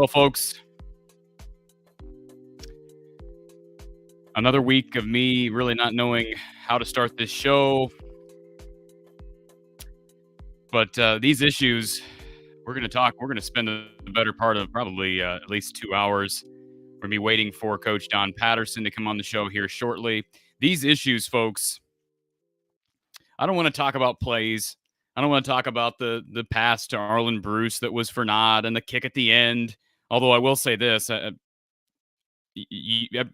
Well, folks, another week of me really not knowing how to start this show. But these issues, we're going to spend the better part of probably at least 2 hours. We're going to be waiting for Coach Don Patterson to come on the show here shortly. These issues, folks, I don't want to talk about plays. I don't want to talk about the pass to Arlen Bruce that was for naught and the kick at the end. Although I will say this,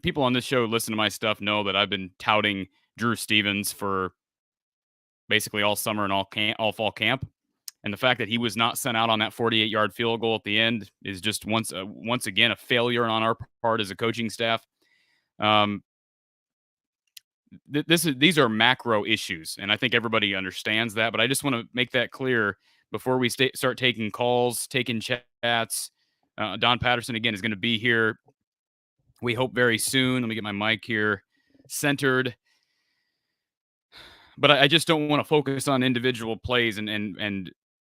people on this show listen to my stuff know that I've been touting Drew Stevens for basically all summer and all fall camp. And the fact that he was not sent out on that 48-yard field goal at the end is just once again a failure on our part as a coaching staff. These are macro issues, and I think everybody understands that. But I just want to make that clear before we start taking calls, taking chats. Don Patterson again is going to be here. We hope very soon. Let me get my mic here centered. But I just don't want to focus on individual plays and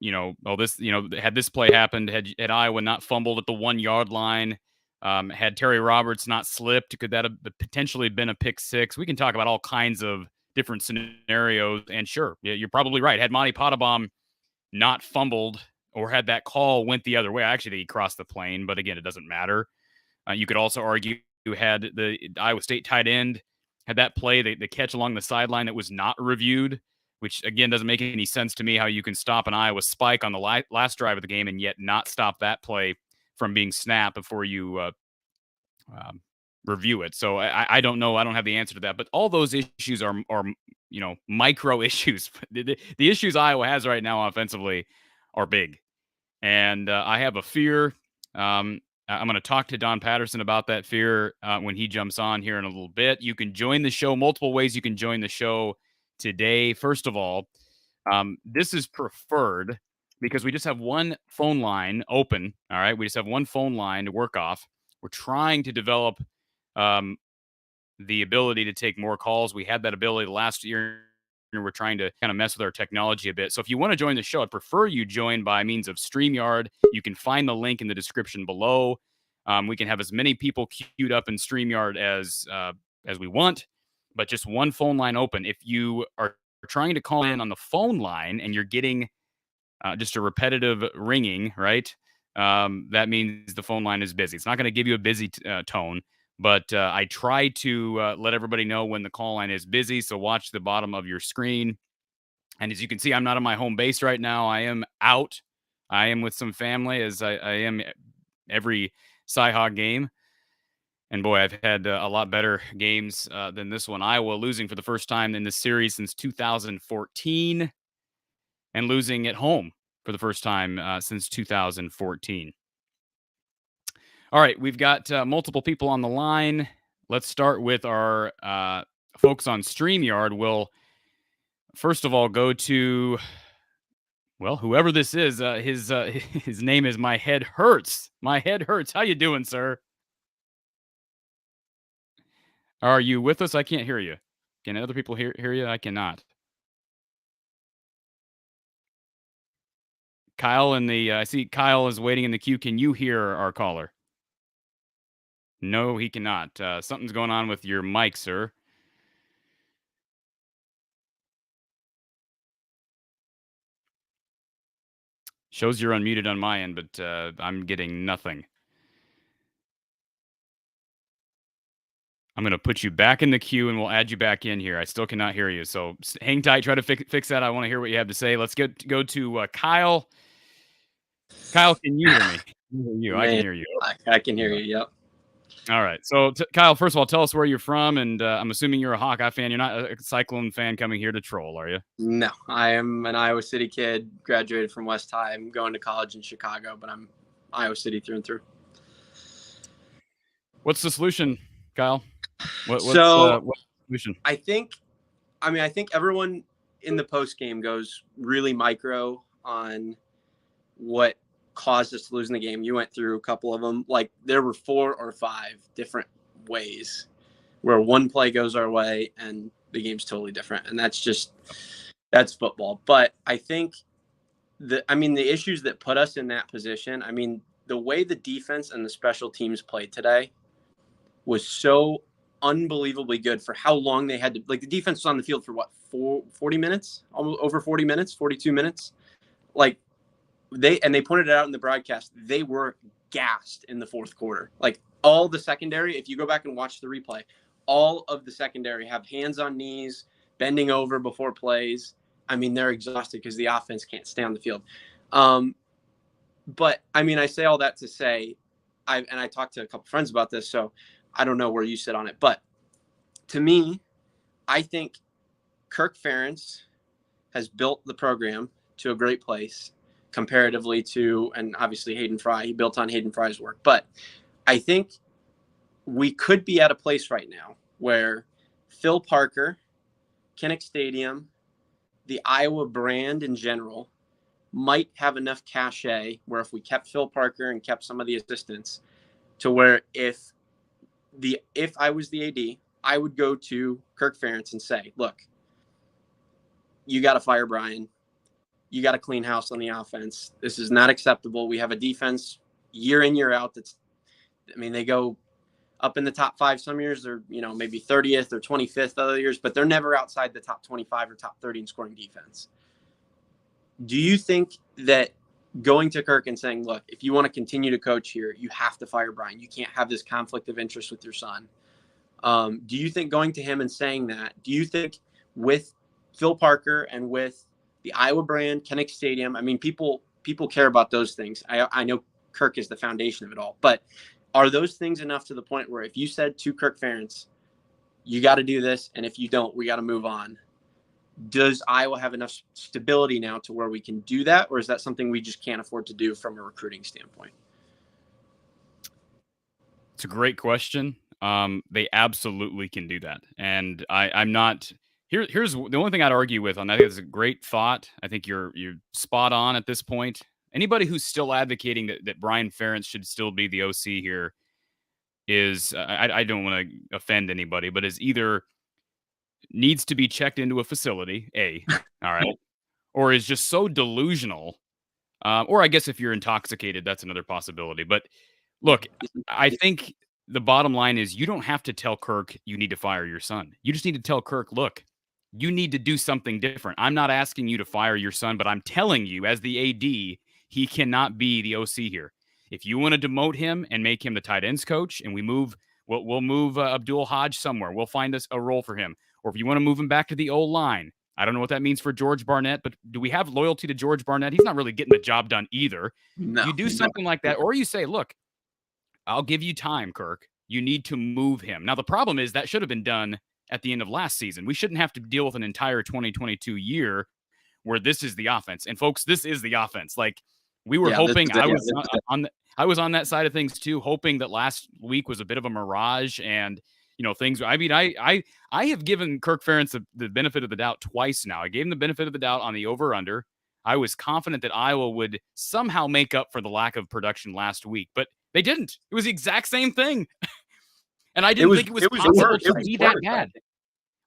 had this play happened, had Iowa not fumbled at the 1 yard line, had Terry Roberts not slipped, could that have potentially been a pick six? We can talk about all kinds of different scenarios. And sure, you're probably right. Had Monty Pottebaum not fumbled or had that call went the other way, actually he crossed the plane, but again, it doesn't matter. You could also argue had the Iowa State tight end had that play, the catch along the sideline that was not reviewed, which, again, doesn't make any sense to me how you can stop an Iowa spike on the last drive of the game and yet not stop that play from being snapped before you review it. So I don't know. I don't have the answer to that. But all those issues are micro issues. The issues Iowa has right now offensively are big. And I have a fear. I'm going to talk to Don Patterson about that fear when he jumps on here in a little bit. You can join the show. Multiple ways you can join the show today. First of all, this is preferred because we just have one phone line open. All right. We just have one phone line to work off. We're trying to develop the ability to take more calls. We had that ability last year. And we're trying to kind of mess with our technology a bit. So if you want to join the show, I'd prefer you join by means of StreamYard. You can find the link in the description below. We can have as many people queued up in StreamYard as we want, but just one phone line open. If you are trying to call in on the phone line and you're getting just a repetitive ringing, right? That means the phone line is busy. It's not going to give you a busy tone. But I try to let everybody know when the call line is busy. So watch the bottom of your screen. And as you can see, I'm not on my home base right now. I am out. I am with some family, as I am every Cy-Hog game. And boy, I've had a lot better games than this one. Iowa losing for the first time in this series since 2014 and losing at home for the first time since 2014. All right, we've got multiple people on the line. Let's start with our folks on StreamYard. We'll, first of all, go to, well, whoever this is. His name is My Head Hurts. My Head Hurts. How you doing, sir? Are you with us? I can't hear you. Can other people hear you? I cannot. Kyle I see Kyle is waiting in the queue. Can you hear our caller? No, he cannot. Something's going on with your mic, sir. Shows you're unmuted on my end, but I'm getting nothing. I'm going to put you back in the queue and we'll add you back in here. I still cannot hear you. So hang tight. Try to fix that. I want to hear what you have to say. Let's go to Kyle. Kyle, can you hear me? I can hear you. I can hear you. Yep. All right. So, Kyle, first of all, tell us where you're from. And I'm assuming you're a Hawkeye fan. You're not a Cyclone fan coming here to troll, are you? No, I am an Iowa City kid. Graduated from West High. I'm going to college in Chicago, but I'm Iowa City through and through. What's the solution, Kyle? What's the solution? I think everyone in the post game goes really micro on what caused us to lose in the game. You went through a couple of them. Like there were 4 or 5 different ways where one play goes our way and the game's totally different. And that's football. But I think the issues that put us in that position, the way the defense and the special teams played today was so unbelievably good for how long they had to, like, the defense was on the field for what, 40 minutes, almost over 40 minutes, 42 minutes. Like, they pointed it out in the broadcast, they were gassed in the fourth quarter. Like, all the secondary, if you go back and watch the replay, all of the secondary have hands on knees, bending over before plays. I mean, they're exhausted because the offense can't stay on the field. But I mean, I say all that to say, I talked to a couple friends about this, so I don't know where you sit on it. But to me, I think Kirk Ferentz has built the program to a great place comparatively to, and obviously Hayden Fry, he built on Hayden Fry's work. But I think we could be at a place right now where Phil Parker, Kinnick Stadium, the Iowa brand in general might have enough cachet where if we kept Phil Parker and kept some of the assistants to where if I was the AD, I would go to Kirk Ferentz and say, look, you got to fire Brian. You got to clean house on the offense. This is not acceptable. We have a defense year in, year out. They go up in the top 5 some years. They're, maybe 30th or 25th other years, but they're never outside the top 25 or top 30 in scoring defense. Do you think that going to Kirk and saying, look, if you want to continue to coach here, you have to fire Brian. You can't have this conflict of interest with your son. Do you think going to him and saying that, do you think with Phil Parker and with the Iowa brand, Kinnick Stadium, I mean, people care about those things. I know Kirk is the foundation of it all, but are those things enough to the point where if you said to Kirk Ferentz, you got to do this, and if you don't, we got to move on? Does Iowa have enough stability now to where we can do that, or is that something we just can't afford to do from a recruiting standpoint? It's a great question. They absolutely can do that, and I'm not. Here's the only thing I'd argue with on that. Is a great thought. I think you're spot on at this point. Anybody who's still advocating that Brian Ferentz should still be the OC here is, I don't want to offend anybody, but is either needs to be checked into a facility, all right, or is just so delusional, or I guess if you're intoxicated, that's another possibility. But look, I think the bottom line is you don't have to tell Kirk you need to fire your son. You just need to tell Kirk, look, you need to do something different. I'm not asking you to fire your son, but I'm telling you as the AD, he cannot be the OC here. If you want to demote him and make him the tight ends coach and we'll move Abdul Hodge somewhere. We'll find us a role for him. Or if you want to move him back to the O-line, I don't know what that means for George Barnett, but do we have loyalty to George Barnett? He's not really getting the job done either. No, you do something like that, or you say, look, I'll give you time, Kirk. You need to move him. Now, the problem is that should have been done at the end of last season. We shouldn't have to deal with an entire 2022 year where this is the offense. And folks, this is the offense. Like, we were hoping, I was on that side of things too, hoping that last week was a bit of a mirage and, things. I mean, I have given Kirk Ferentz the benefit of the doubt twice now. I gave him the benefit of the doubt on the over-under. I was confident that Iowa would somehow make up for the lack of production last week, but they didn't. It was the exact same thing. And I didn't think it was possible to be that bad.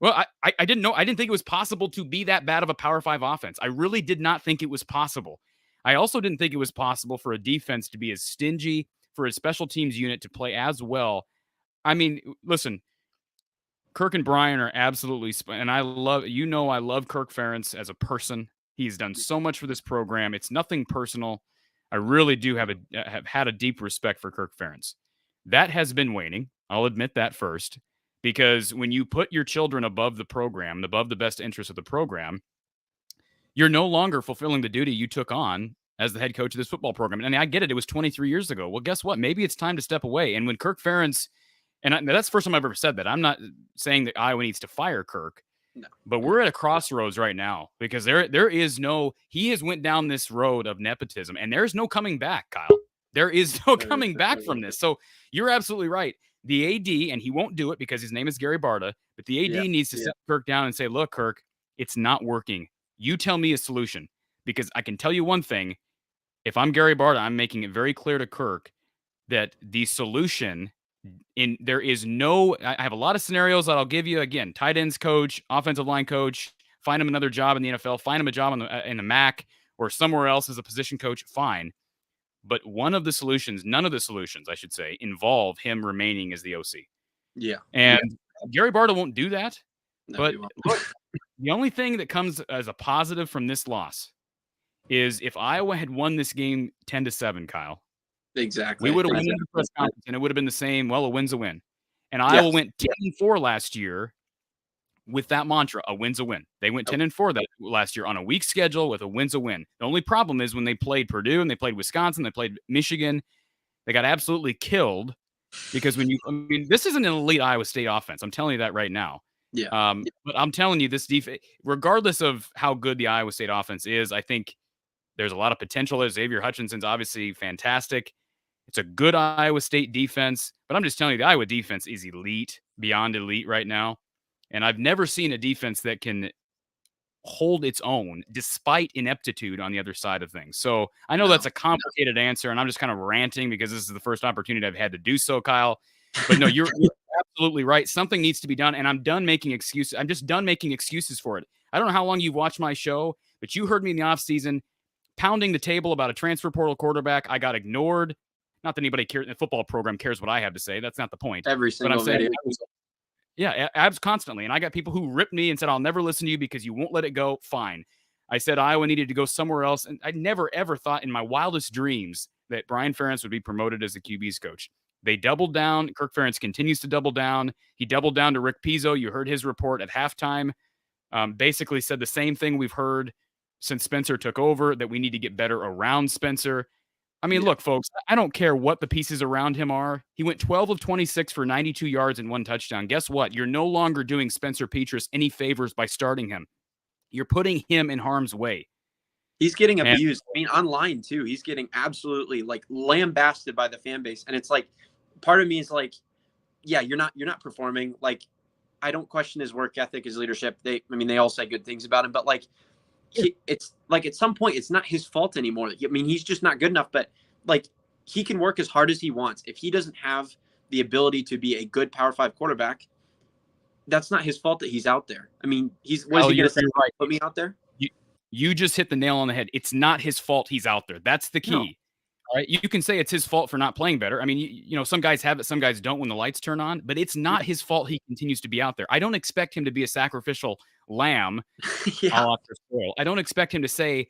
Well, I didn't know. I didn't think it was possible to be that bad of a Power 5 offense. I really did not think it was possible. I also didn't think it was possible for a defense to be as stingy, for a special teams unit to play as well. I mean, listen, Kirk and Brian are absolutely, and I love Kirk Ferentz as a person. He's done so much for this program. It's nothing personal. I really do have had a deep respect for Kirk Ferentz. That has been waning. I'll admit that first, because when you put your children above the program, above the best interest of the program, you're no longer fulfilling the duty you took on as the head coach of this football program. And I get it. It was 23 years ago. Well, guess what? Maybe it's time to step away. And when Kirk Ferentz, that's the first time I've ever said that. I'm not saying that Iowa needs to fire Kirk, but we're at a crossroads right now because there is no, he has went down this road of nepotism and there's no coming back, Kyle. There is no coming back from this. So you're absolutely right. The AD, and he won't do it because his name is Gary Barta, but the AD needs to sit Kirk down and say, look, Kirk, it's not working. You tell me a solution, because I can tell you one thing. If I'm Gary Barta, I'm making it very clear to Kirk that the solution there is no, I have a lot of scenarios that I'll give you. Again, tight ends coach, offensive line coach, find him another job in the NFL, find him a job in the MAC or somewhere else as a position coach. Fine. but none of the solutions, I should say, involve him remaining as the OC. Yeah. And Gary Barta won't do that. No, But he won't. look, the only thing that comes as a positive from this loss is if Iowa had won this game 10-7, Kyle, Exactly. we would have won the press conference, and it would have been the same. Well, a win's a win. And Yes. Iowa went 10-4 last year with that mantra: a win's a win. They went 10-4 that last year on a weak schedule with a win's a win. The only problem is when they played Purdue and they played Wisconsin, they played Michigan, they got absolutely killed because this isn't an elite Iowa State offense. I'm telling you that right now. Yeah. But I'm telling you, this defense, regardless of how good the Iowa State offense is, I think there's a lot of potential there. Xavier Hutchinson's obviously fantastic. It's a good Iowa State defense, but I'm just telling you, the Iowa defense is elite, beyond elite right now. And I've never seen a defense that can hold its own despite ineptitude on the other side of things. So I know that's a complicated answer, and I'm just kind of ranting because this is the first opportunity I've had to do so, Kyle. But no, you're absolutely right. Something needs to be done, and I'm done making excuses. I'm just done making excuses for it. I don't know how long you've watched my show, but you heard me in the offseason pounding the table about a transfer portal quarterback. I got ignored. Not that anybody in the football program cares what I have to say. That's not the point. Every single video. Yeah, abs constantly. And I got people who ripped me and said, I'll never listen to you because you won't let it go. Fine. I said Iowa needed to go somewhere else. And I never, ever thought in my wildest dreams that Brian Ferentz would be promoted as the QB's coach. They doubled down. Kirk Ferentz continues to double down. He doubled down to Rick Pizzo. You heard his report at halftime. Basically said the same thing we've heard since Spencer took over, that we need to get better around Spencer. I mean, look, folks, I don't care what the pieces around him are. He went 12 of 26 for 92 yards and 1 touchdown. Guess what? You're no longer doing Spencer Petras any favors by starting him. You're putting him in harm's way. He's getting abused. I mean, online too. He's getting absolutely lambasted by the fan base. And it's like, part of me is like, yeah, you're not performing. Like, I don't question his work ethic, his leadership. They all say good things about him, but it's like at some point it's not his fault anymore. I mean, he's just not good enough, but he can work as hard as he wants. If he doesn't have the ability to be a good Power 5 quarterback, that's not his fault that he's out there. I mean, what is he going to say? Right. Put me out there. You just hit the nail on the head. It's not his fault he's out there. That's the key. No. All right. You can say it's his fault for not playing better. I mean, some guys have it, some guys don't when the lights turn on, but it's not his fault he continues to be out there. I don't expect him to be a sacrificial lamb. I don't expect him to say,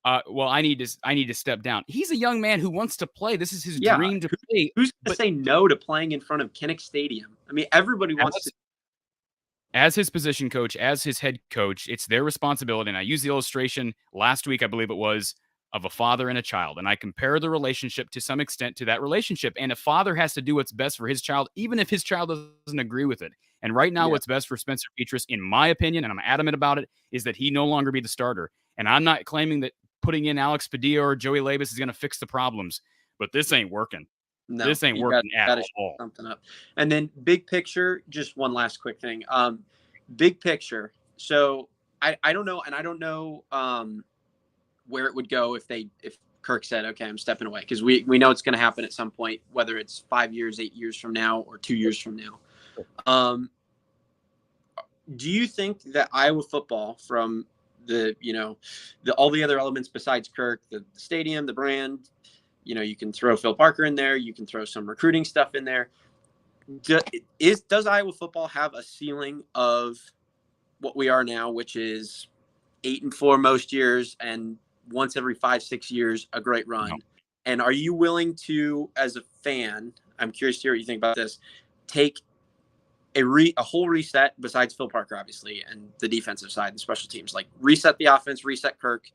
well, I need to step down. He's a young man who wants to play. This is his dream to play. Who's going to say no to playing in front of Kinnick Stadium? I mean, everybody wants to. As his position coach, as his head coach, it's their responsibility. And I used the illustration last week, I believe it was, of a father and a child. And I compare the relationship to some extent to that relationship. And a father has to do what's best for his child, even if his child doesn't agree with it. And right now, what's best for Spencer Petras, in my opinion, and I'm adamant about it, is that he no longer be the starter. And I'm not claiming that putting in Alex Padilla or Joey Labus is going to fix the problems, but this ain't working. No, this ain't working at all. Something up. And then big picture, just one last quick thing. Big picture. So I don't know, and I don't know where it would go if Kirk said, okay, I'm stepping away, because we know it's going to happen at some point, whether it's 5 years, 8 years from now, or 2 years from now. Do you think that Iowa football, from all the other elements besides Kirk, the stadium, the brand, you can throw Phil Parker in there, you can throw some recruiting stuff in there, does Iowa football have a ceiling of what we are now, which is 8-4 most years, and once every 5-6 years a great run? No. And are you willing to, as a fan, I'm curious to hear what you think about this, take a whole reset, besides Phil Parker, obviously, and the defensive side and special teams, reset the offense, reset Kirk,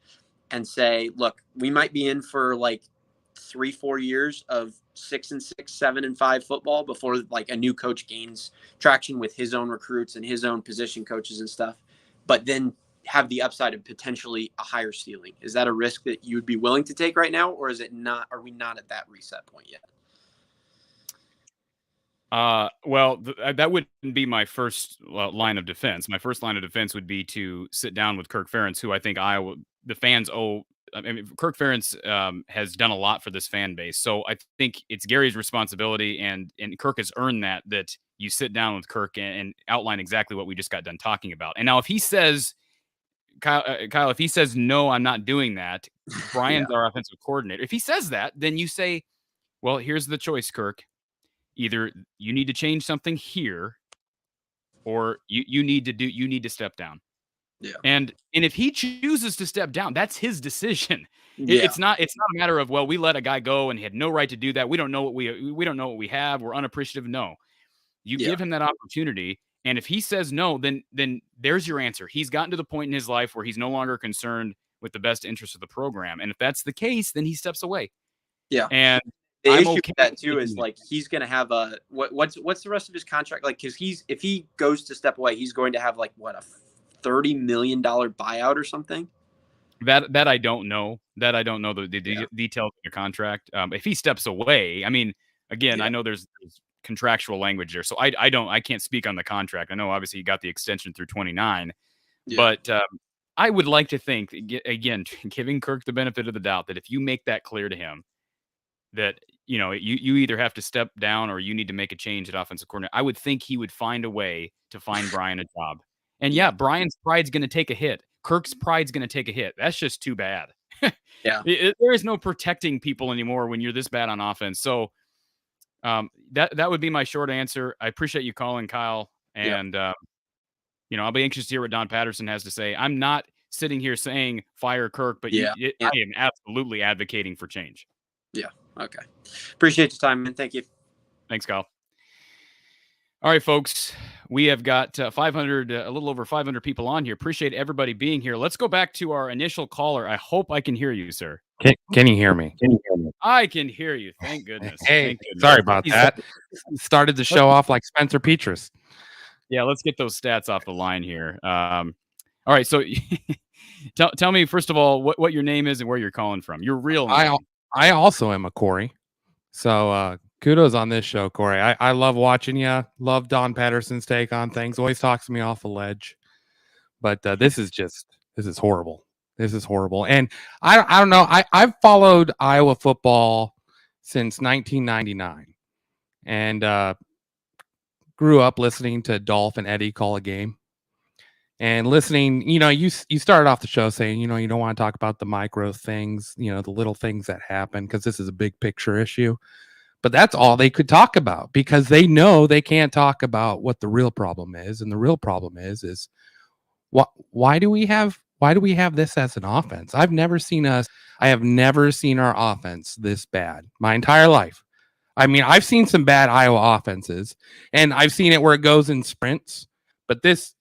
and say, look, we might be in for 3-4 years of 6-6, 7-5 football before a new coach gains traction with his own recruits and his own position coaches and stuff, but then have the upside of potentially a higher ceiling? Is that a risk that you would be willing to take right now, or is it not? Are we not at that reset point yet? Well, that wouldn't be my first line of defense. My first line of defense would be to sit down with Kirk Ferentz, who I think the fans owe. I mean, Kirk Ferentz has done a lot for this fan base, so I think it's Gary's responsibility, and Kirk has earned that you sit down with Kirk and outline exactly what we just got done talking about. And now, if he says, Kyle, if he says, no, I'm not doing that, Brian's Yeah. our offensive coordinator. If he says that, then you say, well, here's the choice, Kirk. Either you need to change something here, or you need to step down. Yeah. And if he chooses to step down, that's his decision. Yeah. It's not a matter of, well, we let a guy go and he had no right to do that. We don't know what we have. We're unappreciative. No. You Yeah. give him that opportunity, and if he says no, then there's your answer. He's gotten to the point in his life where he's no longer concerned with the best interest of the program. And if that's the case, then he steps away. Yeah. And the I'm issue okay with that with too is taking it. like he's gonna have a what's the rest of his contract like? Because if he goes to step away, he's going to have like what, a $30 million buyout or something. That I don't know. That I don't know the Yeah. details of the contract. If he steps away, I mean, again, Yeah. I know there's contractual language there, so I can't speak on the contract. I know obviously you got the extension through 29, Yeah. but I would like to think, again, giving Kirk the benefit of the doubt, that if you make that clear to him that you either have to step down or you need to make a change at offensive coordinator, I would think he would find a way to find Brian a job. And yeah, Brian's pride's going to take a hit. Kirk's pride's going to take a hit. That's just too bad. Yeah. There is no protecting people anymore when you're this bad on offense. So that would be my short answer. I appreciate you calling, Kyle. And, I'll be anxious to hear what Don Patterson has to say. I'm not sitting here saying fire Kirk, but Yeah. I am absolutely advocating for change. Yeah. Okay. Appreciate your time, man. Thank you. Thanks, Kyle. All right, folks, we have got 500, a little over 500 people on here. Appreciate everybody being here. Let's go back to our initial caller. I hope I can hear you, sir. Can you hear me? I can hear you. Thank goodness. Hey, Thank goodness. sorry about that. Started the show off like Spencer Petras. Yeah, let's get those stats off the line here. All right, so tell me, first of all, what your name is and where you're calling from. Your real name. I also am a Corey. So kudos on this show, Corey. I love watching you. Love Don Patterson's take on things. Always talks me off a ledge. But this is horrible. This is horrible. And I don't know. I've followed Iowa football since 1999 and grew up listening to Dolph and Eddie call a game and listening. You started off the show saying, you don't want to talk about the micro things, the little things that happen because this is a big picture issue. But that's all they could talk about because they know they can't talk about what the real problem is. And the real problem is why do we have this as an offense? I have never seen our offense this bad my entire life. I mean, I've seen some bad Iowa offenses and I've seen it where it goes in sprints, but this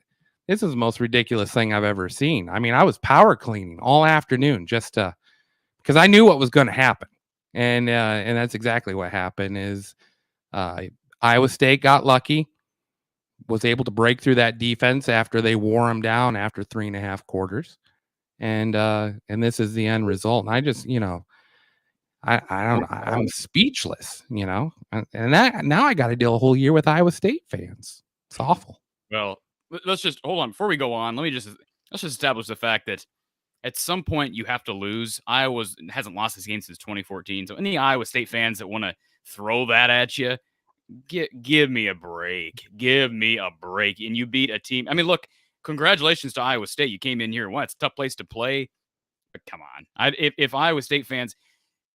is the most ridiculous thing I've ever seen. I mean, I was power cleaning all afternoon because I knew what was going to happen. And that's exactly what happened is Iowa State got lucky, was able to break through that defense after they wore them down after 3.5 quarters. And this is the end result. And I just, I don't know. I'm speechless, and that now I got to deal a whole year with Iowa State fans. It's awful. Well, let's just hold on before we go on. Let's just establish the fact that at some point you have to lose. Iowa hasn't lost this game since 2014. So any Iowa State fans that want to throw that at you, give me a break. Give me a break. And you beat a team. I mean, look, congratulations to Iowa State. You came in here. It's a tough place to play. But come on. If Iowa State fans,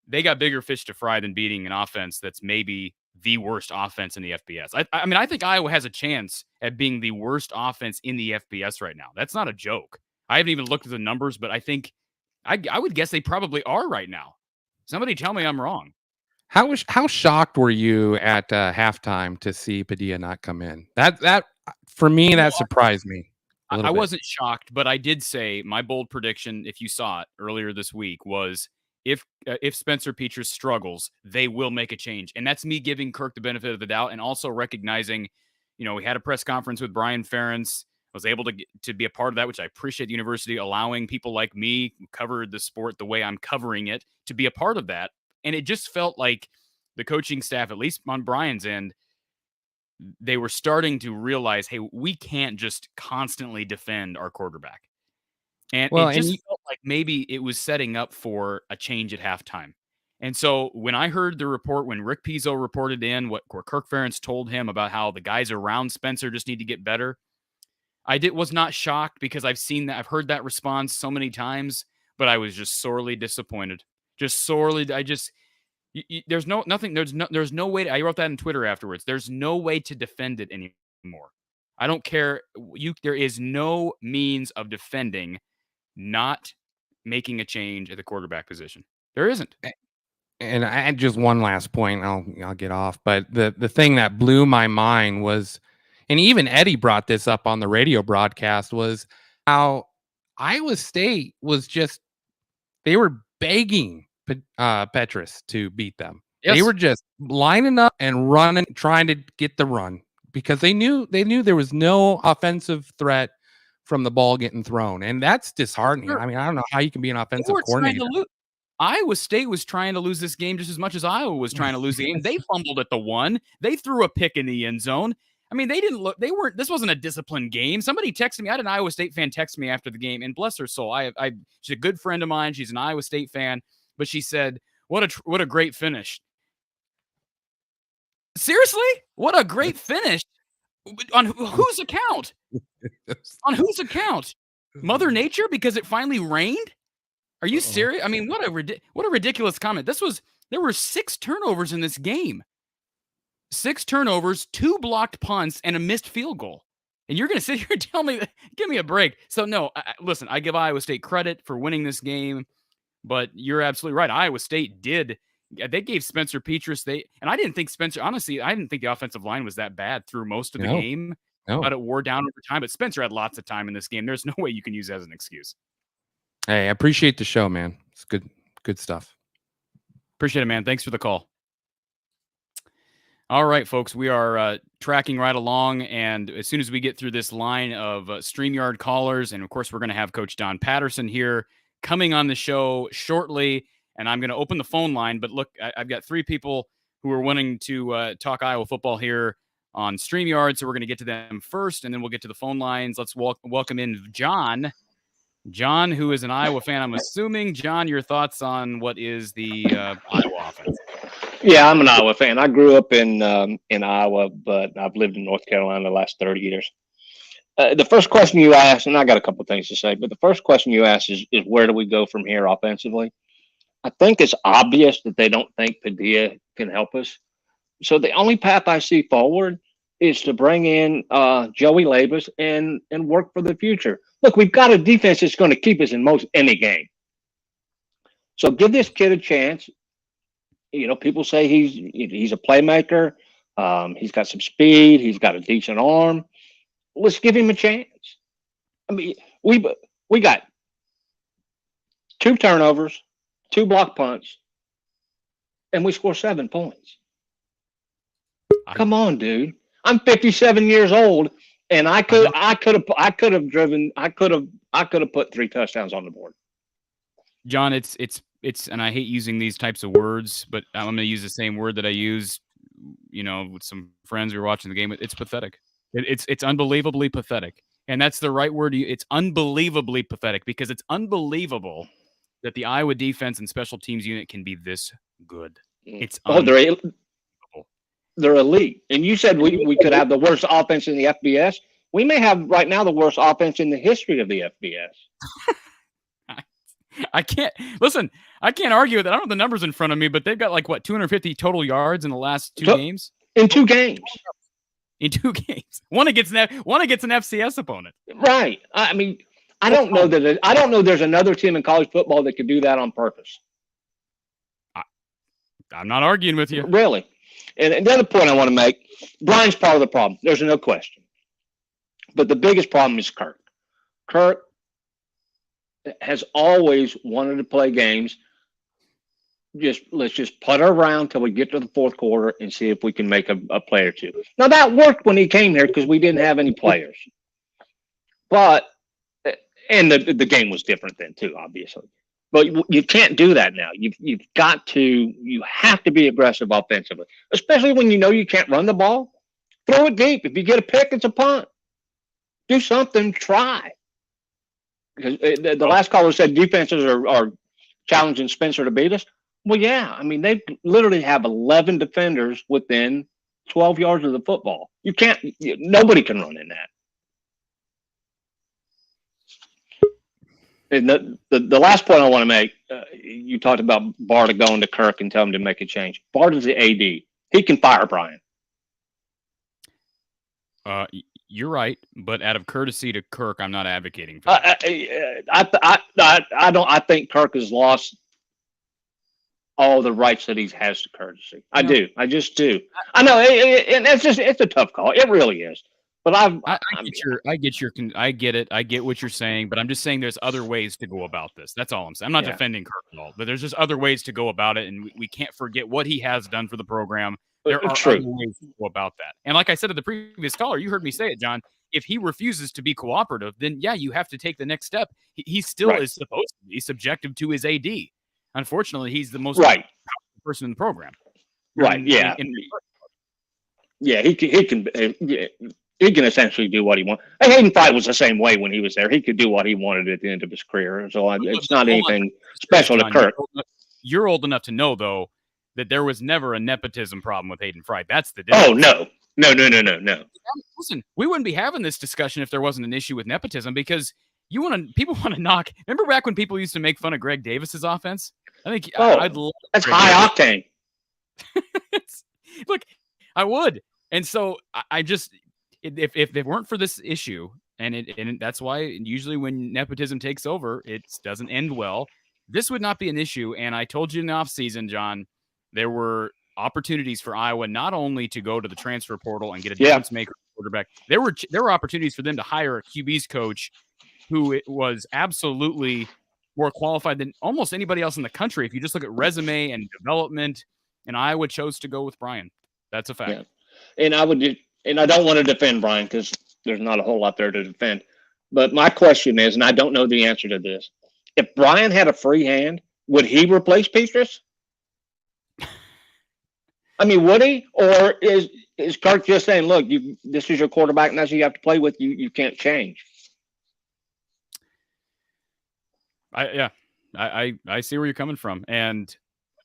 they got bigger fish to fry than beating an offense that's maybe the worst offense in the FBS. I mean, I think Iowa has a chance at being the worst offense in the FBS right now. That's not a joke. I haven't even looked at the numbers, but I think I would guess they probably are right now. Somebody tell me I'm wrong. How shocked were you at halftime to see Padilla not come in? That for me, that surprised me. I wasn't shocked, but I did say my bold prediction, if you saw it earlier this week, was if Spencer Petras struggles, they will make a change. And that's me giving Kirk the benefit of the doubt and also recognizing, we had a press conference with Brian Ferentz. I was able to be a part of that, which I appreciate the university allowing people like me who covered the sport the way I'm covering it to be a part of that. And it just felt like the coaching staff, at least on Brian's end, they were starting to realize, hey, we can't just constantly defend our quarterback. And it just felt like maybe it was setting up for a change at halftime. And so when I heard the report, when Rick Pizzo reported in where Kirk Ferentz told him about how the guys around Spencer just need to get better, was not shocked because I've seen that. I've heard that response so many times, but I was just sorely disappointed. Just sorely. There's no way. I wrote that in Twitter afterwards. There's no way to defend it anymore. I don't care. There is no means of defending not making a change at the quarterback position. There isn't. And I had just one last point. I'll get off. But the thing that blew my mind was, and even Eddie brought this up on the radio broadcast, was how Iowa State was they were begging Petrus to beat them. Yes. They were just lining up and running, trying to get the run because they knew there was no offensive threat from the ball getting thrown. And that's disheartening. Sure. I mean, I don't know how you can be an offensive coordinator. Iowa State was trying to lose this game just as much as Iowa was trying to lose the game. They fumbled at the 1. They threw a pick in the end zone. I mean, this wasn't a disciplined game. Somebody texted me. I had an Iowa State fan text me after the game, and bless her soul. She's a good friend of mine. She's an Iowa State fan, but she said, what a great finish. Seriously? What a great finish. On whose account? On whose account? Mother Nature, because it finally rained? Are you serious? I mean, what a ridiculous comment. There were 6 turnovers in this game. 6 turnovers, 2 blocked punts, and a missed field goal. And you're going to sit here and tell me, give me a break. So no, listen, I give Iowa State credit for winning this game, but you're absolutely right. Iowa State they gave Spencer Petras, and I didn't think honestly, I didn't think the offensive line was that bad through most of the game, but it wore down over time. But Spencer had lots of time in this game. There's no way you can use that as an excuse. Hey, I appreciate the show, man. It's good stuff. Appreciate it, man. Thanks for the call. All right, folks, we are tracking right along, and as soon as we get through this line of StreamYard callers, and of course, we're going to have Coach Don Patterson here coming on the show shortly, and I'm going to open the phone line. But look, I've got 3 people who are wanting to talk Iowa football here on StreamYard, so we're going to get to them first, and then we'll get to the phone lines. Let's welcome in John. John, who is an Iowa fan, I'm assuming. John, your thoughts on what is the Iowa offense? Yeah, I'm an Iowa fan. I grew up in Iowa, but I've lived in North Carolina the last 30 years. The first question you asked, and I got a couple of things to say, but the first question you asked is where do we go from here offensively? I think it's obvious that they don't think Padilla can help us. So the only path I see forward is to bring in Joey Labus and work for the future. Look, we've got a defense that's going to keep us in most any game. So give this kid a chance. You know, people say he's a playmaker. He's got some speed. He's got a decent arm. Let's give him a chance. I mean, we got 2 turnovers, 2 block punts, and we score 7 points. Come on, dude. I'm 57 years old, and I could have put 3 touchdowns on the board. John, it's and I hate using these types of words, but I'm going to use the same word that I used, with some friends who were watching the game. It's pathetic. It's unbelievably pathetic. And that's the right word. It's unbelievably pathetic because it's unbelievable that the Iowa defense and special teams unit can be this good. It's they're elite. And you said we could have the worst offense in the FBS. We may have right now the worst offense in the history of the FBS. I can't argue with that. I don't have the numbers in front of me, but they've got 250 total yards in the last 2 games. In 2 games. In 2 games. One against an FCS opponent. Right. I mean, I don't know there's another team in college football that could do that on purpose. I'm not arguing with you. Really. And the other point I want to make, Brian's part of the problem. There's no question. But the biggest problem is Kirk. Kirk has always wanted to play games. Let's just putter around till we get to the 4th quarter and see if we can make a play or 2. Now that worked when he came here because we didn't have any players. But the game was different then too, obviously. But you can't do that now. You have to be aggressive offensively, especially when you can't run the ball. Throw it deep. If you get a pick, it's a punt. Do something. Try. Because the last caller said defenses are challenging Spencer to beat us. Well, yeah. I mean, they literally have 11 defenders within 12 yards of the football. Nobody can run in that. And the last point I want to make, you talked about Barta going to Kirk and tell him to make a change. Barta's the AD. He can fire Brian. You're right, but out of courtesy to Kirk, I'm not advocating for that. I think Kirk has lost all the rights that he has to courtesy. I do. I just do. I know, and it's a tough call. It really is. But I get it. I get what you're saying, but I'm just saying there's other ways to go about this. That's all I'm saying. I'm not defending Kirk at all, but there's just other ways to go about it, and we can't forget what he has done for the program. There are other ways to go about that. And like I said to the previous caller, you heard me say it, John. If he refuses to be cooperative, then yeah, you have to take the next step. He still is supposed to be subjective to his AD. Unfortunately, he's the most powerful person in the program. He can essentially do what he wants. Hayden Fry was the same way when he was there. He could do what he wanted at the end of his career. So it's not anything special to Kirk. You're old enough to know, though, that there was never a nepotism problem with Hayden Fry. That's the difference. Oh, no. Listen, we wouldn't be having this discussion if there wasn't an issue with nepotism, because people want to knock. Remember back when people used to make fun of Greg Davis's offense? I think I'd love that's high octane. Look, I would. And so I just, if it weren't for this issue, and that's why usually when nepotism takes over, it doesn't end well. This would not be an issue. And I told you in the offseason, John, there were opportunities for Iowa not only to go to the transfer portal and get a difference maker quarterback. There were opportunities for them to hire a QB's coach who was absolutely more qualified than almost anybody else in the country. If you just look at resume and development, and Iowa chose to go with Brian. That's a fact. Yeah. And I don't want to defend Brian because there's not a whole lot there to defend. But my question is, and I don't know the answer to this, if Brian had a free hand, would he replace Petrus? I mean, would he? Or is Kirk just saying, look, this is your quarterback and that's who you have to play with. You can't change. I see where you're coming from. And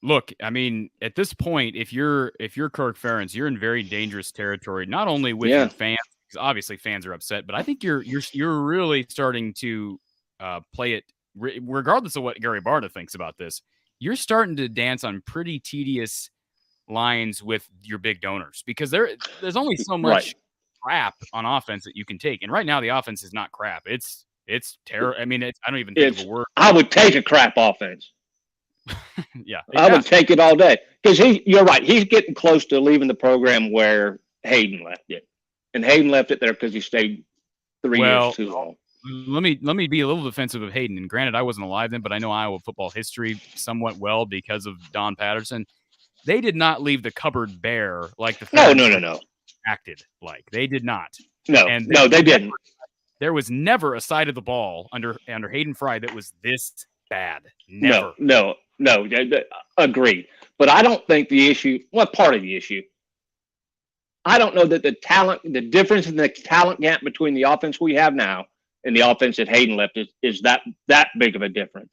look, I mean, at this point, if you're Kirk Ferentz, you're in very dangerous territory, not only with your fans, because obviously fans are upset, but I think you're really starting to play it, regardless of what Gary Barta thinks about this. You're starting to dance on pretty tedious lines with your big donors, because there's only so much crap on offense that you can take. And right now the offense is not crap. It's terrible. I mean, I don't even think of a word. I would take a crap offense. Yeah. I would take it all day, because you're right. He's getting close to leaving the program where Hayden left it. And Hayden left it there because he stayed 3 years too long. Let me be a little defensive of Hayden. And granted, I wasn't alive then, but I know Iowa football history somewhat well because of Don Patterson. They did not leave the cupboard bare like the no acted like. They did not. No, they didn't. There was never a side of the ball under Hayden Fry that was this bad. Never. No. Agreed. But I don't think the issue, part of the issue, I don't know that the difference in the talent gap between the offense we have now and the offense that Hayden left is that big of a difference.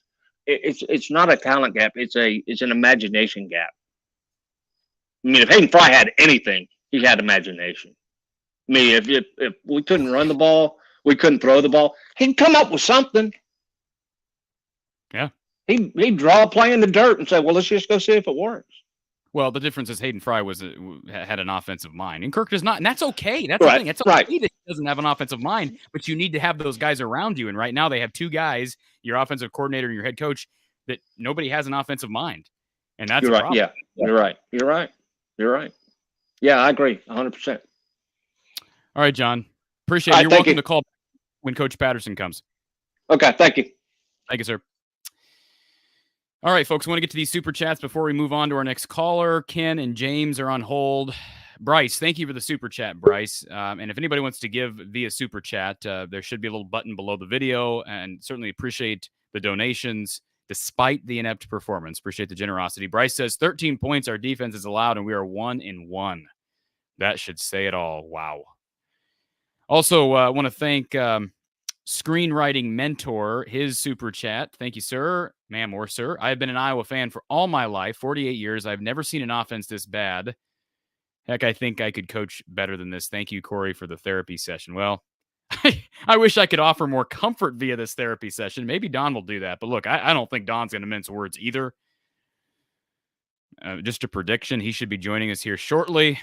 It's not a talent gap. It's an imagination gap. I mean, if Hayden Fry had anything, he had imagination. I mean, if we couldn't run the ball, we couldn't throw the ball, he'd come up with something. Yeah. He'd draw a play in the dirt and say, well, let's just go see if it works. Well, the difference is Hayden Fry had an offensive mind, and Kirk does not, and that's okay. That's the thing. It's okay that he doesn't have an offensive mind, but you need to have those guys around you. And right now they have two guys, your offensive coordinator and your head coach, that nobody has an offensive mind, and that's a problem. Yeah, you're right. Yeah, I agree 100%. All right, John. Appreciate it. You're welcome to call when Coach Patterson comes. Okay, thank you. Thank you, sir. All right, folks, I want to get to these super chats before we move on to our next caller. Ken and James are on hold. Bryce, thank you for the super chat, Bryce. And if anybody wants to give via super chat, there should be a little button below the video, and certainly appreciate the donations despite the inept performance. Appreciate the generosity. Bryce says 13 points our defense is allowed, and we are 1-1. That should say it all. Wow. Also, I want to thank Screenwriting Mentor, his super chat. Thank you, sir. Ma'am or sir. I have been an Iowa fan for all my life, 48 years. I've never seen an offense this bad. Heck, I think I could coach better than this. Thank you, Corey, for the therapy session. Well, I wish I could offer more comfort via this therapy session. Maybe Don will do that. But look, I don't think Don's going to mince words either. Just a prediction. He should be joining us here shortly.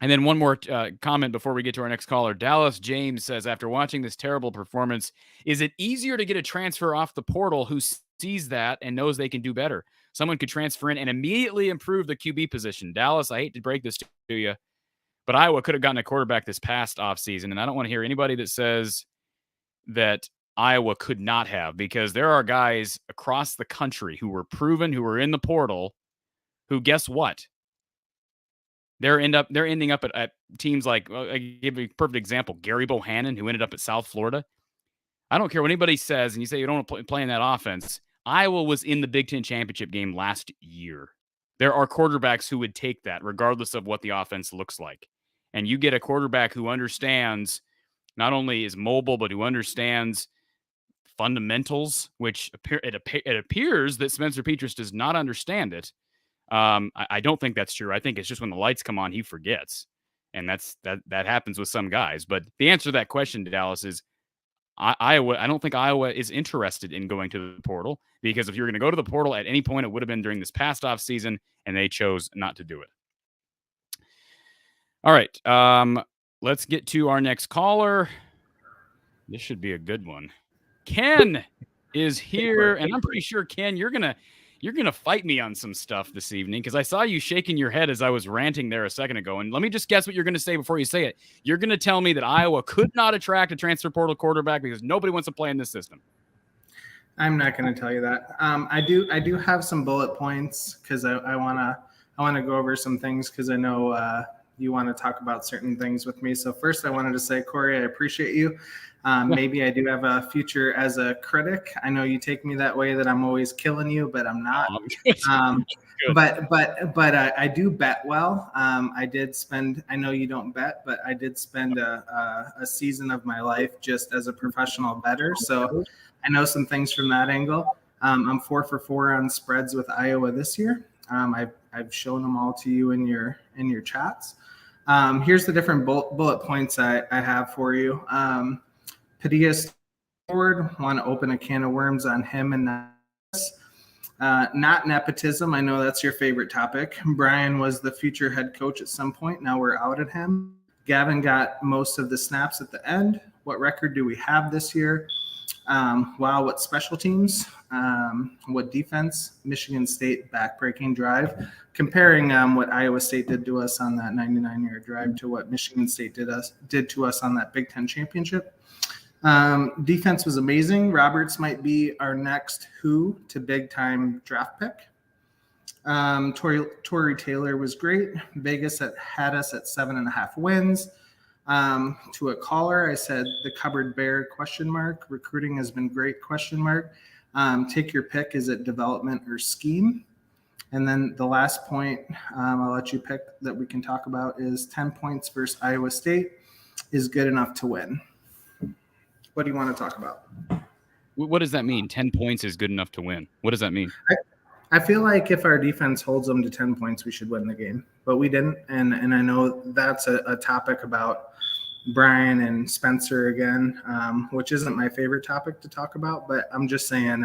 And then one more comment before we get to our next caller. Dallas James says, after watching this terrible performance, is it easier to get a transfer off the portal who sees that and knows they can do better? Someone could transfer in and immediately improve the QB position. Dallas, I hate to break this to you, but Iowa could have gotten a quarterback this past offseason. And I don't want to hear anybody that says that Iowa could not have, because there are guys across the country who were proven, who were in the portal, who, guess what? They're ending up at teams like, I give you a perfect example, Gary Bohannon, who ended up at South Florida. I don't care what anybody says, and you say you don't want to play in that offense. Iowa was in the Big Ten championship game last year. There are quarterbacks who would take that, regardless of what the offense looks like. And you get a quarterback who understands, not only is mobile, but who understands fundamentals, which it appears that Spencer Petras does not understand it. I don't think that's true. I think it's just when the lights come on, he forgets. And that happens with some guys. But the answer to that question, Dallas, is Iowa. I don't think Iowa is interested in going to the portal, because if you're going to go to the portal at any point, it would have been during this past off season, and they chose not to do it. All right. Let's get to our next caller. This should be a good one. Ken is here, and I'm pretty sure, Ken, you're gonna fight me on some stuff this evening, because I saw you shaking your head as I was ranting there a second ago. And let me just guess what you're going to say before you say it. You're going to tell me that Iowa could not attract a transfer portal quarterback because nobody wants to play in this system. I'm not going to tell you that. I do have some bullet points, because I wanna go over some things, because I know you want to talk about certain things with me. So first, I wanted to say, Corey, I appreciate you. Maybe I do have a future as a critic. I know you take me that way, that I'm always killing you, but I'm not. But I do bet well. I did spend, I know you don't bet, but I did spend a season of my life just as a professional bettor. So I know some things from that angle. I'm 4 for 4 on spreads with Iowa this year. I've shown them all to you in your chats. Here's the different bullet points I have for you. Padilla's forward, want to open a can of worms on him and not nepotism. I know that's your favorite topic. Brian was the future head coach at some point. Now we're out at him. Gavin got most of the snaps at the end. What record do we have this year? Wow, what special teams? What defense? Michigan State backbreaking drive. Comparing what Iowa State did to us on that 99-yard drive to what Michigan State did to us on that Big Ten championship. Defense was amazing. Roberts might be our next who to big time draft pick. Tory Taylor was great. Vegas had us at 7.5 wins. To a caller, I said the cupboard bare ? Recruiting has been great ? Take your pick. Is it development or scheme? And then the last point I'll let you pick that we can talk about is 10 points versus Iowa State is good enough to win. What do you want to talk about? What does that mean? 10 points is good enough to win. What does that mean? I feel like if our defense holds them to 10 points, we should win the game. But we didn't. And I know that's a topic about Brian and Spencer again, which isn't my favorite topic to talk about. But I'm just saying,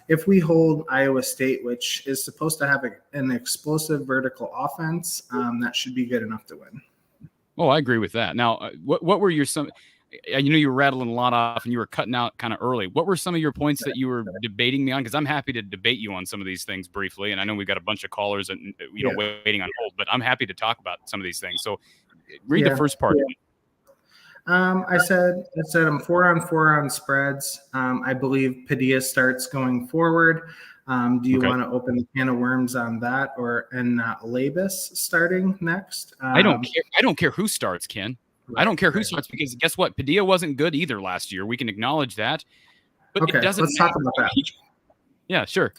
if we hold Iowa State, which is supposed to have an explosive vertical offense, that should be good enough to win. Oh, I agree with that. Now, what were you were rattling a lot off and you were cutting out kind of early. What were some of your points that you were debating me on? Because I'm happy to debate you on some of these things briefly. And I know we've got a bunch of callers and waiting on hold, but I'm happy to talk about some of these things. So read the first part. I said I'm 4 on 4 on spreads. I believe Padilla starts going forward. Do you want to open the can of worms on that, and Labus starting next? I don't care. I don't care who starts, Ken. I don't care who starts, because guess what? Padilla wasn't good either last year. We can acknowledge that. But it doesn't let's talk about that. Yeah, sure.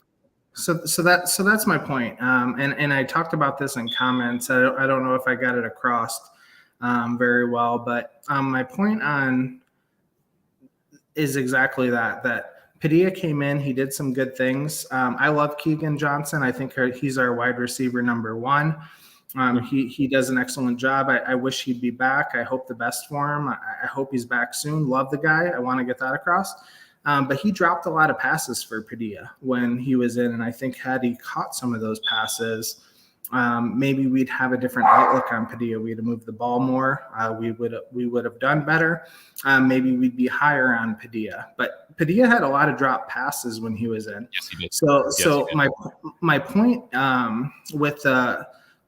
So that's my point. And I talked about this in comments. I don't know if I got it across very well, but my point is exactly that Padilla came in, he did some good things. I love Keegan Johnson. I think he's our wide receiver number 1. He does an excellent job. I wish he'd be back. I hope the best for him. I hope he's back soon. Love the guy. I want to get that across. But he dropped a lot of passes for Padilla when he was in, and I think had he caught some of those passes, maybe we'd have a different outlook on Padilla. We'd have moved the ball more. We would have done better. Maybe we'd be higher on Padilla. But Padilla had a lot of drop passes when he was in. Yes, he did. So my point with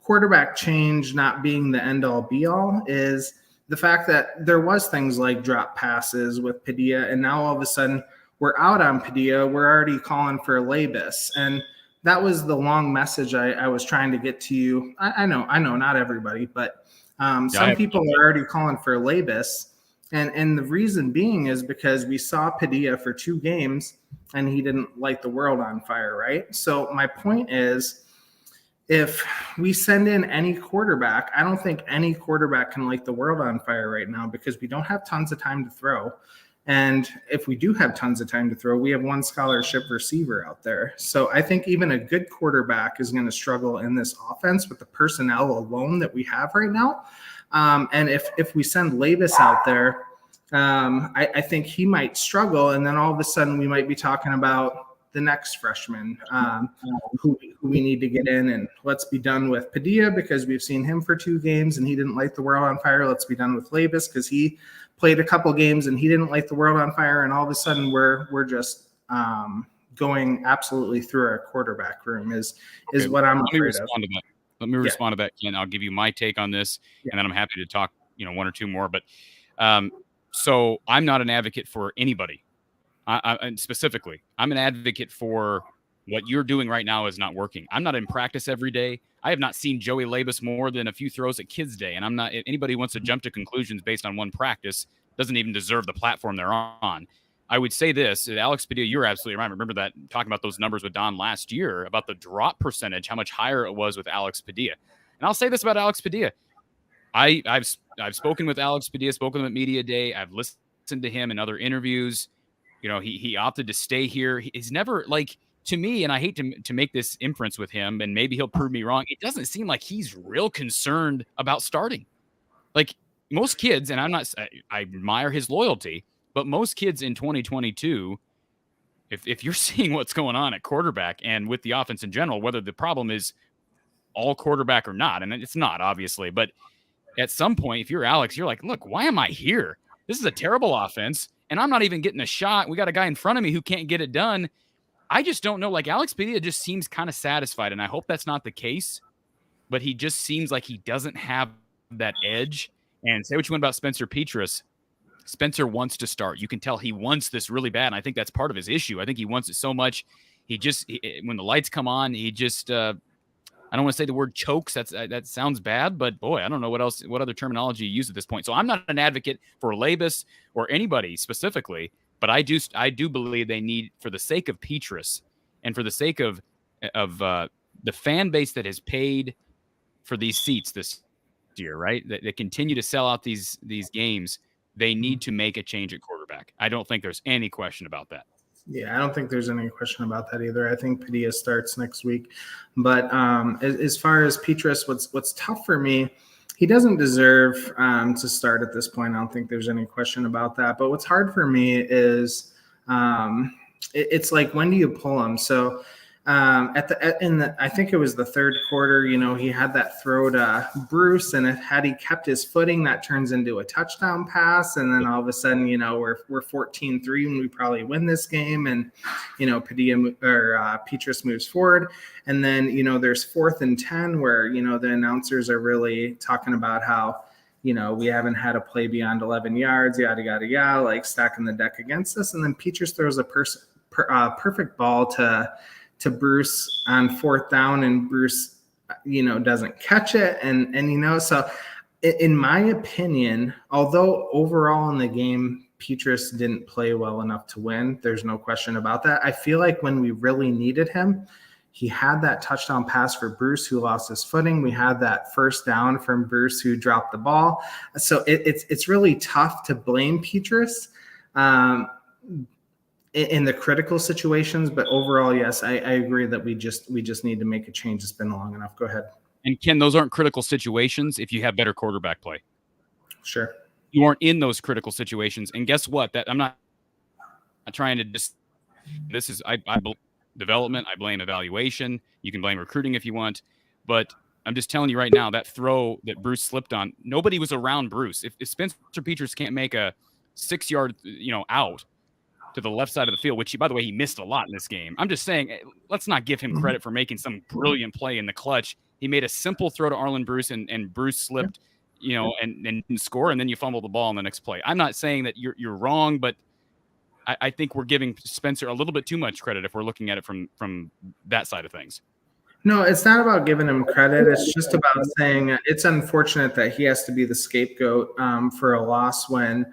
quarterback change not being the end all be all is the fact that there was things like drop passes with Padilla, and now all of a sudden we're out on Padilla. We're already calling for Labus, and that was the long message I was trying to get to you. I know, not everybody, but some people are already calling for Labus, and the reason being is because we saw Padilla for 2 games and he didn't light the world on fire, right? So my point is, if we send in any quarterback, I don't think any quarterback can light the world on fire right now because we don't have tons of time to throw. And if we do have tons of time to throw, we have 1 scholarship receiver out there. So I think even a good quarterback is going to struggle in this offense with the personnel alone that we have right now. And if we send Labus out there, I think he might struggle. And then all of a sudden we might be talking about the next freshman who we need to get in, and let's be done with Padilla because we've seen him for 2 games and he didn't light the world on fire. Let's be done with Labus because he played a couple games and he didn't light the world on fire. And all of a sudden we're just going absolutely through our quarterback room is what I'm afraid of. Let me respond to that, Ken. I'll give you my take on this, and then I'm happy to talk, 1 or 2 more. But so I'm not an advocate for anybody. And specifically, I'm an advocate for what you're doing right now is not working. I'm not in practice every day. I have not seen Joey Labus more than a few throws at Kids Day, and I'm not. Anybody who wants to jump to conclusions based on 1 practice doesn't even deserve the platform they're on. I would say this, Alex Padilla, you're absolutely right. I remember that talking about those numbers with Don last year about the drop percentage, how much higher it was with Alex Padilla. And I'll say this about Alex Padilla. I've spoken with Alex Padilla, spoken with him at Media Day. I've listened to him in other interviews. He opted to stay here. He's never, like, to me, and I hate to make this inference with him, and maybe he'll prove me wrong. It doesn't seem like he's real concerned about starting. Like most kids, and I admire his loyalty, but most kids in 2022, if you're seeing what's going on at quarterback and with the offense in general, whether the problem is all quarterback or not, and it's not, obviously, but at some point, if you're Alex, you're like, look, why am I here? This is a terrible offense. And I'm not even getting a shot. We got a guy in front of me who can't get it done. I just don't know. Like, Alex Padilla just seems kind of satisfied, and I hope that's not the case. But he just seems like he doesn't have that edge. And say what you want about Spencer Petras. Spencer wants to start. You can tell he wants this really bad, and I think that's part of his issue. I think he wants it so much. When the lights come on, he just I don't want to say the word chokes. That sounds bad, but boy, I don't know what other terminology you use at this point. So I'm not an advocate for Labus or anybody specifically, but I do believe they need, for the sake of Petras and for the sake of the fan base that has paid for these seats this year, right? That continue to sell out these games. They need to make a change at quarterback. I don't think there's any question about that. Yeah, I don't think there's any question about that either. I think Padilla starts next week. But as far as Petras, what's tough for me, he doesn't deserve to start at this point. I don't think there's any question about that. But what's hard for me is it's like, when do you pull him? So I think it was the 3rd quarter, he had that throw to Bruce, and had he kept his footing, that turns into a touchdown pass. And then all of a sudden, we're 14-3 and we probably win this game. And, Padilla or Petras moves forward. And then, there's 4th and 10 where, the announcers are really talking about how, we haven't had a play beyond 11 yards, yada, yada, yada, like stacking the deck against us. And then Petras throws a perfect ball to Bruce on 4th down, and Bruce, doesn't catch it. And so in my opinion, although overall in the game, Petras didn't play well enough to win, there's no question about that. I feel like when we really needed him, he had that touchdown pass for Bruce, who lost his footing. We had that 1st down from Bruce, who dropped the ball. So it's really tough to blame Petras in the critical situations, but overall, yes, I agree that we just need to make a change. It's been long enough. Go ahead. And Ken, those aren't critical situations if you have better quarterback play. Sure. You aren't in those critical situations. And guess what? That I'm not trying to just. This is I blame development. I blame evaluation. You can blame recruiting if you want, but I'm just telling you right now that throw that Bruce slipped on. Nobody was around Bruce. If Spencer Petras can't make a 6-yard out to the left side of the field, which by the way he missed a lot in this game. I'm just saying, let's not give him credit for making some brilliant play in the clutch. He made a simple throw to Arlen Bruce, and Bruce slipped, and didn't score, and then you fumble the ball on the next play. I'm not saying that you're wrong, but I think we're giving Spencer a little bit too much credit if we're looking at it from that side of things. No, it's not about giving him credit. It's just about saying it's unfortunate that he has to be the scapegoat for a loss when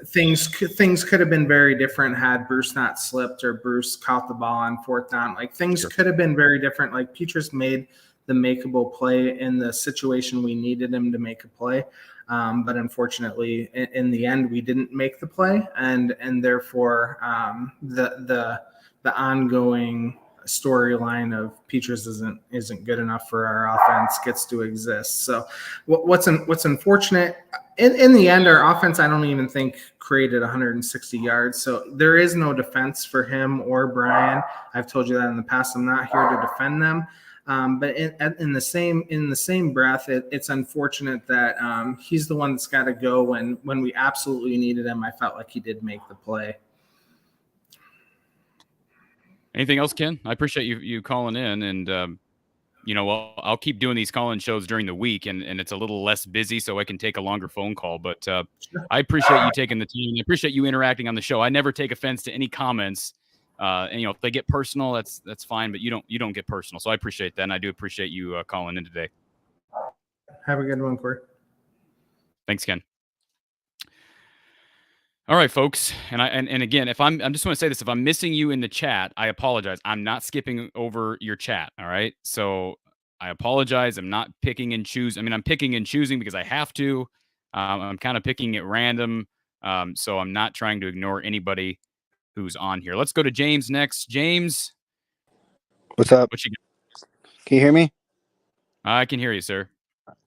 things could have been very different had Bruce not slipped or Bruce caught the ball on fourth down. Like things could have been very different. Like Petras made the makeable play in the situation we needed him to make a play. But unfortunately, in the end, we didn't make the play, and therefore the ongoing storyline of Petras isn't good enough for our offense gets to exist. So what's unfortunate in the end, our offense I don't even think created 160 yards. So there is no defense for him or Brian. I've told you that in the past. I'm not here to defend them. But in the same breath, it's unfortunate that he's the one that's got to go when we absolutely needed him. I felt like he did make the play. Anything else, Ken? I appreciate you calling in, and I'll keep doing these call-in shows during the week, and it's a little less busy, so I can take a longer phone call. But I appreciate you taking the time. I appreciate you interacting on the show. I never take offense to any comments. And if they get personal, that's fine, but you don't get personal. So I appreciate that, and I do appreciate you calling in today. Have a good one, Corey. Thanks, Ken. All right, folks, and again, if I'm just want to say this: if I'm missing you in the chat, I apologize. I'm not skipping over your chat. All right, so I apologize. I'm not picking and choosing. I mean, I'm picking and choosing because I have to. I'm kind of picking at random, so I'm not trying to ignore anybody who's on here. Let's go to James next. James, what's up? What you got? Can you hear me? I can hear you, sir.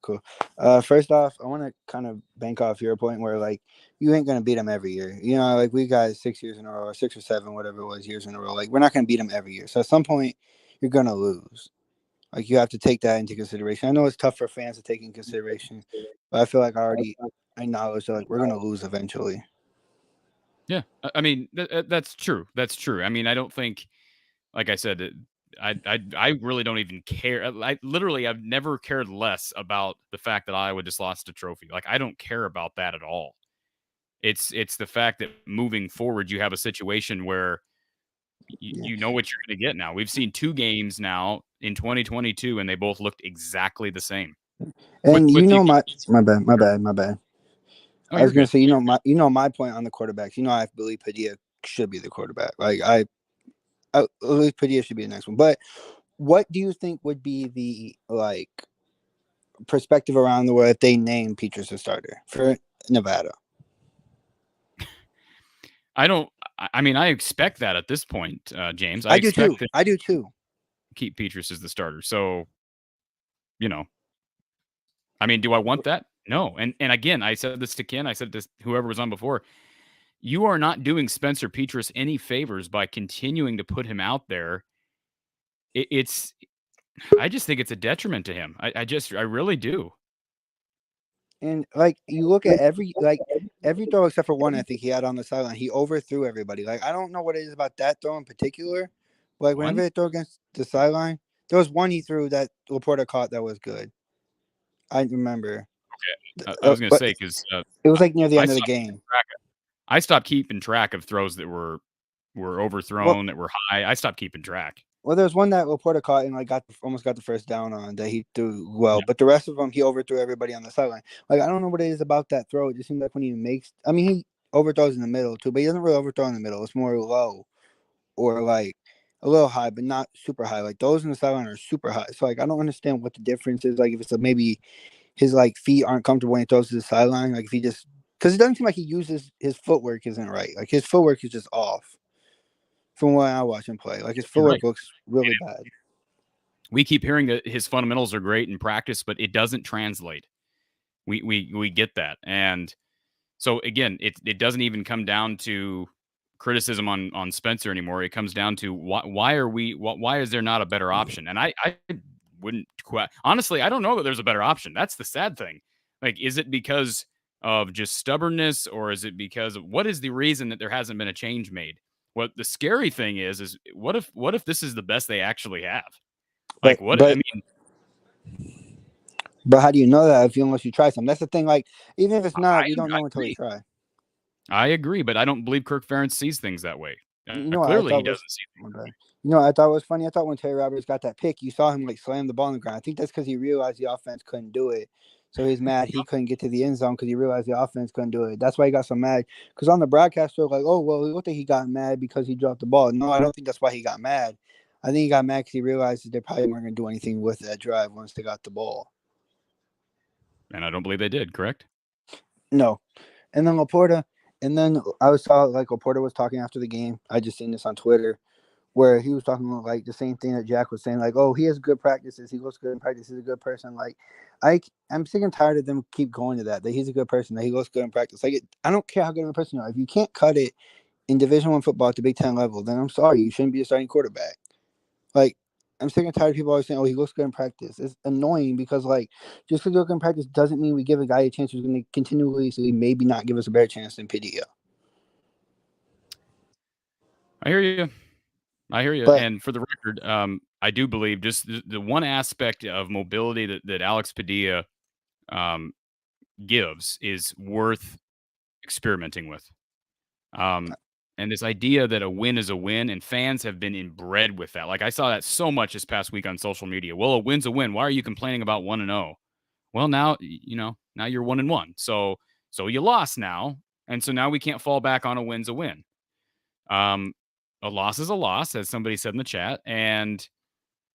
Cool. First off, I want to kind of bank off your point where like you ain't gonna beat them every year. Like we got 6 years in a row, or 6 or 7, whatever it was, years in a row. Like we're not gonna beat them every year. So at some point, you're gonna lose. Like you have to take that into consideration. I know it's tough for fans to take in consideration, but I feel like I already acknowledge that like we're gonna lose eventually. Yeah, I mean that's true. That's true. I mean, I don't think, like I said, I really don't even care. I've never cared less about the fact that Iowa just lost a trophy. Like I don't care about that at all. It's the fact that moving forward, you have a situation where you know what you're going to get now. We've seen 2 games now in 2022, and they both looked exactly the same. And my bad. Oh, I was going to good. say, my point on the quarterbacks. I believe Padilla should be the quarterback. Like I at least Padilla should be the next one. But what do you think would be the like perspective around the world if they name Petras a starter for Nevada? I expect that at this point, James. I do too. Keep Petras as the starter. So, I mean, do I want that? No. And again, I said this to Ken. I said this whoever was on before. You are not doing Spencer Petras any favors by continuing to put him out there. I just think it's a detriment to him. I really do. And like you look at every throw except for one, I think he had on the sideline. He overthrew everybody. Like I don't know what it is about that throw in particular. But like whenever they throw against the sideline, there was one he threw that Laporta caught that was good. I remember. Okay, I was going to say because it was like near the end of the game. I stopped keeping track of throws that were overthrown, that were high. I stopped keeping track. Well, there's one that Laporta caught and like almost got the first down on that he threw well, but the rest of them he overthrew everybody on the sideline. Like I don't know what it is about that throw. It just seems like when he makes, I mean, he overthrows in the middle too, but he doesn't really overthrow in the middle. It's more low or like a little high, but not super high. Like those in the sideline are super high. So like I don't understand what the difference is. Like if it's maybe his like feet aren't comfortable when he throws to the sideline. Like if he just because it doesn't seem like he uses his footwork isn't right. Like his footwork is just off. From what I watch him play, like his footwork looks really bad. we keep hearing that his fundamentals are great in practice, but it doesn't translate. We get that. And so again, it doesn't even come down to criticism on Spencer anymore. It comes down to why is there not a better option? And I wouldn't honestly, I don't know that there's a better option. That's the sad thing. Like, is it because of just stubbornness, or is it because of what is the reason that there hasn't been a change made? What the scary thing is what if this is the best they actually have? Like, I mean, but how do you know that unless you try something? That's the thing. Like, even if it's not, we don't know until we try. I agree, but I don't believe Kirk Ferentz sees things that way. Clearly, he doesn't see things that way. I thought it was funny. I thought when Terry Roberts got that pick, you saw him like slam the ball on the ground. I think that's because he realized the offense couldn't do it. So he's mad he couldn't get to the end zone because he realized the offense couldn't do it. That's why he got so mad. Because on the broadcast, they're like, oh, well, we don't think he got mad because he dropped the ball. No, I don't think that's why he got mad. I think he got mad because he realized that they probably weren't going to do anything with that drive once they got the ball. And I don't believe they did, correct? No. And then Laporta, and then I saw like Laporta was talking after the game. I just seen this on Twitter, where he was talking about like the same thing that Jack was saying, like, oh, he has good practices. He looks good in practice. He's a good person. Like, I'm sick and tired of them keep going to that he's a good person, that he looks good in practice. Like, I don't care how good of a person you are. If you can't cut it in Division I football at the Big Ten level, then I'm sorry. You shouldn't be a starting quarterback. Like, I'm sick and tired of people always saying, oh, he looks good in practice. It's annoying because, like, just because you look in practice doesn't mean we give a guy a chance who's going to continually maybe not give us a better chance than Padilla. I hear you. But, and for the record, I do believe just the one aspect of mobility that Alex Padilla gives is worth experimenting with. And this idea that a win is a win, and fans have been inbred with that. Like, I saw that so much this past week on social media. Well, a win's a win. Why are you complaining about 1-0? Well, now now you're 1-1. So you lost now, and so now we can't fall back on a win's a win. A loss is a loss, as somebody said in the chat, and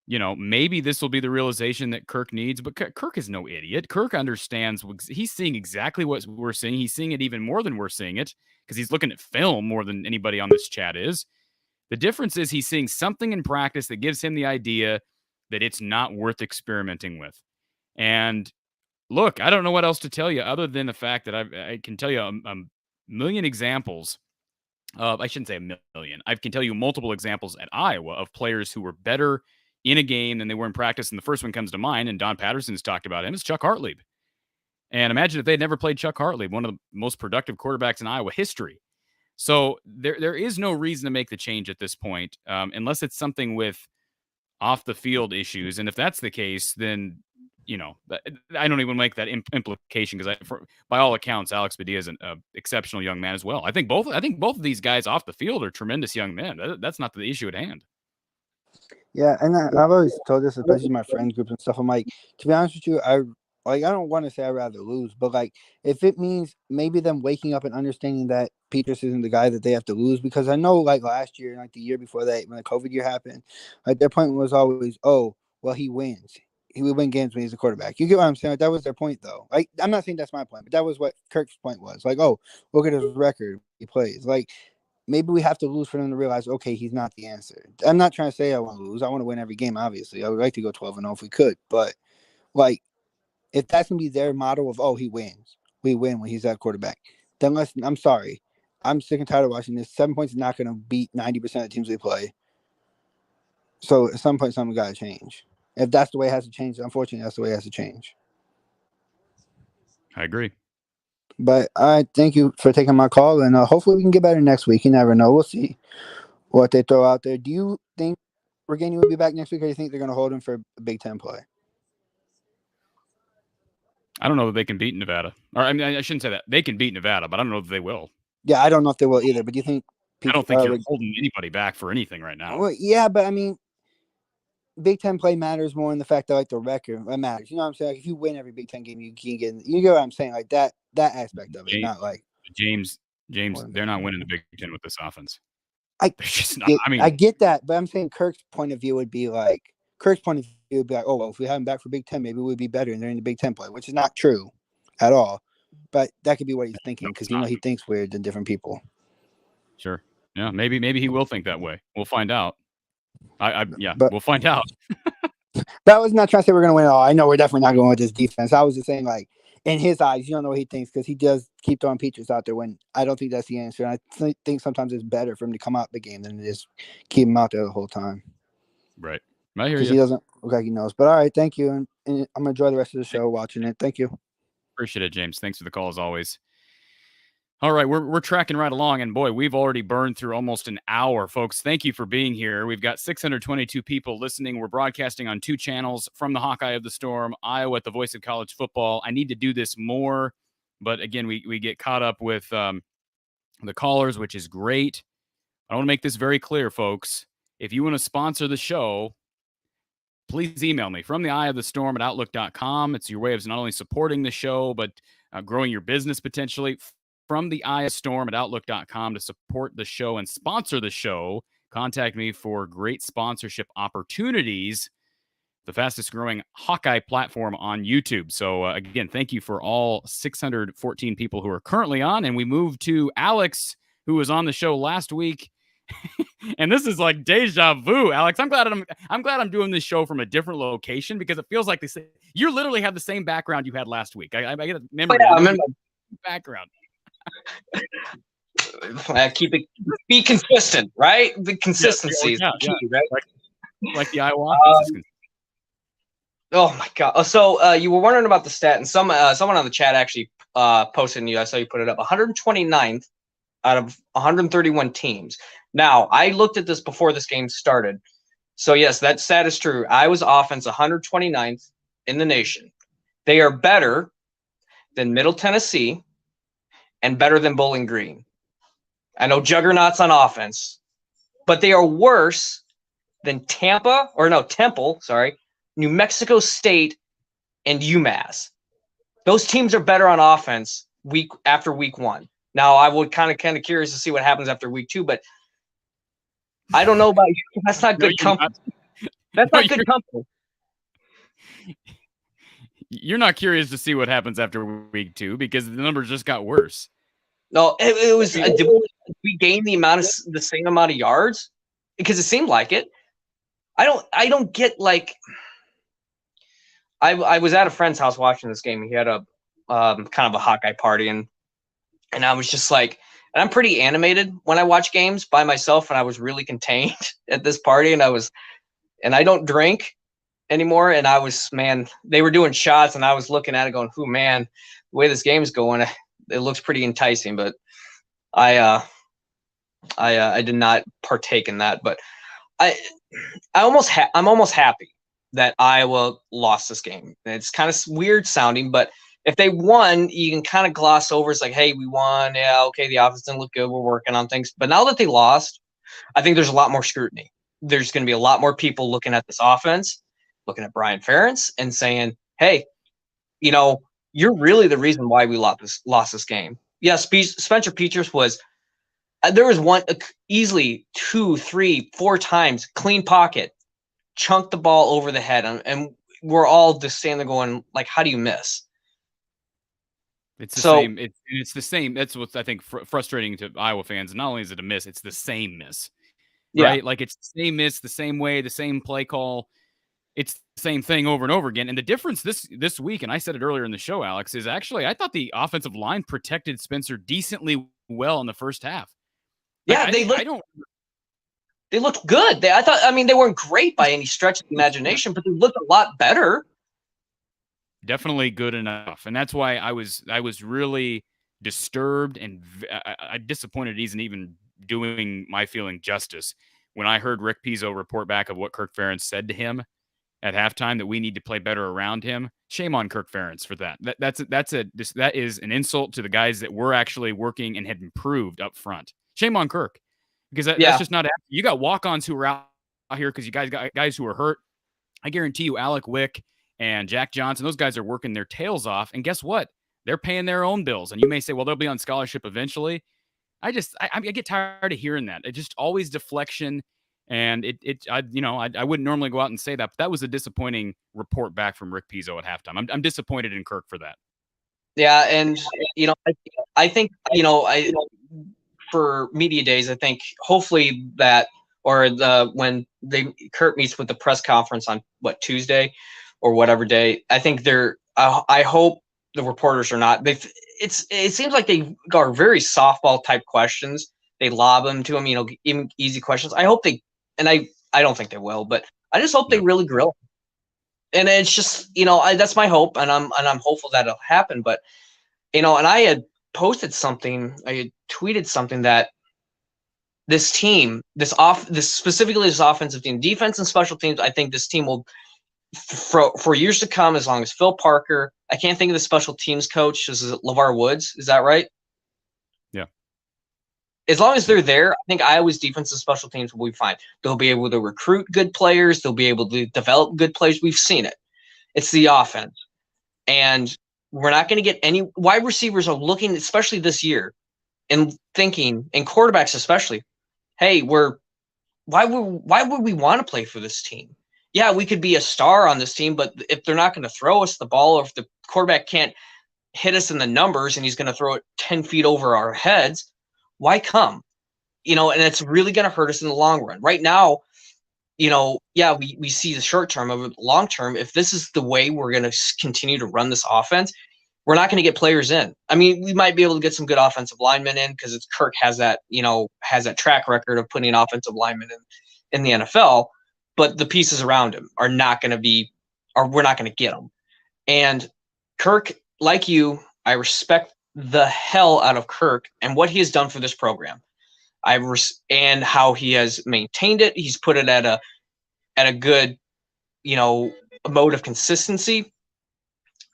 maybe this will be the realization that Kirk needs. But Kirk is no idiot. Kirk understands. He's seeing exactly what we're seeing. He's seeing it even more than we're seeing it, because he's looking at film more than anybody on this chat is. The difference is he's seeing something in practice that gives him the idea that it's not worth experimenting with. And look, I don't know what else to tell you other than the fact that I can tell you a million examples of, I shouldn't say a million. I can tell you multiple examples at Iowa of players who were better in a game than they were in practice. And the first one comes to mind, and Don Patterson's talked about him, is Chuck Hartlieb. And imagine if they'd never played Chuck Hartlieb, one of the most productive quarterbacks in Iowa history. So there is no reason to make the change at this point, unless it's something with off the field issues. And if that's the case, then, I don't even make that implication, because by all accounts, Alex Padilla is an exceptional young man as well. I think both of these guys off the field are tremendous young men. That's not the issue at hand. Yeah, and I've always told this, especially my friend groups and stuff. I'm like, to be honest with you, I don't want to say I'd rather lose, but like, if it means maybe them waking up and understanding that Peters isn't the guy that they have to lose, because I know like last year and like the year before that, when the COVID year happened, like their point was always, oh, well, he wins. He will win games when he's a quarterback. You get what I'm saying? Like, that was their point, though. Like, I'm not saying that's my point, but that was what Kirk's point was. Like, oh, look at his record. He plays. Like, maybe we have to lose for them to realize, okay, he's not the answer. I'm not trying to say I want to lose. I want to win every game, obviously. I would like to go 12-0 if we could. But, like, if that's going to be their model of, oh, he wins. We win when he's that quarterback. Then I'm sorry. I'm sick and tired of watching this. 7 points is not going to beat 90% of the teams we play. So, at some point, something got to change. If that's the way it has to change, unfortunately, that's the way it has to change. I agree. But I thank you for taking my call, and hopefully we can get better next week. You never know. We'll see what they throw out there. Do you think Regagne will be back next week, or do you think they're going to hold him for a Big Ten play? I don't know that they can beat Nevada. Or I mean, I shouldn't say that. They can beat Nevada, but I don't know that they will. Yeah, I don't know if they will either. But do you think? I don't think you're holding anybody back for anything right now. Well, yeah, but I mean, Big Ten play matters more in the fact that like the record matters. You know what I'm saying? Like, if you win every Big Ten game, you can get. You get what I'm saying? Like that aspect of it, not like James. They're not winning the Big Ten with this offense. I get that, but I'm saying Kirk's point of view would be like, oh, well, if we have him back for Big Ten, maybe we'd be better, and they're in the Big Ten play, which is not true at all. But that could be what he's thinking, because he thinks weird than different people. Sure. Yeah, maybe he will think that way. We'll find out. We'll find out. That was not trying to say we're going to win. Oh, I know we're definitely not going with this defense. I was just saying, like, in his eyes, you don't know what he thinks because he does keep throwing Peaches out there when I don't think that's the answer. And I think sometimes it's better for him to come out the game than it is keep him out there the whole time. Right. I hear Because you. he doesn't look like he knows. But all right, thank you. And I'm going to enjoy the rest of the show watching it. Thank you. Appreciate it, James. Thanks for the call as always. All right, we're tracking right along, and boy, we've already burned through almost an hour, folks. Thank you for being here. We've got 622 people listening. We're broadcasting on 2 channels, from the Hawkeye of the Storm, Iowa at the Voice of College Football. I need to do this more, but again, we get caught up with the callers, which is great. I want to make this very clear, folks. If you want to sponsor the show, please email me from the eye of the storm at outlook.com. It's your way of not only supporting the show, but growing your business potentially. From the eye of storm at outlook.com to support the show and sponsor the show. Contact me for great sponsorship opportunities. The fastest growing Hawkeye platform on YouTube. So again, thank you for all 614 people who are currently on. And we move to Alex, who was on the show last week. And this is like deja vu, Alex. I'm glad I'm doing this show from a different location because it feels like you literally have the same background you had last week. I get a memory. Yeah, I'm in my background. Be consistent, right? The consistency is the key, right? Like the Iowa offense. Oh my god! So you were wondering about the stat, and someone on the chat actually posted in you. I saw you put it up. 129th out of 131 teams. Now I looked at this before this game started. So yes, that stat is true. Iowa's offense 129th in the nation. They are better than Middle Tennessee and better than Bowling Green. I know juggernauts on offense, but they are worse than Temple, New Mexico State, and UMass. Those teams are better on offense after week 1. Now, I would kind of curious to see what happens after week 2, but I don't know about you. That's not good company. That's not good company. You're not curious to see what happens after week 2 because the numbers just got worse. No, it was. Did we gain the same amount of yards? Because it seemed like it. I don't get like. I was at a friend's house watching this game. He had a kind of a Hawkeye party, and I was just like, and I'm pretty animated when I watch games by myself, and I was really contained at this party, and I don't drink anymore, and they were doing shots, and I was looking at it going, man, the way this game is going, it looks pretty enticing, but I did not partake in that. But I'm almost happy that Iowa lost this game. And it's kind of weird sounding, but if they won, you can kind of gloss over. It's like, hey, we won. Yeah, okay, the offense didn't look good. We're working on things. But now that they lost, I think there's a lot more scrutiny. There's going to be a lot more people looking at this offense, looking at Brian Ferentz and saying, hey, you're really the reason why we lost this game. Yes, Spencer Petras was there was one easily 2, 3, 4 times clean pocket, chunked the ball over the head, and we're all just standing there going, like, how do you miss? It's the same. It's the same. That's what's, I think, frustrating to Iowa fans. Not only is it a miss, it's the same miss. Right? Yeah. Like, it's the same miss, the same way, the same play call. It's the same thing over and over again. And the difference this week, and I said it earlier in the show, Alex, is actually I thought the offensive line protected Spencer decently well in the first half. Yeah, they looked good. They weren't great by any stretch of the imagination, but they looked a lot better. Definitely good enough. And that's why I was really disturbed and disappointed he isn't even doing my feeling justice when I heard Rick Pizzo report back of what Kirk Ferentz said to him at halftime, that we need to play better around him. Shame on Kirk Ferentz for that. That is an insult to the guys that were actually working and had improved up front. Shame on Kirk, because that's just not. You got walk-ons who are out here because you guys got guys who are hurt. I guarantee you, Alec Wick and Jack Johnson, those guys are working their tails off, and guess what? They're paying their own bills. And you may say, well, they'll be on scholarship eventually. I get tired of hearing that. It just always deflection. And I wouldn't normally go out and say that, but that was a disappointing report back from Rick Pizzo at halftime. I'm disappointed in Kirk for that. Yeah, and I think for media days, I think hopefully that or when Kurt meets with the press conference on Tuesday or whatever day. I think I hope the reporters are not. It seems like they are very softball type questions. They lob them to him, even easy questions. I hope they, and I don't think they will, but I just hope they really grill him. And it's just, that's my hope, and I'm hopeful that it'll happen. But and I had posted something, I had tweeted something that this team, specifically this offensive team, defense and special teams, I think this team will, for years to come, as long as Phil Parker, I can't think of the special teams coach, is it LeVar Woods? Is that right? Yeah. As long as they're there, I think Iowa's defense and special teams will be fine. They'll be able to recruit good players. They'll be able to develop good players. We've seen it. It's the offense. And we're not going to get any wide receivers are looking, especially this year, and thinking, and quarterbacks especially, hey, why would we want to play for this team? Yeah, we could be a star on this team, but if they're not going to throw us the ball, or if the quarterback can't hit us in the numbers and he's going to throw it 10 feet over our heads, why come? And it's really going to hurt us in the long run. Right now, we see the short term. Over the long term, if this is the way we're going to continue to run this offense, we're not going to get players in. I mean, we might be able to get some good offensive linemen in because Kirk has that track record of putting offensive linemen in the NFL, but the pieces around him are not going to be, or we're not going to get them. And Kirk, like you, I respect the hell out of Kirk and what he has done for this program. And how he has maintained it. He's put it at a good, mode of consistency.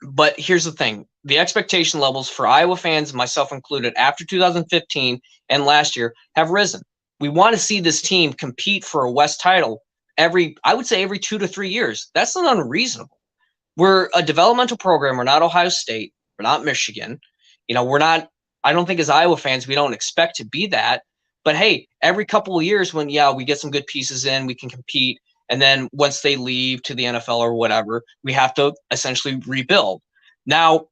But here's the thing. The expectation levels for Iowa fans, myself included, after 2015 and last year have risen. We want to see this team compete for a West title every 2 to 3 years. That's not unreasonable. We're a developmental program. We're not Ohio State. We're not Michigan. We're not, I don't think as Iowa fans, we don't expect to be that. But hey, every couple of years when, we get some good pieces in, we can compete. And then once they leave to the NFL or whatever, we have to essentially rebuild. Now,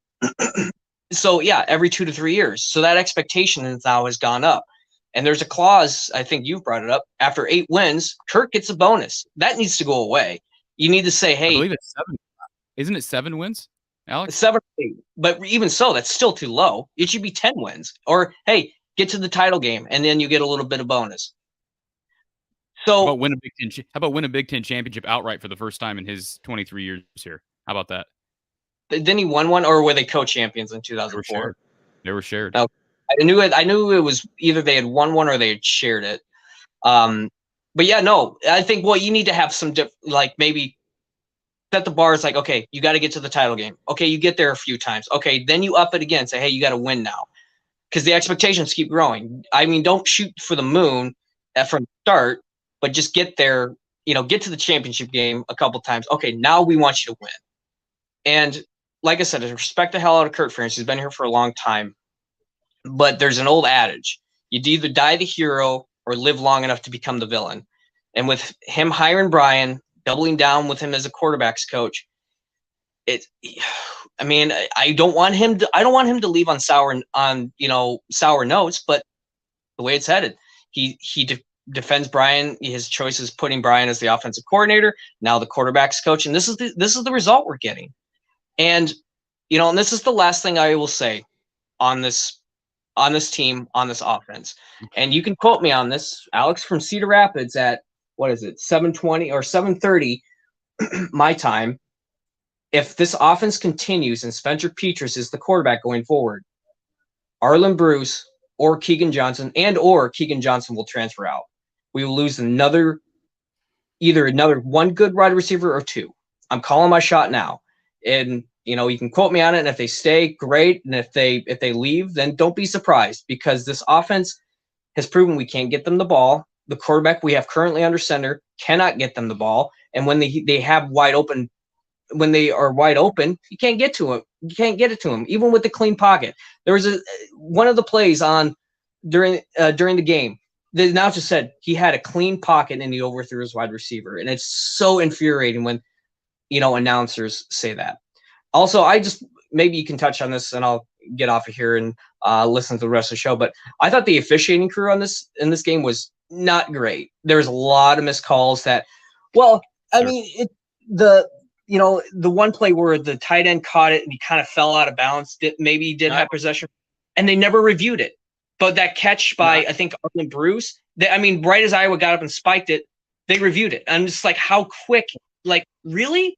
so every 2 to 3 years. So that expectation now has gone up. And there's a clause, I think you brought it up, after 8 wins, Kirk gets a bonus. That needs to go away. You need to say, hey. I believe it's 7. Isn't it 7 wins, Alex? 7 or 8. But even so, that's still too low. It should be 10 wins. Or, hey, get to the title game, and then you get a little bit of bonus. So, how about win a Big Ten championship outright for the first time in his 23 years here? How about that? Didn't he won one, or were they co-champions in 2004? They were shared. No, I knew it was either they had won one or they had shared it. But I think you need to have some maybe set the bar. It's like, okay, you got to get to the title game. Okay, you get there a few times. Okay, then you up it again. Say, hey, you got to win now. Because the expectations keep growing. I mean, don't shoot for the moon from the start, but just get there, get to the championship game a couple times. Okay, now we want you to win. And like I said, I respect the hell out of Kurt Ferentz. He's been here for a long time. But there's an old adage. You'd either die the hero or live long enough to become the villain. And with him hiring Brian, doubling down with him as a quarterback's coach, I don't want him to leave on sour notes, but the way it's headed, he defends Brian. His choice is putting Brian as the offensive coordinator, now the quarterback's coach, and this is the result we're getting. And and this is the last thing I will say on this team, on this offense. And you can quote me on this, Alex, from Cedar Rapids at 7:20 or 7:30 my time. If this offense continues and Spencer Petras is the quarterback going forward, Arlen Bruce or Keegan Johnson will transfer out. We will lose either another one good wide receiver or 2. I'm calling my shot now. And you can quote me on it, and if they stay, great. And if they leave, then don't be surprised, because this offense has proven we can't get them the ball. The quarterback we have currently under center cannot get them the ball. And when they have wide open, when they are wide open, you can't get to him. You can't get it to him, even with the clean pocket. There was one of the plays during the game. The announcer said he had a clean pocket and he overthrew his wide receiver, and it's so infuriating when announcers say that. Also, maybe you can touch on this, and I'll get off of here and listen to the rest of the show. But I thought the officiating crew in this game was not great. There's a lot of missed calls that, well, I Sure. mean, the one play where the tight end caught it and he kind of fell out of bounds, maybe he did have possession, and they never reviewed it. But that catch by, I think, Arlen Bruce, right as Iowa got up and spiked it, they reviewed it. I'm just like, how quick? Like, really?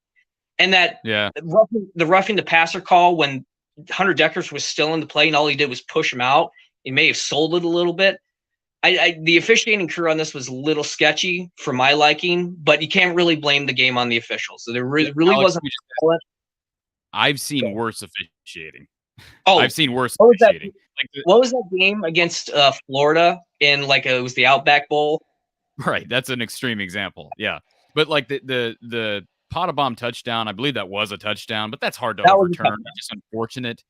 And that the roughing the passer call when Hunter Deckers was still in the play and all he did was push him out, he may have sold it a little bit. The officiating crew on this was a little sketchy for my liking, but you can't really blame the game on the officials. So there really Alex, wasn't. I've seen worse officiating. Oh, I've seen worse officiating. What was that game against Florida in it was the Outback Bowl? Right, that's an extreme example. Yeah, but like the Pottebaum touchdown, I believe that was a touchdown, but that's hard to overturn. It's just unfortunate.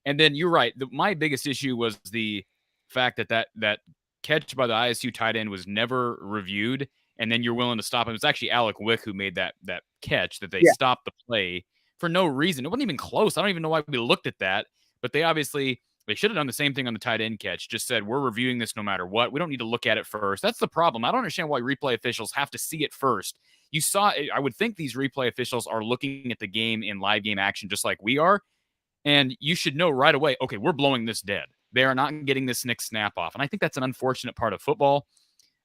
And then you're right. My biggest issue was the fact that catch by the ISU tight end was never reviewed, and then you're willing to stop him. It was actually Alec Wick who made that catch that they stopped the play for no reason. It wasn't even close. I don't even know why we looked at that, but they should have done the same thing on the tight end catch. Just said, we're reviewing this no matter what. We don't need to look at it first. That's the problem. I don't understand why replay officials have to see it first. I would think these replay officials are looking at the game in live game action just like we are, and you should know right away, okay, we're blowing this dead. They are not getting this next snap off. And I think that's an unfortunate part of football.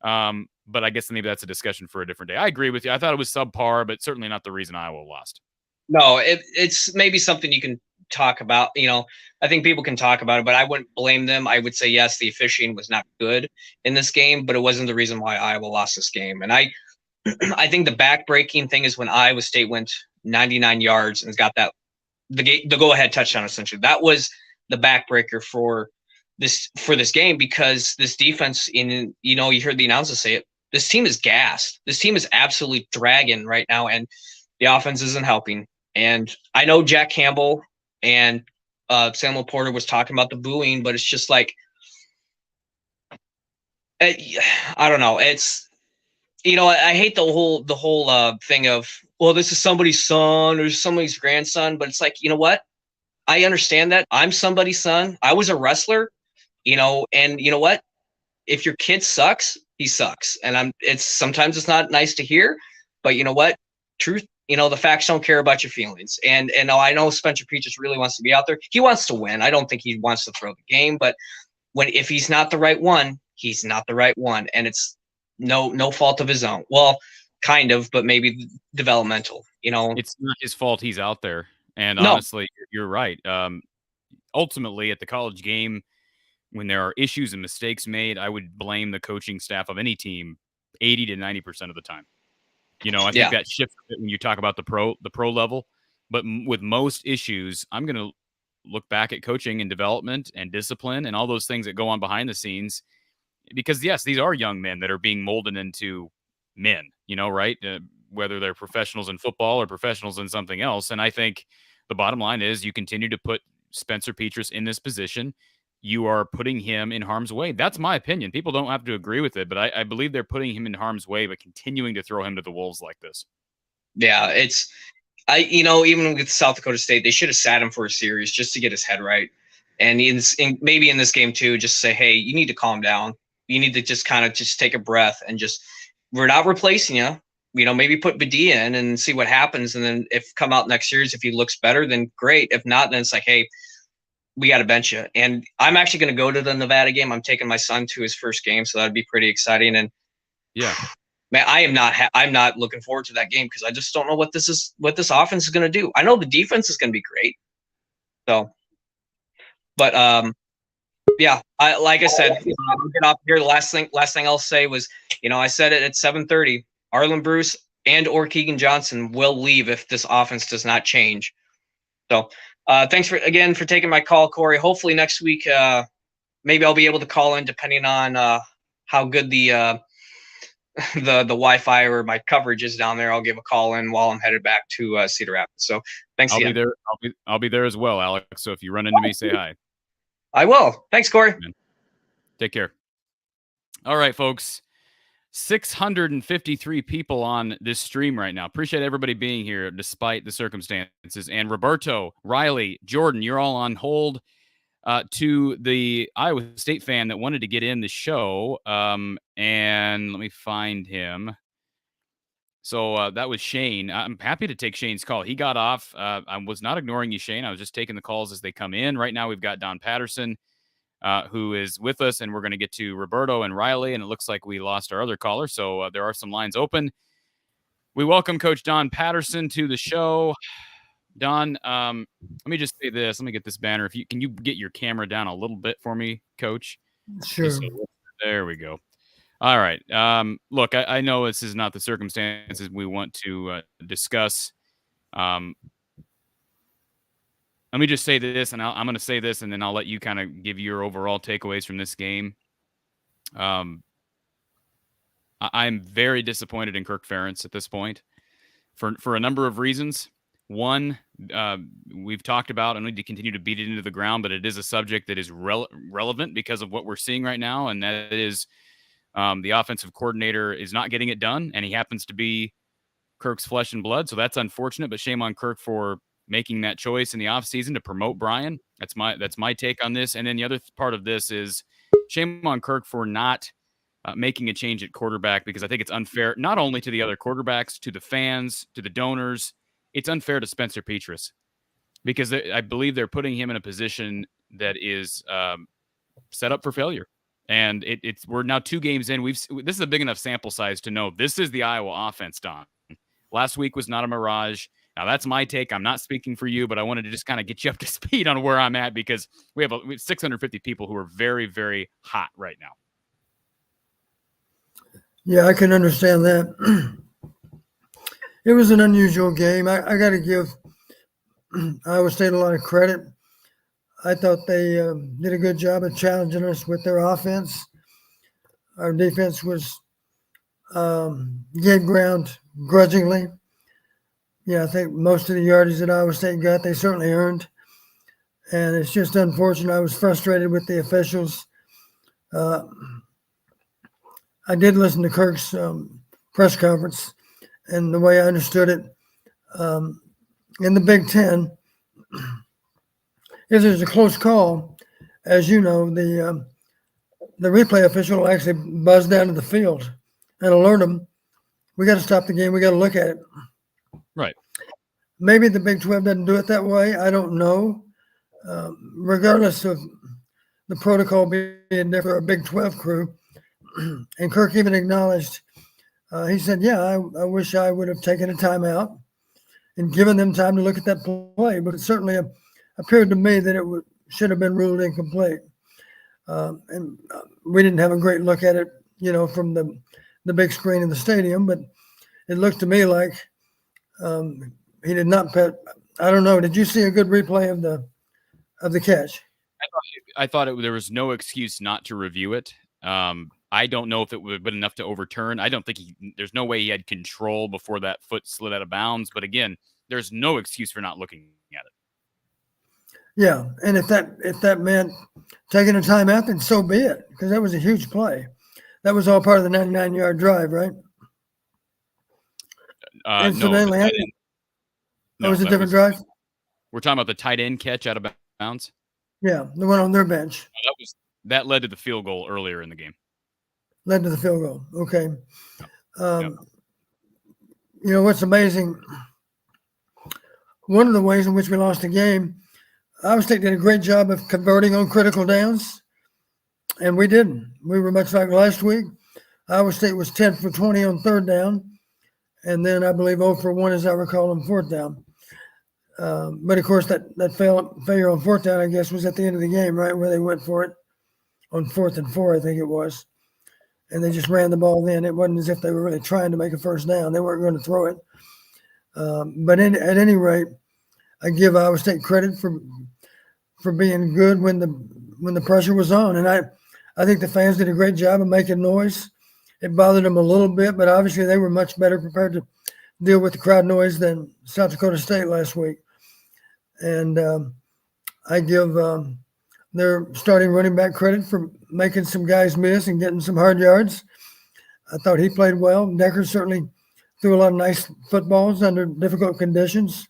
But I guess maybe that's a discussion for a different day. I agree with you. I thought it was subpar, but certainly not the reason Iowa lost. No, it's maybe something you can talk about. I think people can talk about it, but I wouldn't blame them. I would say, yes, the officiating was not good in this game, but it wasn't the reason why Iowa lost this game. And I think the back-breaking thing is when Iowa State went 99 yards and got the go-ahead touchdown, essentially. That was the backbreaker for this game, because this defense, you heard the announcers say it, this team is gassed. This team is absolutely dragging right now, and the offense isn't helping. And I know Jack Campbell and Samuel Porter was talking about the booing, but it's just like, I don't know. It's, I hate the whole thing of, well, this is somebody's son or somebody's grandson, but it's like, you know what? I understand that. I'm somebody's son. I was a wrestler, and you know what? If your kid sucks, he sucks. And sometimes it's not nice to hear, but you know what? Truth, the facts don't care about your feelings. And I know Spencer Petras really wants to be out there. He wants to win. I don't think he wants to throw the game, but if he's not the right one, he's not the right one. And it's no fault of his own. Well, kind of, but maybe developmental, It's not his fault he's out there. And honestly, you're right. Ultimately, at the college game, when there are issues and mistakes made, I would blame the coaching staff of any team 80 to 90% of the time. I think that shifts a bit when you talk about the pro level. But with most issues, I'm going to look back at coaching and development and discipline and all those things that go on behind the scenes. Because, yes, these are young men that are being molded into men, right? Whether they're professionals in football or professionals in something else. And I think the bottom line is you continue to put Spencer Petras in this position. You are putting him in harm's way. That's my opinion. People don't have to agree with it, but I believe they're putting him in harm's way, but continuing to throw him to the wolves like this. Yeah, even with South Dakota State, they should have sat him for a series just to get his head right. And maybe in this game too, just say, hey, you need to calm down. You need to just kind of just take a breath and we're not replacing you. Maybe put Badia in and see what happens. And then if come out next series, if he looks better, then great. If not, then it's like, hey, we got to bench you. And I'm actually going to go to the Nevada game. I'm taking my son to his first game, so that'd be pretty exciting. And yeah, man, I'm not looking forward to that game because I just don't know what this offense is going to do. I know the defense is going to be great. So, but yeah, like I said, I'll get off here. The last thing I'll say was, I said it at 7:30. Arlen Bruce or Keegan Johnson will leave if this offense does not change. So, thanks for taking my call, Corey. Hopefully next week, maybe I'll be able to call in depending on how good the Wi-Fi or my coverage is down there. I'll give a call in while I'm headed back to Cedar Rapids. So thanks again. I'll be there. I'll be there as well, Alex. So if you run into me, say hi. I will. Thanks, Corey. Take care. All right, folks. 653 people on this stream right now. Appreciate everybody being here despite the circumstances. And Roberto, Riley, Jordan, you're all on hold. to the Iowa State fan that wanted to get in the show. And let me find him. So that was Shane. I'm happy to take Shane's call. He got off. I was not ignoring you, Shane. I was just taking the calls as they come in. Right now, we've got Don Patterson, who is with us, and we're going to get to Roberto and Riley. And it looks like we lost our other caller, so there are some lines open. We welcome Coach Don Patterson to the show. Don, let me just say this. Let me get this banner. Can you get your camera down a little bit for me, Coach? Sure. There we go. All right. Look, I know this is not the circumstances we want to discuss. Let me just say this, and I'm going to say this, and then I'll let you kind of give your overall takeaways from this game. I'm very disappointed in Kirk Ferentz at this point for a number of reasons. One, we've talked about, and we need to continue to beat it into the ground, but it is a subject that is relevant because of what we're seeing right now, and that is the offensive coordinator is not getting it done, and he happens to be Kirk's flesh and blood, so that's unfortunate, but shame on Kirk for making that choice in the offseason to promote Brian. That's my take on this. And then the other part of this is shame on Kirk for not making a change at quarterback, because I think it's unfair not only to the other quarterbacks, to the fans, to the donors. It's unfair to Spencer Petras because I believe they're putting him in a position that is set up for failure. And we're now 2 games in. This is a big enough sample size to know this is the Iowa offense, Don. Last week was not a mirage. Now, that's my take. I'm not speaking for you, but I wanted to just kind of get you up to speed on where I'm at, because we have 650 people who are very, very hot right now. Yeah, I can understand that. It was an unusual game. I got to give Iowa State a lot of credit. I thought they did a good job of challenging us with their offense. Our defense was gave ground grudgingly. Yeah, I think most of the yardage that Iowa State got, they certainly earned. And it's just unfortunate. I was frustrated with the officials. I did listen to Kirk's press conference, and the way I understood it, in the Big Ten, if there's a close call, as you know, the replay official will actually buzz down to the field and alert them, we got to stop the game. We got to look at it. Right. Maybe the Big 12 doesn't do it that way. I don't know. Regardless of the protocol being there for a Big 12 crew, and Kirk even acknowledged, he said, yeah, I wish I would have taken a timeout and given them time to look at that play, but it certainly appeared to me that it should have been ruled incomplete. And we didn't have a great look at it, from the big screen in the stadium, but it looked to me like he did not pet. I don't know. Did you see a good replay of the catch? I thought there was no excuse not to review it. I don't know if it would have been enough to overturn. I don't think there's no way he had control before that foot slid out of bounds. But again, there's no excuse for not looking at it. Yeah, and if that meant taking a timeout, then so be it, because that was a huge play. That was all part of the 99-yard drive, right? Incidentally, that was a different drive. We're talking about the tight end catch out of bounds. Yeah, the one on their bench. That led to the field goal earlier in the game. Led to the field goal. Okay. Yep. What's amazing, one of the ways in which we lost the game, Iowa State did a great job of converting on critical downs, and we didn't. We were much like last week. Iowa State was 10 for 20 on 3rd down, and then I believe 0 for 1, as I recall, on 4th down. But of course, that failure on 4th down, I guess, was at the end of the game, right, where they went for it on 4th and 4, I think it was. And they just ran the ball then. It wasn't as if they were really trying to make a first down. They weren't going to throw it. But at any rate, I give Iowa State credit for being good when the pressure was on. And I think the fans did a great job of making noise. It bothered them a little bit, but obviously they were much better prepared to deal with the crowd noise than South Dakota State last week. And I give their starting running back credit for making some guys miss and getting some hard yards. I thought he played well. Decker certainly threw a lot of nice footballs under difficult conditions.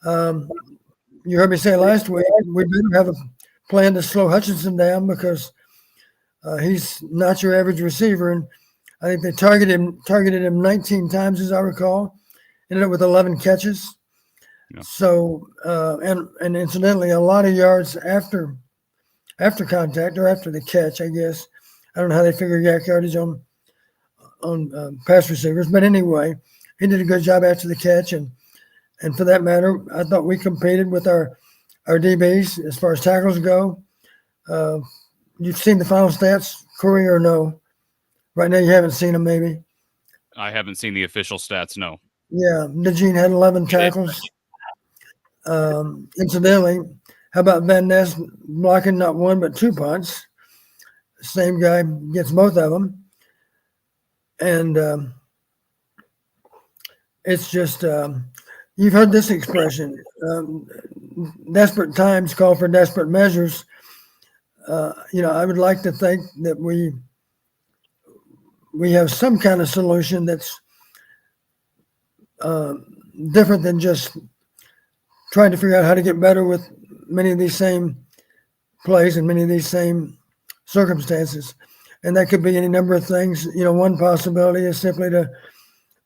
You heard me say last week, we better have a plan to slow Hutchinson down because he's not your average receiver. And I think they targeted him 19 times, as I recall. Ended up with 11 catches. Yeah. So and incidentally, a lot of yards after contact or after the catch, I guess. I don't know how they figure yak yardage on pass receivers, but anyway, he did a good job after the catch, and for that matter, I thought we competed with our DBs as far as tackles go. You've seen the final stats, Corey, or no? Right now, you haven't seen them, maybe. I haven't seen the official stats. No. Yeah, Najee had 11 tackles. Incidentally, how about Van Ness blocking not one but 2 punts? Same guy gets both of them. And it's just, you've heard this expression, desperate times call for desperate measures. I would like to think that we have some kind of solution that's different than just trying to figure out how to get better with many of these same plays and many of these same circumstances. And that could be any number of things. One possibility is simply to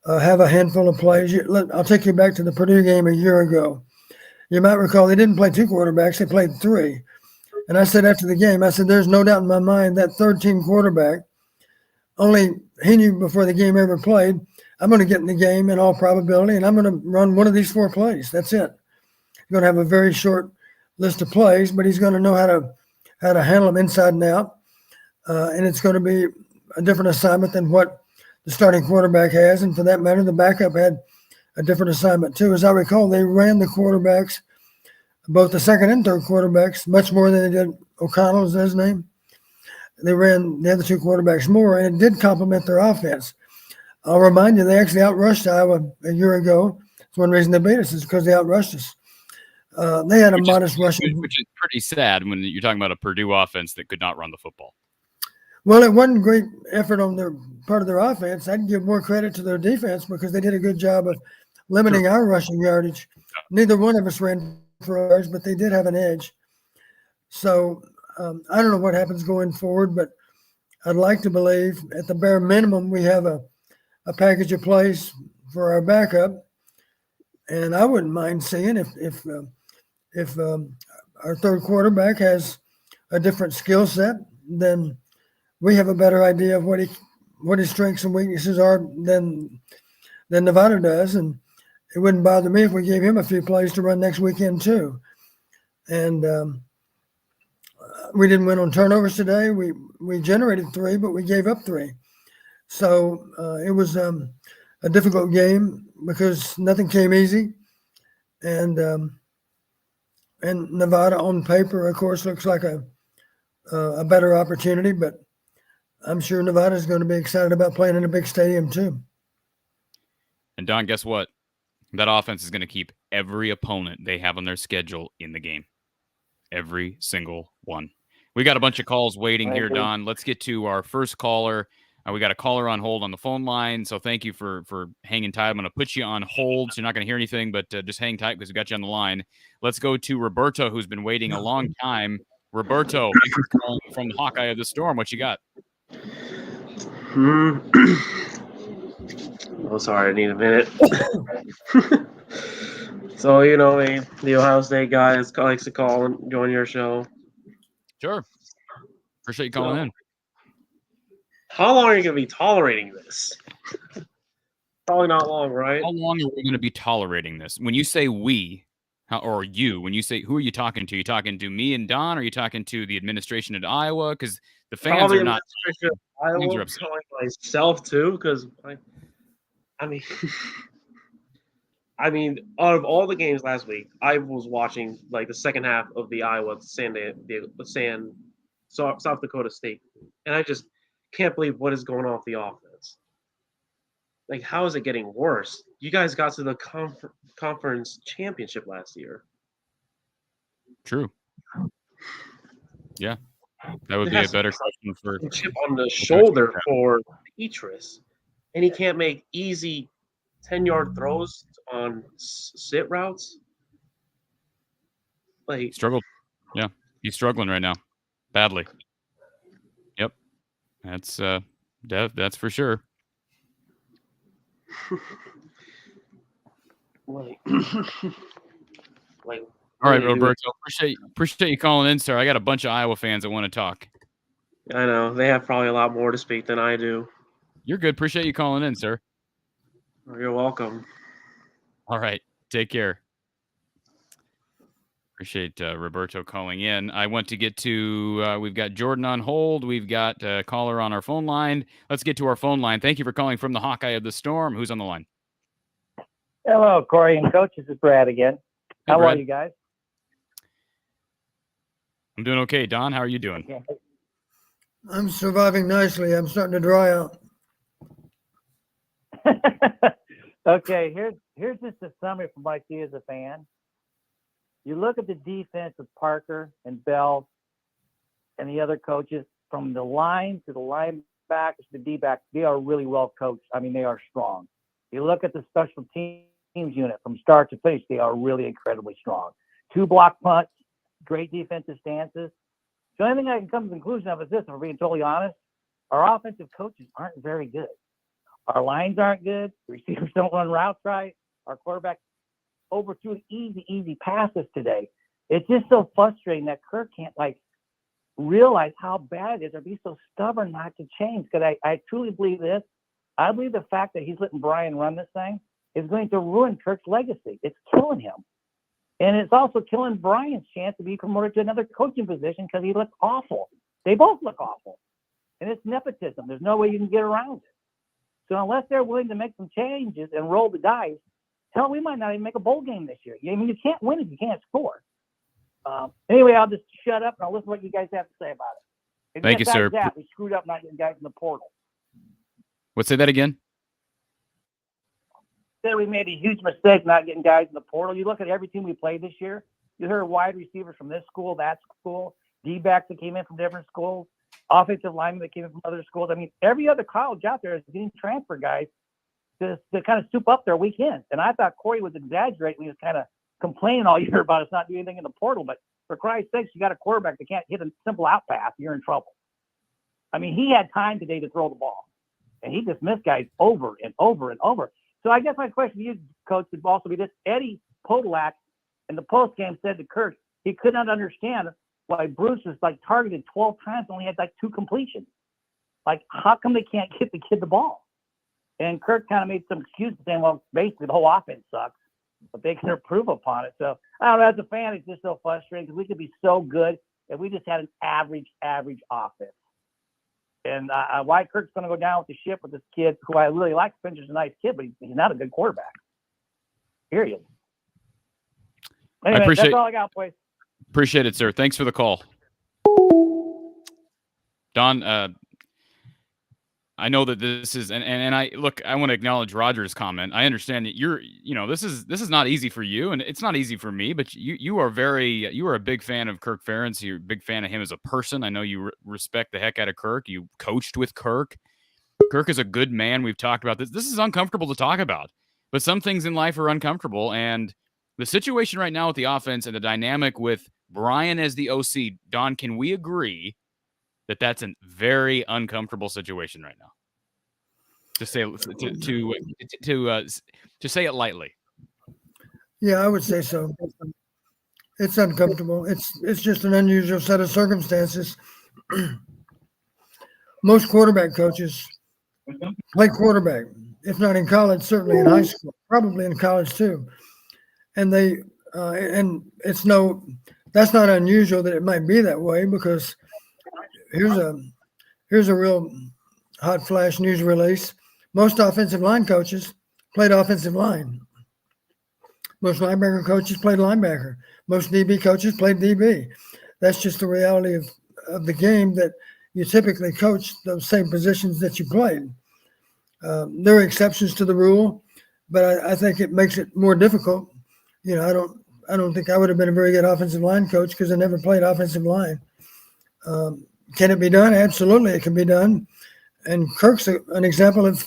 have a handful of plays. I'll take you back to the Purdue game a year ago. You might recall they didn't play 2 quarterbacks, they played 3. And I said after the game, I said, there's no doubt in my mind that third-team quarterback, only he knew before the game ever played, I'm going to get in the game in all probability, and I'm going to run one of these 4 plays. That's it. He's going to have a very short list of plays, but he's going to know how to handle them inside and out. And it's going to be a different assignment than what the starting quarterback has. And for that matter, the backup had a different assignment too. As I recall, they ran the quarterbacks, both the second and third quarterbacks, much more than they did O'Connell, is his name. They ran the other 2 quarterbacks more, and it did complement their offense. I'll remind you, they actually outrushed Iowa a year ago. It's one reason they beat us is because they outrushed us. They had a modest rushing. Which is pretty sad when you're talking about a Purdue offense that could not run the football. Well, it wasn't a great effort on their part of their offense. I'd give more credit to their defense because they did a good job of limiting our rushing yardage. Neither one of us ran for yards, but they did have an edge. So I don't know what happens going forward, but I'd like to believe at the bare minimum we have a package of plays for our backup. And I wouldn't mind seeing if our third quarterback has a different skill set, then we have a better idea of what his strengths and weaknesses are than Nevada does. And it wouldn't bother me if we gave him a few plays to run next weekend too. And we didn't win on turnovers today. We generated 3, but we gave up 3. So it was a difficult game because nothing came easy. And Nevada on paper, of course, looks like a better opportunity, but I'm sure Nevada is going to be excited about playing in a big stadium too. And Don, guess what? That offense is going to keep every opponent they have on their schedule in the game. Every single one. We got a bunch of calls waiting here, Don. Let's get to our first caller. We got a caller on hold on the phone line, so thank you for hanging tight. I'm going to put you on hold, so you're not going to hear anything, but just hang tight because we got you on the line. Let's go to Roberto, who's been waiting a long time. Roberto, from the Hawkeye of the Storm, what you got? Oh, sorry, I need a minute. So, the Ohio State guy likes to call and join your show. Sure. Appreciate you calling in. How long are you going to be tolerating this? Probably not long, right? How long are we going to be tolerating this? When you say we, or you, when you say, who are you talking to? Are you talking to me and Don? Or are you talking to the administration at Iowa? Because the fans Probably are not. Iowa, telling myself too, because I mean, out of all the games last week, I was watching like the second half of the Iowa South Dakota State, and I just can't believe what is going on with the offense. Like, how is it getting worse? You guys got to the conference championship last year. True. Yeah, that would be a better question for a chip on the shoulder for Petrus, and he can't make easy 10-yard throws on sit routes. Like, struggled. Yeah. He's struggling right now, badly. Yep, that's for sure. Like, All right, really, Roberto, appreciate you calling in, sir. I got a bunch of Iowa fans that want to talk. I know they have probably a lot more to speak than I do. You're good. Appreciate you calling in, sir. You're welcome. All right, take care. Appreciate Roberto calling in. I want to get to, we've got Jordan on hold. We've got a caller on our phone line. Let's get to our phone line. Thank you for calling from the Hawkeye of the Storm. Who's on the line? Hello, Corey and Coach. This is Brad again. Hey, How Brad. are you guys? I'm doing okay. Don, how are you doing? Okay. I'm surviving nicely. I'm starting to dry out. Okay, here's just a summary from what I see as a fan. You look at the defense of Parker and Bell and the other coaches, from the line to the linebackers to the D-backs, they are really well coached. I mean, they are strong. You look at the special teams unit from start to finish, they are really incredibly strong. 2 block punts, great defensive stances. The only thing I can come to the conclusion of is this, if we're being totally honest, our offensive coaches aren't very good. Our lines aren't good. The receivers don't run routes right. Our quarterback overthrew easy passes today. It's just so frustrating that Kirk can't realize how bad it is or be so stubborn not to change. Because I truly believe this. I believe the fact that he's letting Brian run this thing is going to ruin Kirk's legacy. It's killing him. And it's also killing Brian's chance to be promoted to another coaching position because he looks awful. They both look awful. And it's nepotism. There's no way you can get around it. So unless they're willing to make some changes and roll the dice, hell, we might not even make a bowl game this year. I mean, you can't win if you can't score. Anyway, I'll just shut up and I'll listen to what you guys have to say about it. And Thank you, sir. That, we screwed up not getting guys in the portal. Say that again? Said we made a huge mistake not getting guys in the portal. You look at every team we played this year. You heard wide receivers from this school, that school, D-backs that came in from different schools, offensive linemen that came in from other schools. I mean, every other college out there is getting transfer guys to kind of soup up their weekends. And I thought Corey was exaggerating. He was kind of complaining all year about us not doing anything in the portal. But for Christ's sakes, you got a quarterback that can't hit a simple out pass, you're in trouble. I mean, he had time today to throw the ball. And he just missed guys over and over and over. So I guess my question to you, Coach, would also be this. Eddie Podolak in the postgame said to Kirk he could not understand why Bruce was targeted 12 times and only had 2 completions. How come they can't get the kid the ball? And Kirk kind of made some excuses saying, well, basically the whole offense sucks, but they can improve upon it. So I don't know, as a fan, it's just so frustrating because we could be so good if we just had an average offense. And why Kirk's going to go down with the ship with this kid who I really like. Spencer's a nice kid, but he's not a good quarterback. Period. Anyway, that's all I got, boys. Appreciate it, sir. Thanks for the call. Don, I know that this is, and I look, I want to acknowledge Roger's comment. I understand that this is not easy for you, and it's not easy for me, but you are a big fan of Kirk Ferentz. You're a big fan of him as a person. I know you respect the heck out of Kirk. You coached with Kirk. Kirk is a good man. We've talked about this. This is uncomfortable to talk about, but some things in life are uncomfortable. And the situation right now with the offense and the dynamic with Brian as the OC, Don, can we agree that that's a very uncomfortable situation right now? To say it lightly. Yeah, I would say so. It's uncomfortable. It's just an unusual set of circumstances. Most quarterback coaches play quarterback, if not in college, certainly in high school, probably in college too. And that's not unusual that it might be that way, because here's a real hot flash news release. Most offensive line coaches played offensive line. Most linebacker coaches played linebacker. Most DB coaches played DB. That's just the reality of the game, that you typically coach those same positions that you played. There are exceptions to the rule, but I think it makes it more difficult. I don't think I would have been a very good offensive line coach because I never played offensive line. Can it be done? Absolutely, it can be done. And Kirk's an example of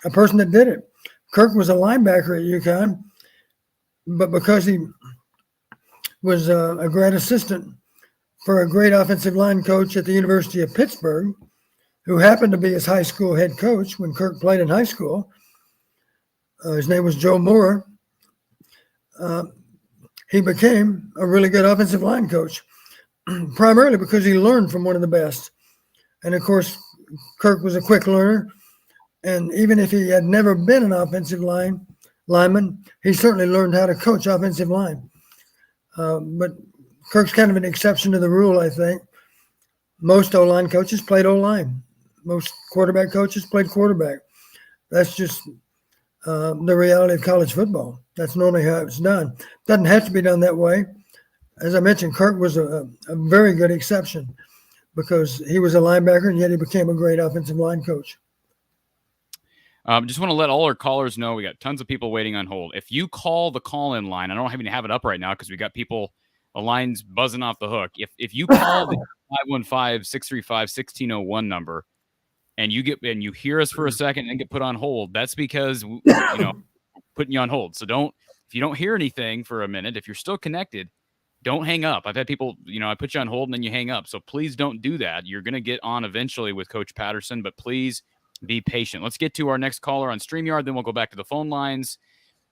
a person that did it. Kirk was a linebacker at UConn, but because he was a grad assistant for a great offensive line coach at the University of Pittsburgh, who happened to be his high school head coach when Kirk played in high school. His name was Joe Moore. He became a really good offensive line coach, primarily because he learned from one of the best. And of course, Kirk was a quick learner. And even if he had never been an offensive lineman, he certainly learned how to coach offensive line. But Kirk's kind of an exception to the rule, I think. Most O-line coaches played O-line. Most quarterback coaches played quarterback. That's just the reality of college football. That's normally how it's done. Doesn't have to be done that way. As I mentioned, Kirk was a very good exception because he was a linebacker and yet he became a great offensive line coach. Just want to let all our callers know we got tons of people waiting on hold. If you call the call-in line, I don't even have it up right now because we got people, the line's buzzing off the hook. If you call the 515-635-1601 number and you hear us for a second and get put on hold, that's because putting you on hold. So if you don't hear anything for a minute, if you're still connected, don't hang up. I've had people, I put you on hold and then you hang up. So please don't do that. You're going to get on eventually with Coach Patterson, but please be patient. Let's get to our next caller on StreamYard. Then we'll go back to the phone lines.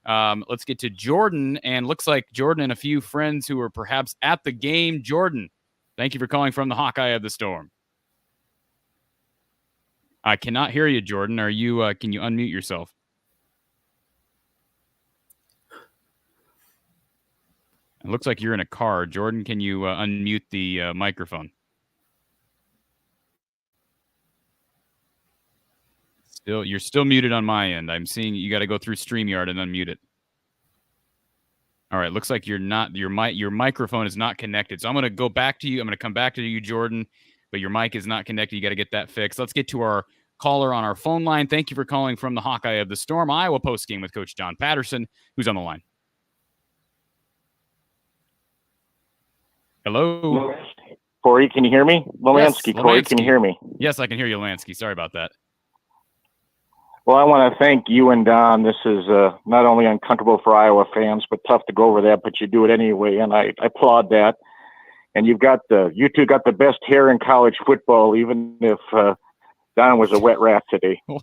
Let's get to Jordan. And looks like Jordan and a few friends who are perhaps at the game. Jordan, thank you for calling from the Hawkeye of the Storm. I cannot hear you, Jordan. Can you unmute yourself? It looks like you're in a car. Jordan, can you unmute the microphone? You're still muted on my end. I'm seeing you got to go through StreamYard and unmute it. All right, looks like your microphone is not connected. So I'm going to go back to you. I'm going to come back to you, Jordan, but your mic is not connected. You got to get that fixed. Let's get to our caller on our phone line. Thank you for calling from the Hawkeye of the Storm, Iowa postgame with Coach John Patterson, who's on the line. Hello. Corey, can you hear me? Lansky, yes, Corey, can you hear me? Yes, I can hear you, Lansky. Sorry about that. Well, I want to thank you and Don. This is not only uncomfortable for Iowa fans, but tough to go over that, but you do it anyway, and I applaud that. And you two got the best hair in college football, even if Don was a wet rat today. I'm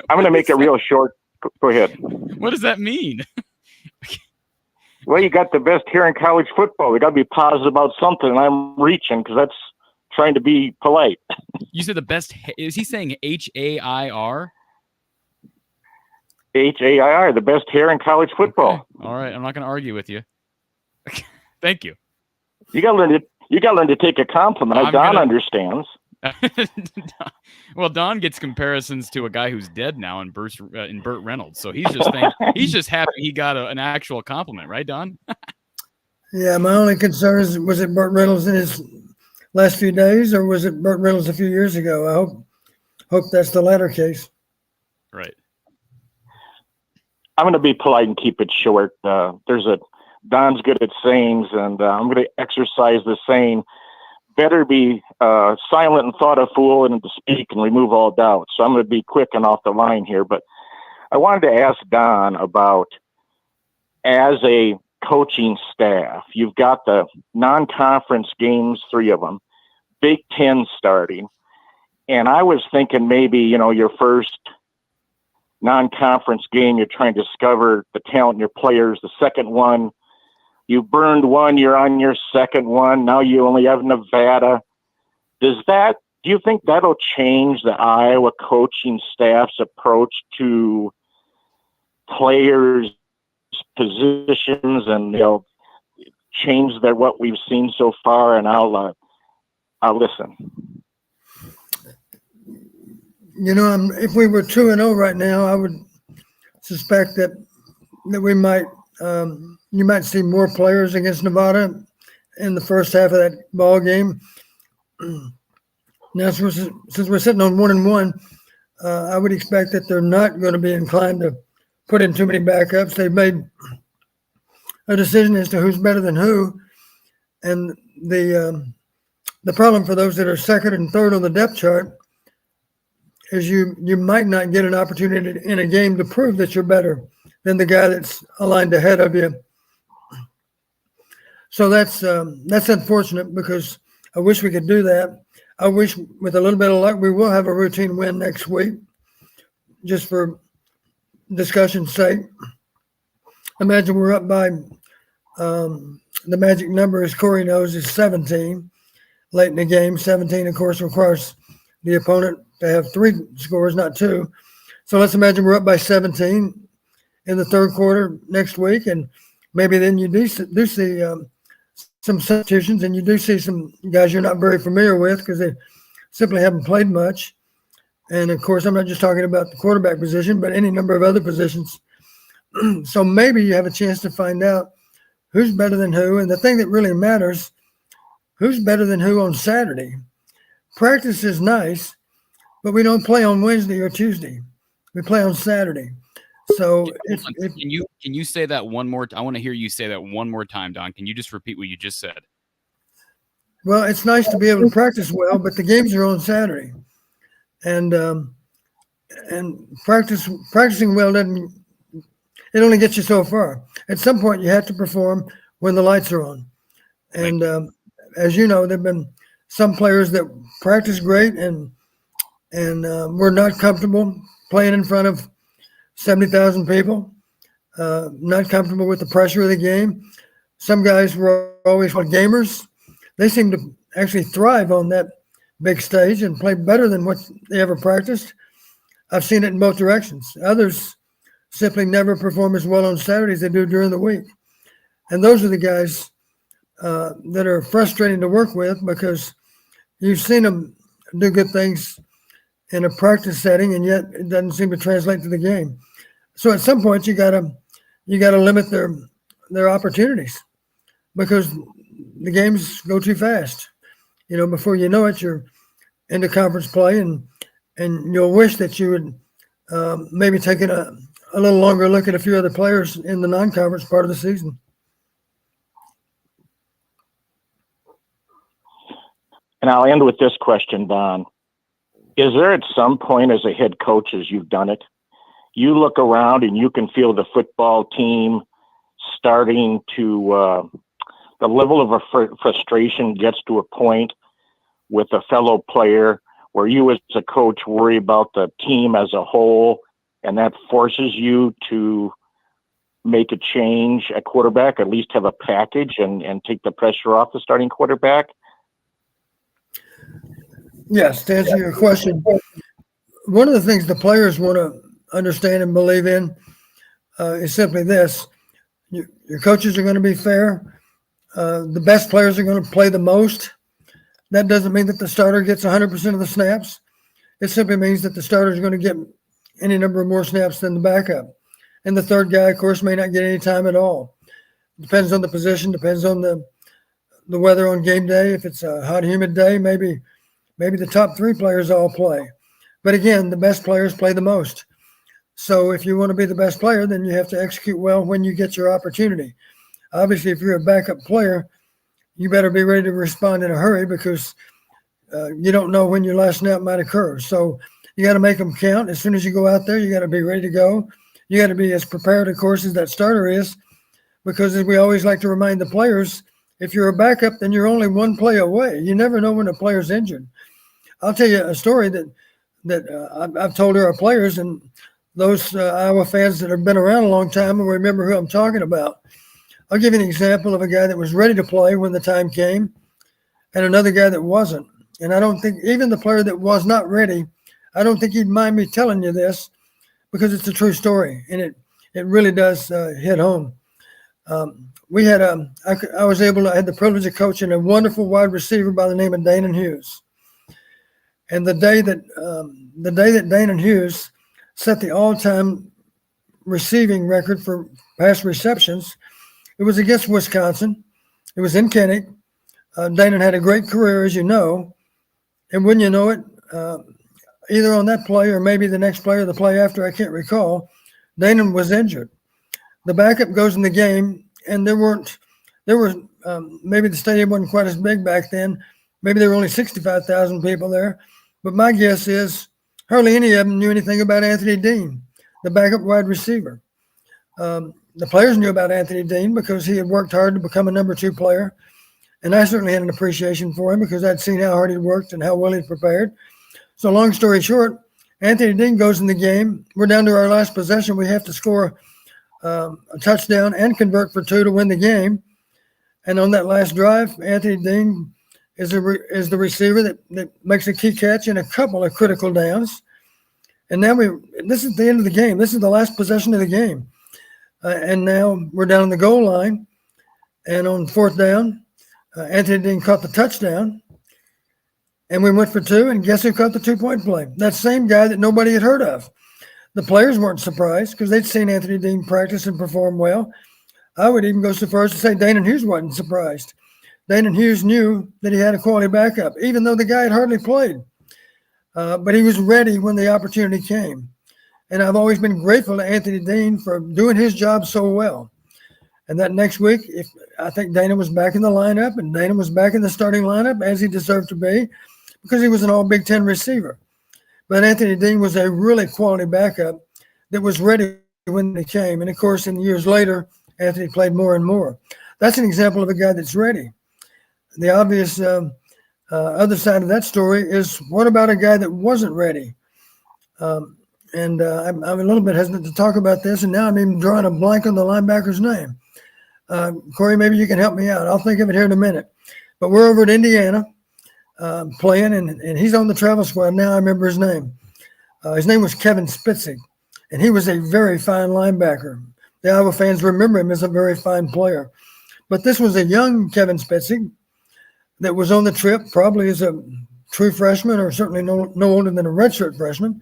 going to make it real short. Go ahead. What does that mean? Well, you got the best hair in college football. We got to be positive about something, and I'm reaching because that's trying to be polite. You said the best. Is he saying H-A-I-R? H-A-I-R, the best hair in college football. Okay. All right, I'm not going to argue with you. Thank you. You got to learn to take a compliment. Don understands. Well, Don gets comparisons to a guy who's dead now in Burt Reynolds, so he's just happy he got an actual compliment, right, Don? Yeah, my only concern is, was it Burt Reynolds in his last few days, or was it Burt Reynolds a few years ago? I hope that's the latter case. Right. I'm going to be polite and keep it short. Don's good at sayings, and I'm going to exercise the saying, better be silent and thought a fool and to speak and remove all doubt. So I'm going to be quick and off the line here, but I wanted to ask Don about, as a coaching staff, you've got the non-conference games, 3 of them, Big Ten starting, and I was thinking maybe, your first non-conference game, you're trying to discover the talent in your players. The second one, you burned one, you're on your second one. Now you only have Nevada. Do you think that'll change the Iowa coaching staff's approach to players' positions and, change what we've seen so far? And I'll listen. If we were 2-0 right now, I would suspect that we might, you might see more players against Nevada in the first half of that ball game. Now, since we're sitting on 1-1, I would expect that they're not going to be inclined to put in too many backups. They've made a decision as to who's better than who, and the problem for those that are second and third on the depth chart is you might not get an opportunity in a game to prove that you're better than the guy that's aligned ahead of you. So that's unfortunate because I wish we could do that. I wish with a little bit of luck, we will have a routine win next week, just for discussion's sake. Imagine we're up by, the magic number, as Corey knows, is 17 late in the game. 17, of course, requires the opponent to have 3 scores, not 2. So let's imagine we're up by 17 in the third quarter next week, and maybe then you do see some substitutions, and you do see some guys you're not very familiar with because they simply haven't played much. And of course, I'm not just talking about the quarterback position, but any number of other positions. So maybe you have a chance to find out who's better than who. And the thing that really matters, who's better than who on Saturday. Practice is nice, but we don't play on Wednesday or Tuesday. We play on Saturday. So can you say that one more? I want to hear you say that one more time, Don. Can you just repeat what you just said? Well, it's nice to be able to practice well, but the games are on Saturday, and practicing well doesn't. It only gets you so far. At some point, you have to perform when the lights are on. And as you know, there've been some players that practice great and were not comfortable playing in front of 70,000 people, not comfortable with the pressure of the game. Some guys were always called gamers. They seem to actually thrive on that big stage and play better than what they ever practiced. I've seen it in both directions. Others simply never perform as well on Saturdays as they do during the week. And those are the guys that are frustrating to work with, because you've seen them do good things in a practice setting, and yet it doesn't seem to translate to the game. So at some point, you gotta limit their opportunities, because the games go too fast. You know, before you know it, you're into conference play, and you'll wish that you would maybe take a little longer look at a few other players in the non-conference part of the season. And I'll end with this question, Don. Is there at some point as a head coach, as you've done it, you look around and you can feel the football team starting to, the level of frustration gets to a point with a fellow player where you as a coach worry about the team as a whole, and that forces you to make a change at quarterback, at least have a package and take the pressure off the starting quarterback? Yes, to answer your question, one of the things the players want to understand and believe in is simply this. Your coaches are going to be fair. The best players are going to play the most. That doesn't mean that the starter gets 100% of the snaps. It simply means that the starter is going to get any number of more snaps than the backup. And the third guy, of course, may not get any time at all. Depends on the position, depends on the weather on game day. If it's a hot, humid day, maybe the top 3 players all play. But again, the best players play the most. So if you want to be the best player, then you have to execute well when you get your opportunity. Obviously, if you're a backup player, you better be ready to respond in a hurry, because you don't know when your last snap might occur. So you got to make them count. As soon as you go out there, you got to be ready to go. You got to be as prepared, of course, as that starter is, because as we always like to remind the players, if you're a backup, then you're only one play away. You never know when a player's injured. I'll tell you a story that I've told our players, and those Iowa fans that have been around a long time will remember who I'm talking about. I'll give you an example of a guy that was ready to play when the time came, and another guy that wasn't. And I don't think even the player that was not ready, I don't think he'd mind me telling you this, because it's a true story, and it really does hit home. I had the privilege of coaching a wonderful wide receiver by the name of Dana Hughes. And the day that Dana Hughes set the all-time receiving record for pass receptions, it was against Wisconsin. It was in Kenny. Dana had a great career, as you know. And wouldn't you know it, either on that play or maybe the next play or the play after, I can't recall, Dana was injured. The backup goes in the game, and maybe the stadium wasn't quite as big back then. Maybe there were only 65,000 people there. But my guess is hardly any of them knew anything about Anthony Dean, the backup wide receiver. The players knew about Anthony Dean because he had worked hard to become a number 2 player. And I certainly had an appreciation for him because I'd seen how hard he worked and how well he prepared. So long story short, Anthony Dean goes in the game. We're down to our last possession. We have to score a touchdown and convert for 2 to win the game. And on that last drive, Anthony Dean is the receiver that makes a key catch in a couple of critical downs. And now this is the end of the game. This is the last possession of the game. And now we're down on the goal line. And on 4th down, Anthony Dean caught the touchdown. And we went for 2, and guess who caught the 2-point play? That same guy that nobody had heard of. The players weren't surprised because they'd seen Anthony Dean practice and perform well. I would even go so far as to say Danon Hughes wasn't surprised. Danon Hughes knew that he had a quality backup, even though the guy had hardly played. But he was ready when the opportunity came. And I've always been grateful to Anthony Dean for doing his job so well. And that next week, I think Danon was back in the lineup, and Danon was back in the starting lineup as he deserved to be because he was an all-Big Ten receiver. But Anthony Dean was a really quality backup that was ready when he came. And, of course, in years later, Anthony played more and more. That's an example of a guy that's ready. The obvious other side of that story is, what about a guy that wasn't ready? I'm a little bit hesitant to talk about this, and now I'm even drawing a blank on the linebacker's name. Corey, maybe you can help me out. I'll think of it here in a minute. But we're over at Indiana playing, and he's on the travel squad now. I remember his name. His name was Kevin Spitzig, and he was a very fine linebacker. The Iowa fans remember him as a very fine player. But this was a young Kevin Spitzig that was on the trip, probably as a true freshman or certainly no older than a redshirt freshman.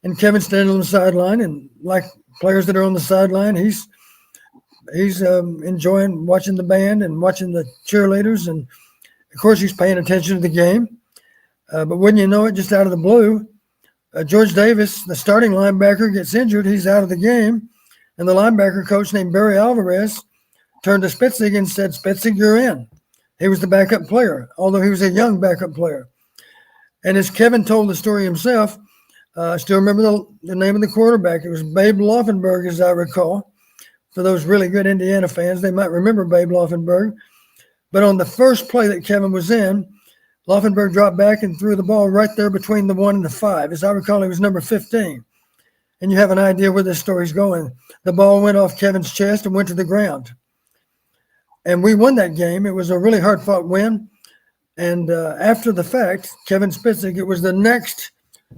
And Kevin standing on the sideline, and like players that are on the sideline, he's enjoying watching the band and watching the cheerleaders. And, of course, he's paying attention to the game. But wouldn't you know it, just out of the blue, George Davis, the starting linebacker, gets injured. He's out of the game. And the linebacker coach named Barry Alvarez turned to Spitzig and said, "Spitzig, you're in." He was the backup player, although he was a young backup player. And as Kevin told the story himself, I still remember the name of the quarterback. It was Babe Laufenberg, as I recall. For those really good Indiana fans, they might remember Babe Laufenberg. But on the first play that Kevin was in, Laufenberg dropped back and threw the ball right there between the 1 and the 5. As I recall, he was number 15. And you have an idea where this story's going. The ball went off Kevin's chest and went to the ground. And we won that game. It was a really hard-fought win. And after the fact, Kevin Spitzig, it was the next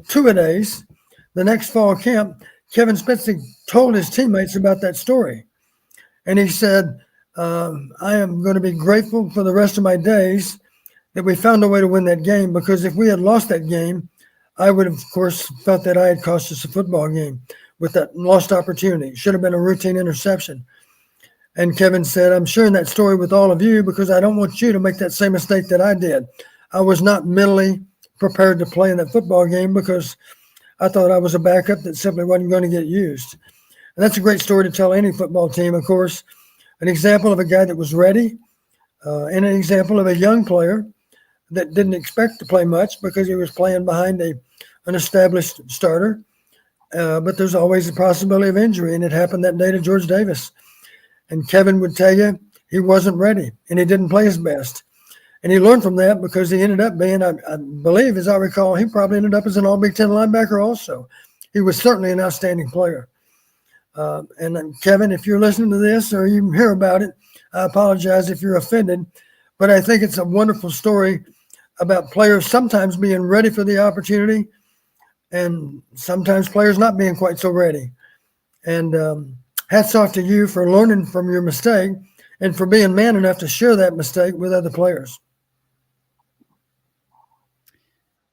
two-a-days, the next fall camp, Kevin Spitzig told his teammates about that story. And he said, I am going to be grateful for the rest of my days that we found a way to win that game, because if we had lost that game, I would have, of course, felt that I had cost us a football game with that lost opportunity. It should have been a routine interception. And Kevin said, I'm sharing that story with all of you because I don't want you to make that same mistake that I did. I was not mentally prepared to play in that football game because I thought I was a backup that simply wasn't going to get used. And that's a great story to tell any football team, of course. An example of a guy that was ready and an example of a young player that didn't expect to play much because he was playing behind an established starter. But there's always a possibility of injury, and it happened that day to George Davis. And Kevin would tell you he wasn't ready, and he didn't play his best. And he learned from that because he ended up being, I believe, as I recall, he probably ended up as an all-Big Ten linebacker also. He was certainly an outstanding player. And Kevin, if you're listening to this or you hear about it, I apologize if you're offended. But I think it's a wonderful story about players sometimes being ready for the opportunity and sometimes players not being quite so ready. And hats off to you for learning from your mistake and for being man enough to share that mistake with other players.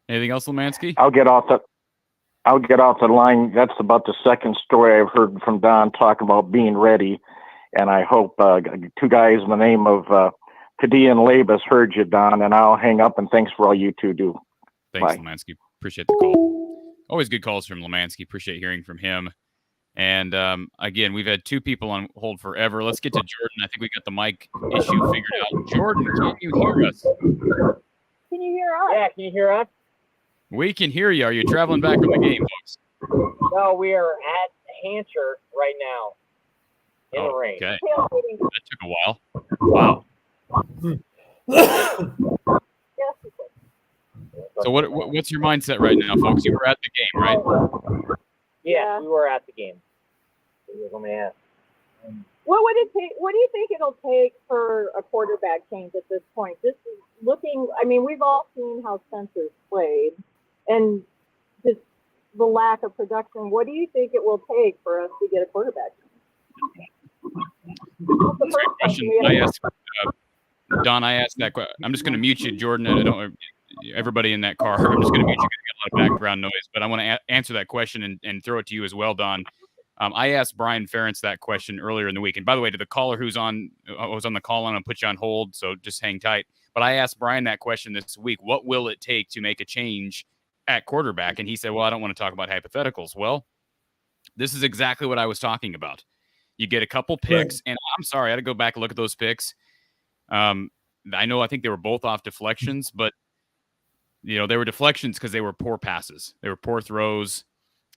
Anything else, Lemansky? I'll get off the line. That's about the second story I've heard from Don talk about being ready. And I hope two guys in the name of Padilla and Labus heard you, Don, and I'll hang up, and thanks for all you two do. Thanks, Bye. Lemansky. Appreciate the call. Always good calls from Lemansky. Appreciate hearing from him. And again, we've had two people on hold forever. Let's get to Jordan. I think we got the mic issue figured out. Jordan, can you hear us? Can you hear us? Yeah, can you hear us? We can hear you. Are you traveling back from the game, folks? No, we are at Hancher right now in the rain. Okay. That took a while. Wow. So what's your mindset right now, folks? You were at the game, right? Yeah, we were at the game. Let me ask. What would it take? What do you think it'll take for a quarterback change at this point? This is looking. I mean, we've all seen how Spencer's played, and just the lack of production. What do you think it will take for us to get a quarterback change? That's a great question. I asked Don. I asked that. I'm just going to mute you, Jordan. I don't. Everybody in that car. I'm just going to mute you. Get a lot of background noise, but I want to answer that question and throw it to you as well, Don. I asked Brian Ferentz that question earlier in the week. And by the way, to the caller who's on, was on the call, I'm going to put you on hold, so just hang tight. But I asked Brian that question this week. What will it take to make a change at quarterback? And he said, well, I don't want to talk about hypotheticals. Well, this is exactly what I was talking about. You get a couple picks, right. And I'm sorry, I had to go back and look at those picks. I think they were both off deflections, but they were deflections because they were poor passes. They were poor throws.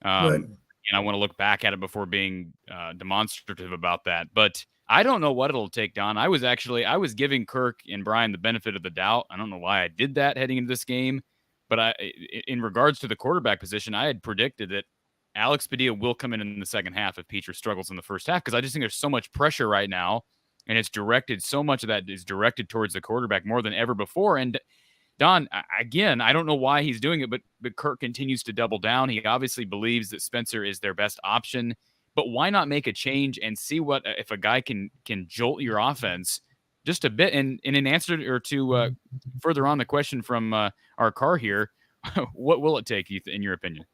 Right. And I want to look back at it before being demonstrative about that. But I don't know what it'll take, Don. I was giving Kirk and Brian the benefit of the doubt. I don't know why I did that heading into this game. But in regards to the quarterback position, I had predicted that Alex Padilla will come in the second half if Petras struggles in the first half, because I just think there's so much pressure right now, and so much of that is directed towards the quarterback more than ever before. And Don, again, I don't know why he's doing it, but Kirk continues to double down. He obviously believes that Spencer is their best option, but why not make a change and see what if a guy can jolt your offense just a bit? And in an answer or to further on the question from our car here, what will it take, in your opinion?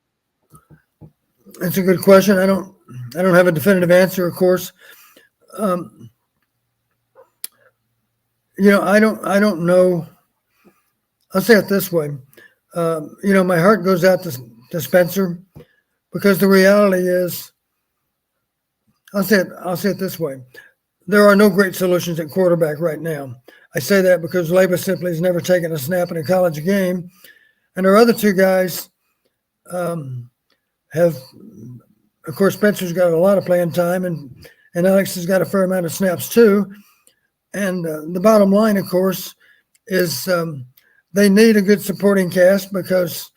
That's a good question. I don't have a definitive answer, of course. I don't know. I'll say it this way. My heart goes out to Spencer, because the reality is, I'll say it this way. There are no great solutions at quarterback right now. I say that because Leba simply has never taken a snap in a college game. And our other two guys have, of course, Spencer's got a lot of playing time, and Alex has got a fair amount of snaps too. And the bottom line, of course, is they need a good supporting cast, because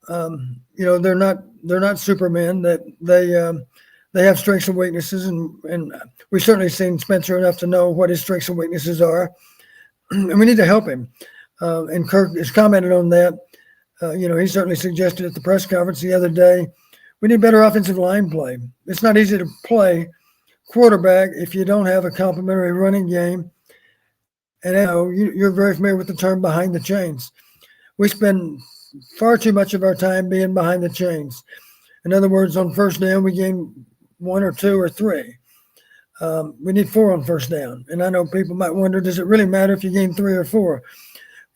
they're not supermen. That they have strengths and weaknesses, and we've certainly seen Spencer enough to know what his strengths and weaknesses are, and we need to help him. And Kirk has commented on that. He certainly suggested at the press conference the other day, we need better offensive line play. It's not easy to play quarterback if you don't have a complementary running game. And you're very familiar with the term behind the chains. We spend far too much of our time being behind the chains. In other words, on first down, we gain 1 or 2 or 3. We need 4 on first down. And I know people might wonder, does it really matter if you gain 3 or 4?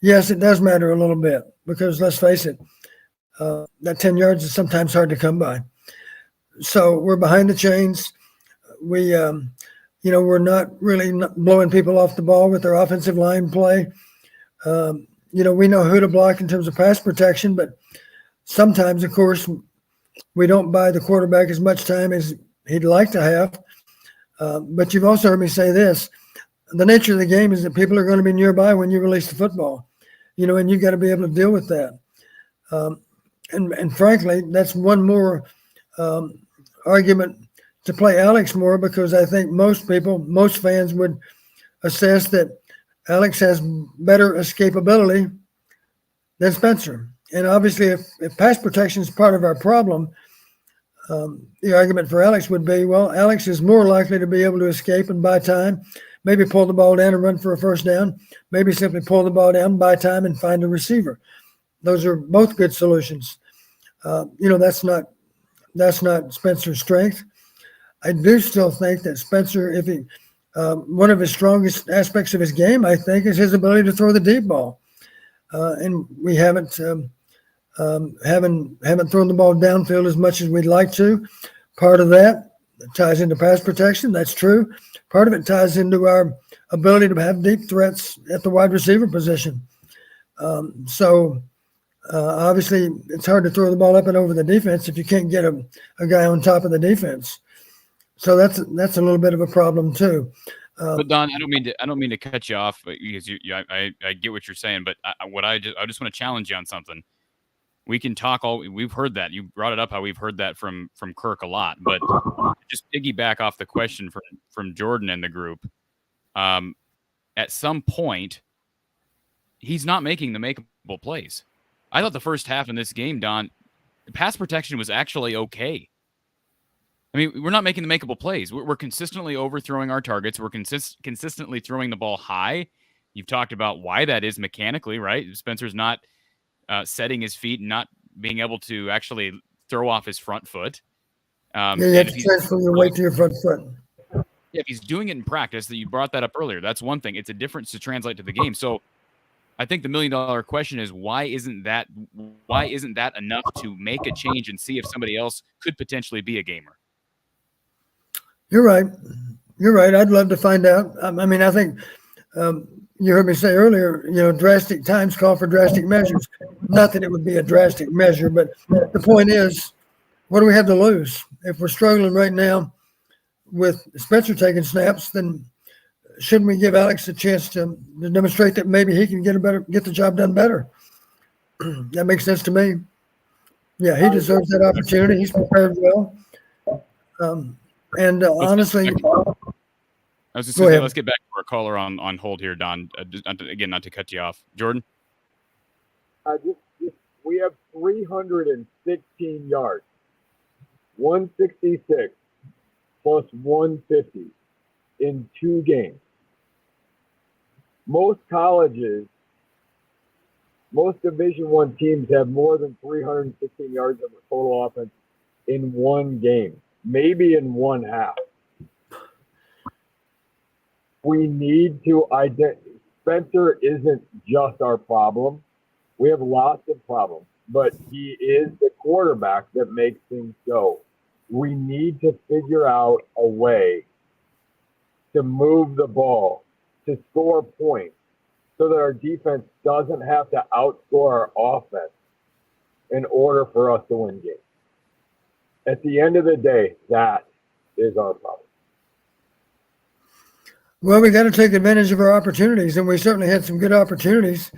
Yes, it does matter a little bit, because let's face it, that 10 yards is sometimes hard to come by. So we're behind the chains. We're not really blowing people off the ball with our offensive line play. We know who to block in terms of pass protection, but sometimes, of course, we don't buy the quarterback as much time as he'd like to have. But you've also heard me say this. The nature of the game is that people are going to be nearby when you release the football, and you've got to be able to deal with that. And frankly, that's one more argument to play Alex more, because I think most fans would assess that Alex has better escapability than Spencer. And obviously, if pass protection is part of our problem, the argument for Alex would be, well, Alex is more likely to be able to escape and buy time, maybe pull the ball down and run for a first down, maybe simply pull the ball down, buy time, and find a receiver. Those are both good solutions. That's not Spencer's strength. I do still think that Spencer, if he, one of his strongest aspects of his game, I think, is his ability to throw the deep ball. And we haven't thrown the ball downfield as much as we'd like to. Part of that ties into pass protection. That's true. Part of it ties into our ability to have deep threats at the wide receiver position. Obviously, it's hard to throw the ball up and over the defense if you can't get a guy on top of the defense. So that's a little bit of a problem too. But Don, I don't mean to cut you off because I get what you're saying, but I just want to challenge you on something. We can talk we've heard that. You brought it up how we've heard that from Kirk a lot, but just piggyback off the question from Jordan and the group. At some point, he's not making the makeable plays. I thought the first half in this game, Don, pass protection was actually okay. I mean, we're not making the makeable plays. We're consistently overthrowing our targets. We're consistently throwing the ball high. You've talked about why that is mechanically, right? Spencer's not setting his feet and not being able to actually throw off his front foot. You have to transfer your weight to your front foot. Yeah, if he's doing it in practice, that you brought that up earlier, that's one thing. It's a difference to translate to the game. So I think the $1 million question is why isn't that enough to make a change and see if somebody else could potentially be a gamer? You're right. You're right. I'd love to find out. I mean, I think you heard me say earlier, drastic times call for drastic measures. Not that it would be a drastic measure, but the point is, what do we have to lose? If we're struggling right now with Spencer taking snaps, then shouldn't we give Alex a chance to demonstrate that maybe he can get the job done better? That makes sense to me. Yeah, he deserves that opportunity. He's prepared well. And honestly, I was just going to say, let's get back to our caller on hold here, Don. Again, not to cut you off. Jordan? We have 316 yards, 166 plus 150 in 2 games. Most colleges, most Division I teams have more than 316 yards of total offense in 1 game, maybe in 1 half. We need to Spencer isn't just our problem. We have lots of problems, but he is the quarterback that makes things go. We need to figure out a way to move the ball, to score points, so that our defense doesn't have to outscore our offense in order for us to win games. At the end of the day, that is our problem. Well, we got to take advantage of our opportunities, and we certainly had some good opportunities.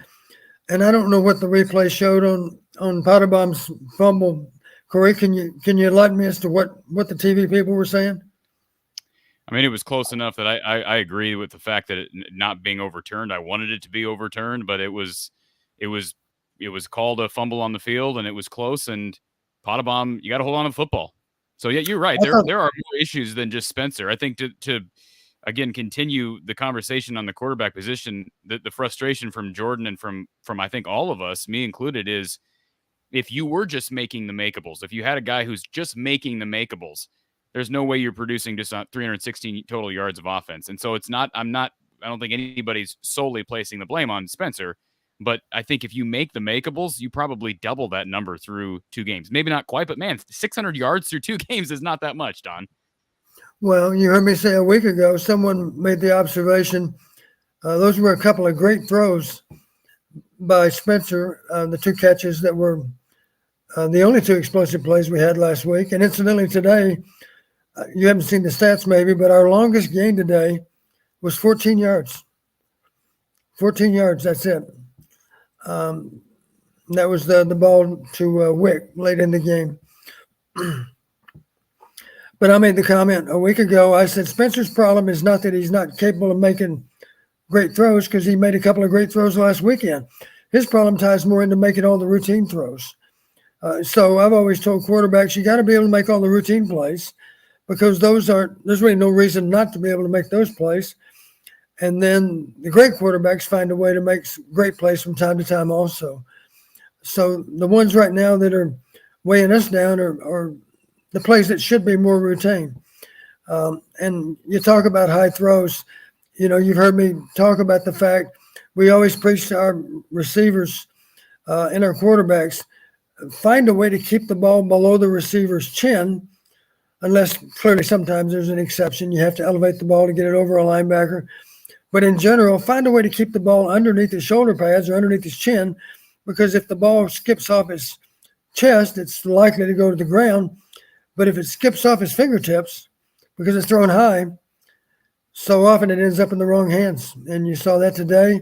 And I don't know what the replay showed on Potterbaum's fumble. Corey, can you enlighten me as to what the TV people were saying? I mean, it was close enough that I agree with the fact that it not being overturned. I wanted it to be overturned, but it was called a fumble on the field, and it was close. And Potterbaum, you got to hold on to the football. So yeah, you're right. There are more issues than just Spencer. I think to again continue the conversation on the quarterback position, the frustration from Jordan and from I think all of us, me included, is if you were just making the makeables, if you had a guy who's just making the makeables, there's no way you're producing just 316 total yards of offense. And so I don't think anybody's solely placing the blame on Spencer, but I think if you make the makeables, you probably double that number through 2 games. Maybe not quite, but man, 600 yards through 2 games is not that much, Don. Well, you heard me say a week ago, someone made the observation, those were a couple of great throws by Spencer, the 2 catches that were the only 2 explosive plays we had last week. And incidentally, today, you haven't seen the stats maybe, but our longest gain today was 14 yards. 14 yards, that's it. That was the ball to Wick late in the game. But I made the comment a week ago. I said Spencer's problem is not that he's not capable of making great throws, because he made a couple of great throws last weekend. His problem ties more into making all the routine throws. So I've always told quarterbacks, you got to be able to make all the routine plays, because there's really no reason not to be able to make those plays. And then the great quarterbacks find a way to make great plays from time to time also. So the ones right now that are weighing us down are the plays that should be more routine. And you talk about high throws. You've heard me talk about the fact we always preach to our receivers and our quarterbacks, find a way to keep the ball below the receiver's chin, unless clearly sometimes there's an exception. You have to elevate the ball to get it over a linebacker. But in general, find a way to keep the ball underneath his shoulder pads or underneath his chin, because if the ball skips off his chest, it's likely to go to the ground. But if it skips off his fingertips because it's thrown high, so often it ends up in the wrong hands. And you saw that today.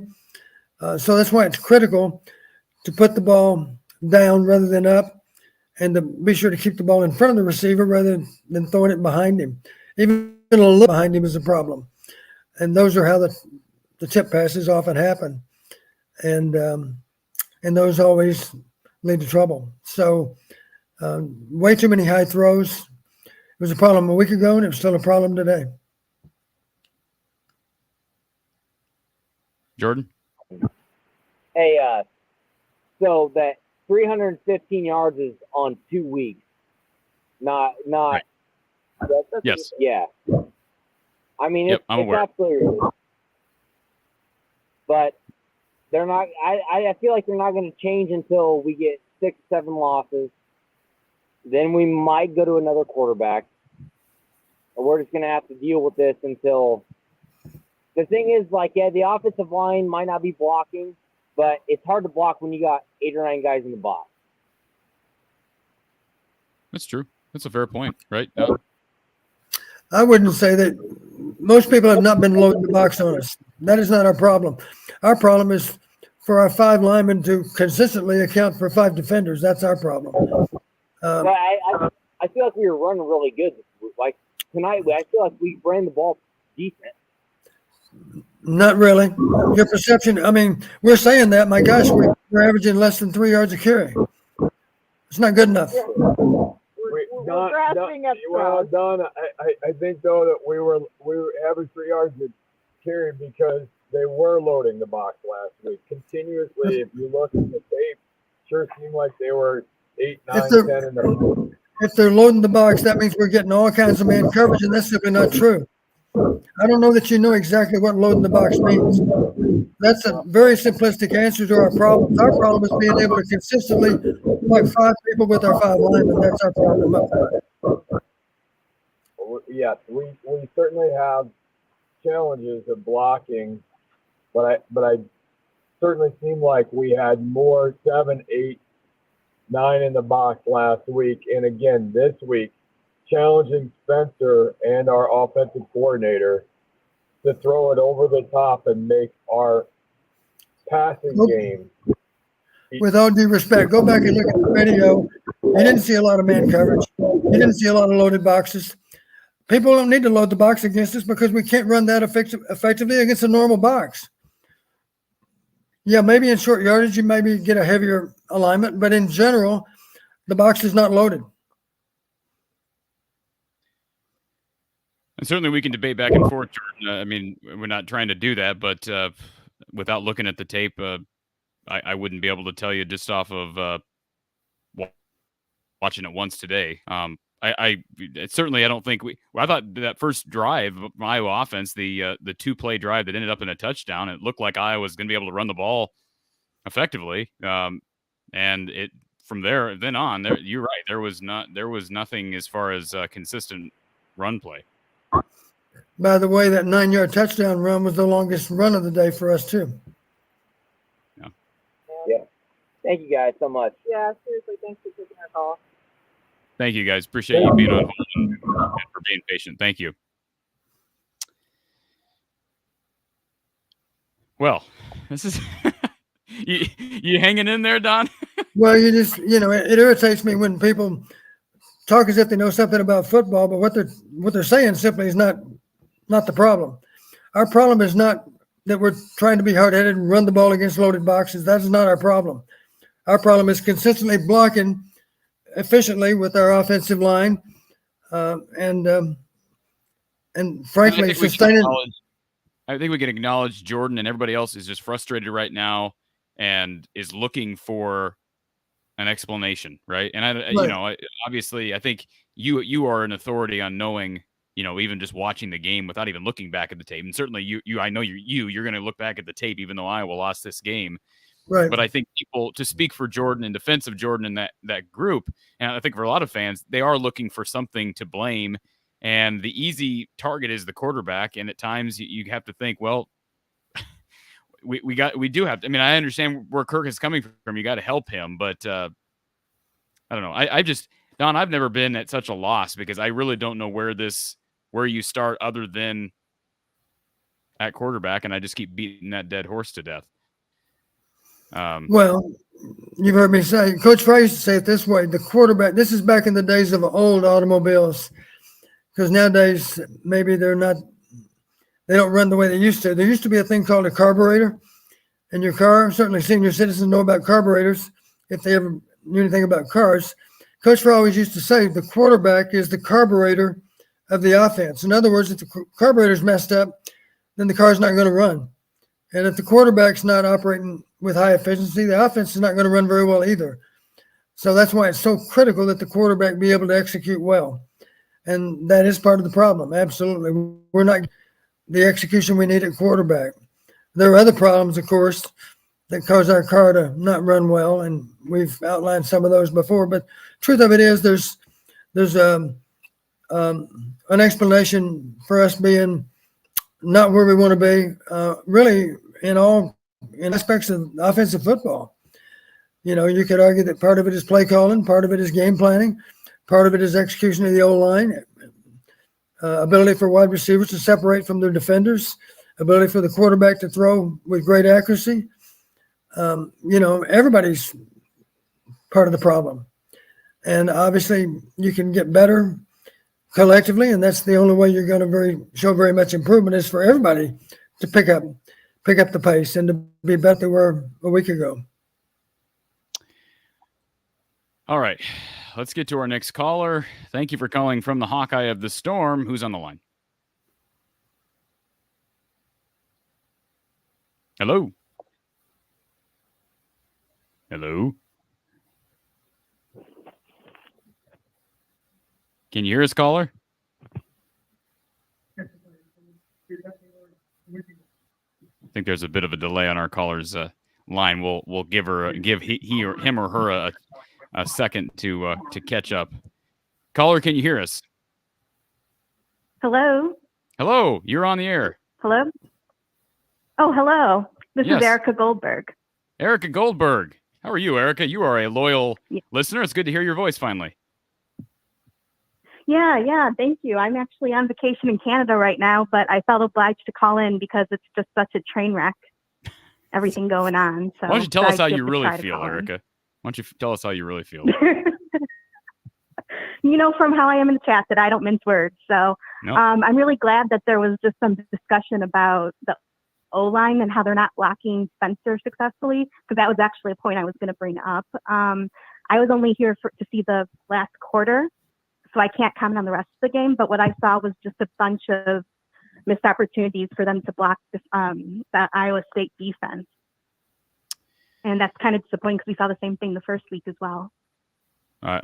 So that's why it's critical to put the ball down rather than up, and to be sure to keep the ball in front of the receiver rather than throwing it behind him. Even a little behind him is a problem. And those are how the tip passes often happen. And those always lead to trouble. So way too many high throws. It was a problem a week ago, and it's still a problem today. Jordan? Hey, so that 315 yards is on 2 weeks, not. Right. Yes. Yeah. I mean, Yep, it's, I'm it's aware. absolutely. But they're not. I feel like they're not going to change until we get 6, 7 losses. Then we might go to another quarterback. Or we're just going to have to deal with this until. The thing is, like, yeah, the offensive line might not be blocking, but it's hard to block when you got 8 or 9 guys in the box. That's true. That's a fair point, right? I wouldn't say that. Most people have not been loading the box on us. That is not our problem. Our problem is for our 5 linemen to consistently account for 5 defenders. That's our problem. But I feel like we were running really good. Like tonight, I feel like we ran the ball decent. Not really. Your perception, I mean, we're saying that. My gosh, we're averaging less than 3 yards a carry. It's not good enough. We're grasping at straws. Don, I think though that we were average 3 yards a carry because they were loading the box last week continuously. If you look at the tape, sure seemed like they were 8, 9, 10 in the. If they're loading the box, that means we're getting all kinds of man coverage, and that's simply not true. I don't know that you know exactly what loading the box means. That's a very simplistic answer to our problems. Our problem is being able to consistently block 5 people with our 5 linemen. That's our problem up front. Yes, we certainly have challenges of blocking, but I certainly seemed like we had more 7, 8, 9 in the box last week, and again this week, challenging Spencer and our offensive coordinator to throw it over the top and make our passing game. With all due respect, go back and look at the video. You didn't see a lot of man coverage. You didn't see a lot of loaded boxes. People don't need to load the box against us because we can't run that effectively against a normal box. Yeah, maybe in short yardage, you maybe get a heavier alignment, but in general, the box is not loaded. And certainly we can debate back and forth, Jordan. I mean, we're not trying to do that, but without looking at the tape, I wouldn't be able to tell you just off of watching it once today. I certainly I don't think I thought that first drive of Iowa offense, the 2-play drive that ended up in a touchdown, it looked like Iowa was going to be able to run the ball effectively. And it from then on, you're right. There was nothing as far as consistent run play. By the way, that 9-yard touchdown run was the longest run of the day for us too. Yeah. Thank you guys so much. Yeah, seriously, thanks for taking our call. Thank you, guys. Appreciate you being on hold and for being patient. Thank you. Well, this is you hanging in there, Don? Well, it irritates me when people talk as if they know something about football, but what they're saying simply is not the problem. Our problem is not that we're trying to be hard-headed and run the ball against loaded boxes. That's not our problem. Our problem is consistently blocking efficiently with our offensive line, and frankly, sustaining. I think we can acknowledge Jordan and everybody else is just frustrated right now and is looking for an explanation, right? And obviously, I think you are an authority on knowing, even just watching the game without even looking back at the tape. And certainly, I know you're going to look back at the tape, even though Iowa lost this game. Right. But I think people, to speak for Jordan, in defense of Jordan and that group, and I think for a lot of fans, they are looking for something to blame. And the easy target is the quarterback. And at times you have to think, well, we do have to. I mean, I understand where Kirk is coming from. You got to help him, but I don't know. I just, Don, I've never been at such a loss because I really don't know where you start other than at quarterback, and I just keep beating that dead horse to death. Well, you've heard me say, Coach Fry used to say it this way: the quarterback. This is back in the days of old automobiles, because nowadays maybe they don't run the way they used to. There used to be a thing called a carburetor in your car. Certainly, senior citizens know about carburetors if they ever knew anything about cars. Coach Fry always used to say the quarterback is the carburetor of the offense. In other words, if the carburetor's messed up, then the car's not going to run. And if the quarterback's not operating with high efficiency, the offense is not going to run very well either. So that's why it's so critical that the quarterback be able to execute well. And that is part of the problem. Absolutely. We're not the execution we need at quarterback. There are other problems, of course, that cause our car to not run well. And we've outlined some of those before. But truth of it is there's an explanation for us being not where we want to be, really in aspects of offensive football. You know, you could argue that part of it is play calling, part of it is game planning, part of it is execution of the O-line, ability for wide receivers to separate from their defenders, ability for the quarterback to throw with great accuracy. You know, everybody's part of the problem. And obviously you can get better collectively, and that's the only way you're going to show very much improvement is for everybody to pick up the pace and to be better than they were a week ago. All right, let's get to our next caller. Thank you for calling from the Hawkeye of the Storm. Who's on the line? Hello? Hello? Can you hear us, caller? I think there's a bit of a delay on our caller's line. We'll give him or her a second to catch up. Caller, can you hear us? Hello. Hello, you're on the air. Hello. Oh, hello. This Yes. is Erica Goldberg. Erica Goldberg. How are you, Erica? You are a loyal listener. It's good to hear your voice finally. Yeah, thank you. I'm actually on vacation in Canada right now, but I felt obliged to call in because it's just such a train wreck, everything going on. So why don't you tell us how I you get to really try to feel, call in. Erica? Why don't you tell us how you really feel? You know, from how I am in the chat, that I don't mince words. So No. I'm really glad that there was just some discussion about the O-line and how they're not blocking Spencer successfully, because that was actually a point I was going to bring up. I was only here to see the last quarter, so I can't comment on the rest of the game, but what I saw was just a bunch of missed opportunities for them to block that Iowa State defense. And that's kind of disappointing because we saw the same thing the first week as well. I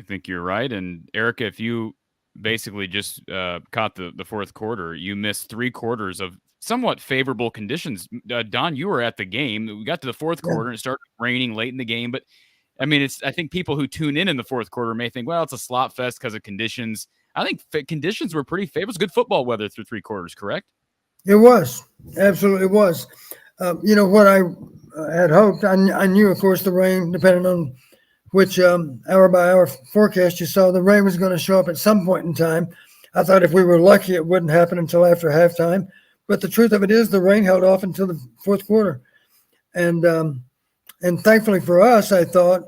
think you're right. And Erica, if you basically just caught the fourth quarter, you missed 3 quarters of somewhat favorable conditions. Don, you were at the game. We got to the fourth quarter and it started raining late in the game. But I mean, I think people who tune in the fourth quarter may think, well, it's a slop fest because of conditions. I think conditions were pretty favorable. It was good football weather through 3 quarters, correct? It was. Absolutely was. You know, what I had hoped, I knew, of course, the rain, depending on which hour by hour forecast you saw, the rain was going to show up at some point in time. I thought if we were lucky, it wouldn't happen until after halftime. But the truth of it is the rain held off until the fourth quarter. And thankfully for us, I thought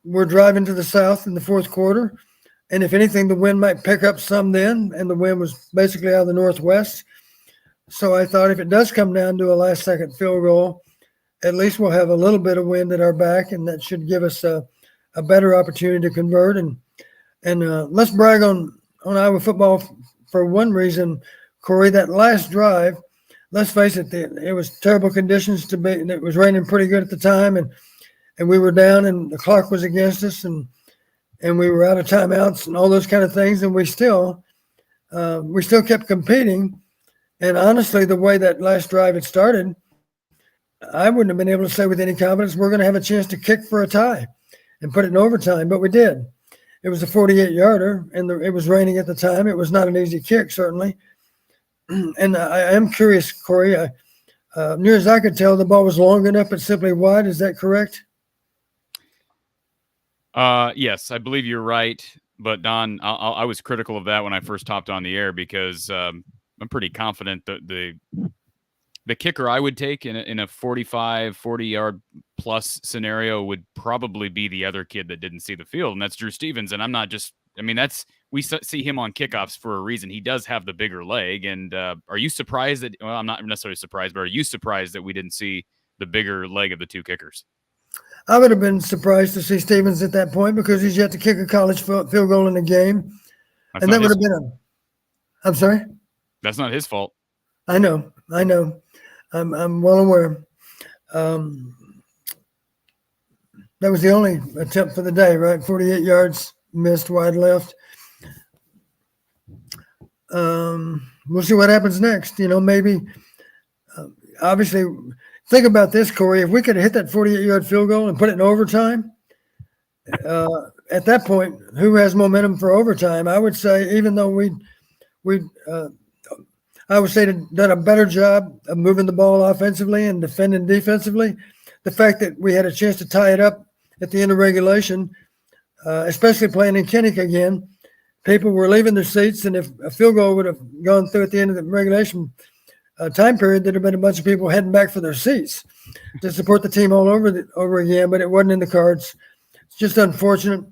we're driving to the south in the fourth quarter. And if anything, the wind might pick up some then. And the wind was basically out of the northwest. So I thought if it does come down to a last-second field goal, at least we'll have a little bit of wind at our back, and that should give us a better opportunity to convert. And let's brag on Iowa football for one reason, Corey. That last drive, let's face it, it was terrible conditions to be. It was raining pretty good at the time, and we were down, and the clock was against us, and we were out of timeouts and all those kind of things, and we still kept competing. And honestly, the way that last drive had started, I wouldn't have been able to say with any confidence we're going to have a chance to kick for a tie and put it in overtime, but we did. It was a 48-yarder, and it was raining at the time. It was not an easy kick, certainly. And I am curious, Corey, near as I could tell, the ball was long enough but simply wide. Is that correct? Yes, I believe you're right. But Don, I was critical of that when I first hopped on the air because pretty confident that the kicker I would take in a 45, 40-yard plus scenario would probably be the other kid that didn't see the field, and that's Drew Stevens. And I'm not just, I mean, we see him on kickoffs for a reason. He does have the bigger leg. And are you surprised that, well, I'm not necessarily surprised, but are you surprised that we didn't see the bigger leg of the two kickers? I would have been surprised to see Stevens at that point because he's yet to kick a college field goal in a game. That's and that would have been I'm sorry? That's not his fault. I know. I'm well aware. That was the only attempt for the day, right? 48 yards, missed wide left. We'll see what happens next. Maybe, obviously, think about this, Corey. If we could have hit that 48-yard field goal and put it in overtime, at that point, who has momentum for overtime? I would say, even though I would say done a better job of moving the ball offensively and defending defensively, the fact that we had a chance to tie it up at the end of regulation, especially playing in Kinnick again, people were leaving their seats, and if a field goal would have gone through at the end of the regulation time period, there'd have been a bunch of people heading back for their seats to support the team all over again, but it wasn't in the cards. It's just unfortunate,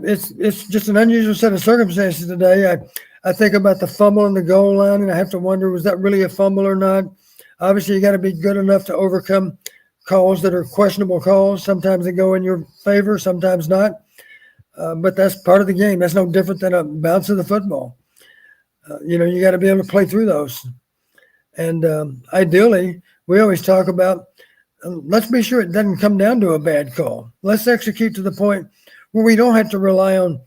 it's just an unusual set of circumstances today. I think about the fumble on the goal line, and I have to wonder, was that really a fumble or not? Obviously, you got to be good enough to overcome calls that are questionable calls. Sometimes they go in your favor, sometimes not. But that's part of the game. That's no different than a bounce of the football. You got to be able to play through those. And ideally, we always talk about, let's be sure it doesn't come down to a bad call. Let's execute to the point where we don't have to rely on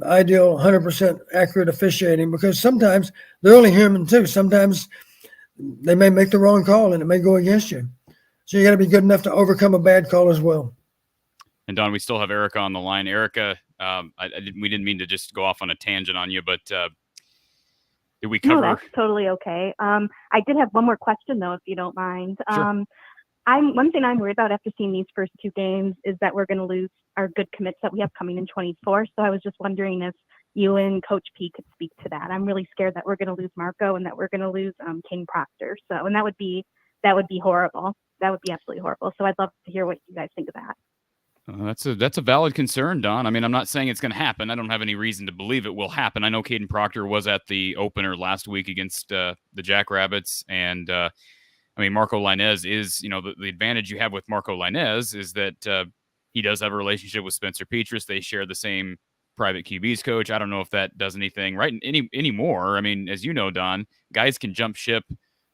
ideal 100% accurate officiating, because sometimes they're only human too. Sometimes they may make the wrong call and it may go against you. So you got to be good enough to overcome a bad call as well. And Don, we still have Erica on the line. Erica, we didn't mean to just go off on a tangent on you, but did we cover? No, that's totally okay. I did have one more question though, if you don't mind. Sure. One thing I'm worried about after seeing these first two games is that we're going to lose our good commits that we have coming in 24. So I was just wondering if you and Coach P could speak to that. I'm really scared that we're going to lose Marco and that we're going to lose King Proctor. So, and that would be horrible. That would be absolutely horrible. So I'd love to hear what you guys think of that. That's a valid concern, Don. I mean, I'm not saying it's going to happen. I don't have any reason to believe it will happen. I know Caden Proctor was at the opener last week against the Jackrabbits, and I mean, Marco Linez is, the advantage you have with Marco Linez is that he does have a relationship with Spencer Petras. They share the same private QBs coach. I don't know if that does anything right anymore. I mean, as you know, Don, guys can jump ship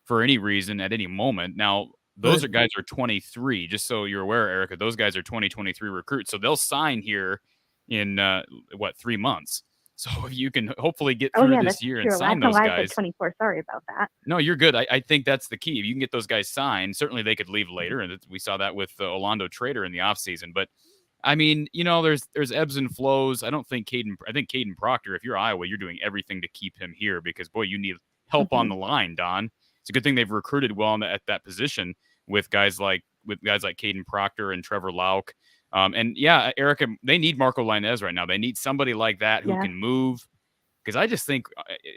for any reason at any moment. Now, those guys are 23, just so you're aware, Erica. Those guys are 2023 recruits. So they'll sign here in, 3 months. So you can hopefully get through this year and sign those guys. I said 24. Sorry about that. No, you're good. I think that's the key. If you can get those guys signed, certainly they could leave later. And we saw that with Orlando Trader in the offseason. But, I mean, there's ebbs and flows. I think Caden Proctor, if you're Iowa, you're doing everything to keep him here because, boy, you need help on the line, Don. It's a good thing they've recruited well at that position with guys like Caden Proctor and Trevor Lauk. And yeah, Erica, they need Marco Linez right now. They need somebody like that who can move. Because I just think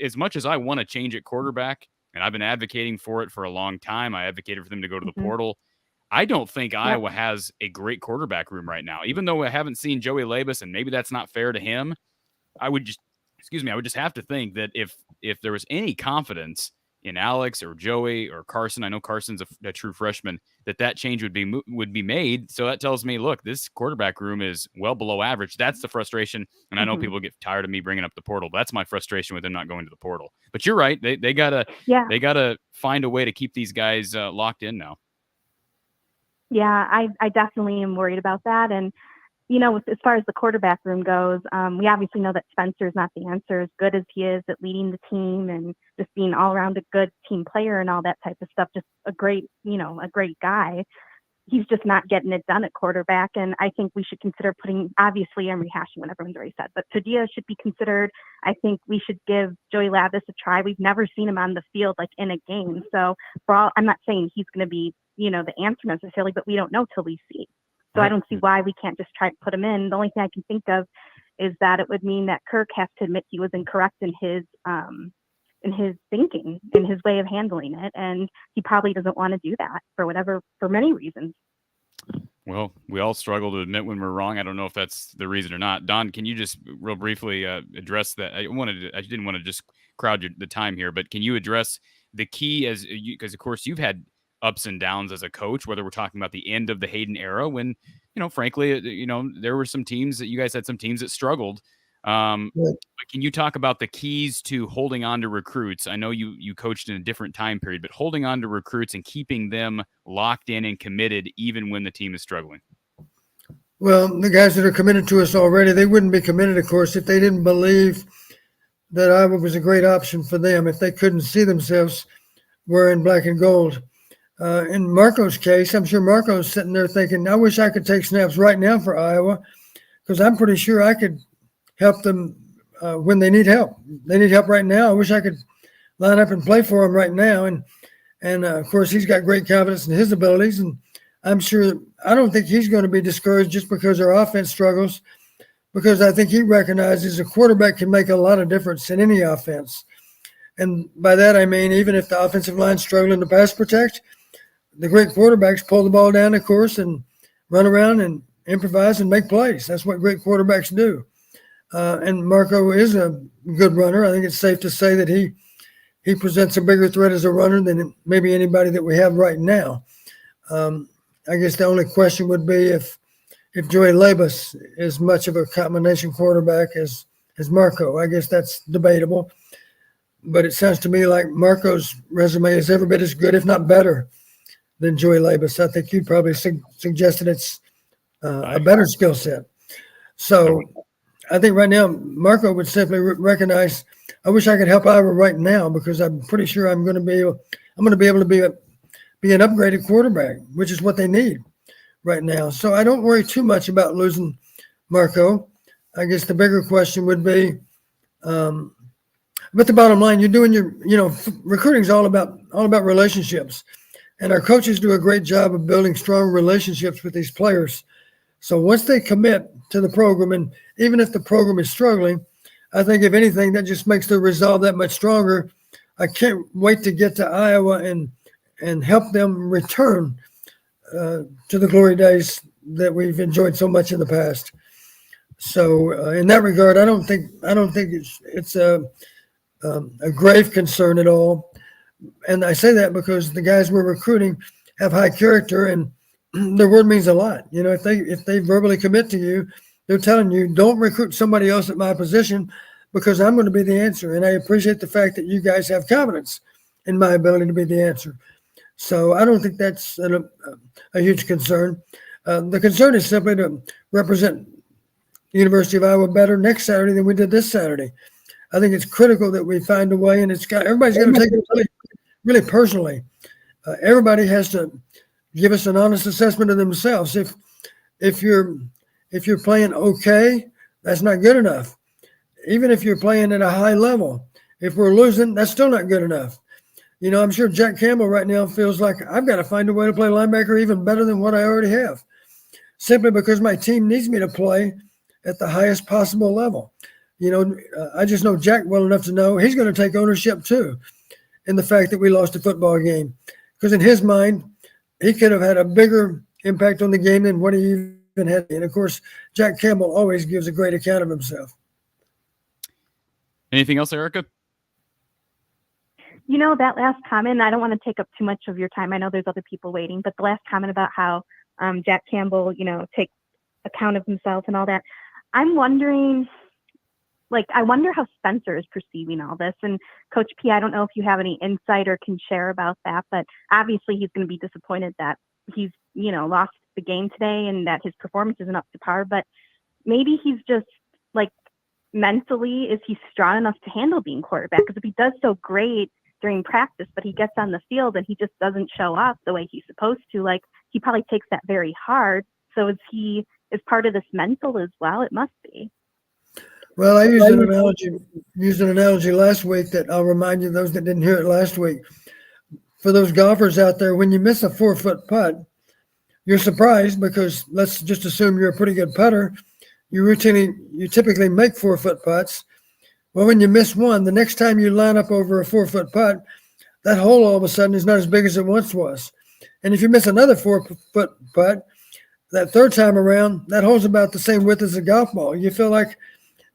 as much as I want to change at quarterback, and I've been advocating for it for a long time, I advocated for them to go to the portal. I don't think Iowa has a great quarterback room right now. Even though I haven't seen Joey Labus, and maybe that's not fair to him, I would just have to think that if there was any confidence in Alex or Joey or Carson, I know Carson's a true freshman, that change would be made. So that tells me, look, this quarterback room is well below average. That's the frustration. And I know people get tired of me bringing up the portal. That's my frustration with them not going to the portal. But you're right. They gotta find a way to keep these guys locked in now. Yeah, I definitely am worried about that. And as far as the quarterback room goes, we obviously know that Spencer's not the answer, as good as he is at leading the team and just being all around a good team player and all that type of stuff. Just a great guy. He's just not getting it done at quarterback. And I think we should consider obviously I'm rehashing what everyone's already said, but Padilla should be considered. I think we should give Joey Labus a try. We've never seen him on the field, like in a game. So I'm not saying he's going to be, the answer necessarily, but we don't know till we see. So I don't see why we can't just try to put him in. The only thing I can think of is that it would mean that Kirk has to admit he was incorrect in his thinking, in his way of handling it, and he probably doesn't want to do that for many reasons. Well, we all struggle to admit when we're wrong. I don't know if that's the reason or not. Don, can you just real briefly address that? I didn't want to just crowd the time here, but can you address the key because of course you've had ups and downs as a coach, whether we're talking about the end of the Hayden era when, frankly, there were some teams that you guys had some teams that struggled. But can you talk about the keys to holding on to recruits? I know you coached in a different time period, but holding on to recruits and keeping them locked in and committed even when the team is struggling. Well, the guys that are committed to us already, they wouldn't be committed, of course, if they didn't believe that Iowa was a great option for them, if they couldn't see themselves wearing black and gold. In Marco's case, I'm sure Marco's sitting there thinking, I wish I could take snaps right now for Iowa, because I'm pretty sure I could help them when they need help. They need help right now. I wish I could line up and play for them right now. And of course, he's got great confidence in his abilities. And I don't think he's going to be discouraged just because our offense struggles, because I think he recognizes a quarterback can make a lot of difference in any offense. And by that, I mean, even if the offensive line's struggling to pass protect, the great quarterbacks pull the ball down the course and run around and improvise and make plays. That's what great quarterbacks do. And Marco is a good runner. I think it's safe to say that he presents a bigger threat as a runner than maybe anybody that we have right now. I guess the only question would be if Joey Labus is much of a combination quarterback as Marco. I guess that's debatable. But it sounds to me like Marco's resume is every bit as good, if not better, than Joey Labus. I think you probably suggested it's a better skill set. So I think right now Marco would simply recognize, I wish I could help Iowa right now, because I'm pretty sure I'm going to be able to be an upgraded quarterback, which is what they need right now. So I don't worry too much about losing Marco. I guess the bigger question would be, but the bottom line, you're doing recruiting is all about relationships, and our coaches do a great job of building strong relationships with these players. So once they commit to the program, and even if the program is struggling, I think if anything, that just makes their resolve that much stronger. I can't wait to get to Iowa and help them return to the glory days that we've enjoyed so much in the past. So in that regard, I don't think it's a grave concern at all. And I say that because the guys we're recruiting have high character, and their word means a lot. If they verbally commit to you, they're telling you, don't recruit somebody else at my position, because I'm going to be the answer. And I appreciate the fact that you guys have confidence in my ability to be the answer. So I don't think that's a huge concern. The concern is simply to represent the University of Iowa better next Saturday than we did this Saturday. I think it's critical that we find a way, and everybody's going to take it really, really personally. Everybody has to give us an honest assessment of themselves. If you're playing okay, that's not good enough. Even if you're playing at a high level, if we're losing, that's still not good enough. I'm sure Jack Campbell right now feels like I've got to find a way to play linebacker even better than what I already have, simply because my team needs me to play at the highest possible level. I just know Jack well enough to know he's going to take ownership too in the fact that we lost a football game, because in his mind, he could have had a bigger impact on the game than what he even had. And of course, Jack Campbell always gives a great account of himself. Anything else, Erica? That last comment, I don't want to take up too much of your time. I know there's other people waiting, but the last comment about how Jack Campbell, takes account of himself and all that. I'm wondering, I wonder how Spencer is perceiving all this. And Coach P, I don't know if you have any insight or can share about that, but obviously he's going to be disappointed that he's, lost the game today and that his performance isn't up to par. But maybe he's just mentally, is he strong enough to handle being quarterback? Because if he does so great during practice, but he gets on the field and he just doesn't show up the way he's supposed to, he probably takes that very hard. So is part of this mental as well? It must be. Well, I used an analogy last week that I'll remind you, those that didn't hear it last week. For those golfers out there, when you miss a 4-foot putt, you're surprised because let's just assume you're a pretty good putter. you typically make 4-foot putts. Well, when you miss one, the next time you line up over a 4-foot putt, that hole all of a sudden is not as big as it once was. And if you miss another 4-foot putt, that third time around, that hole's about the same width as a golf ball. You feel like,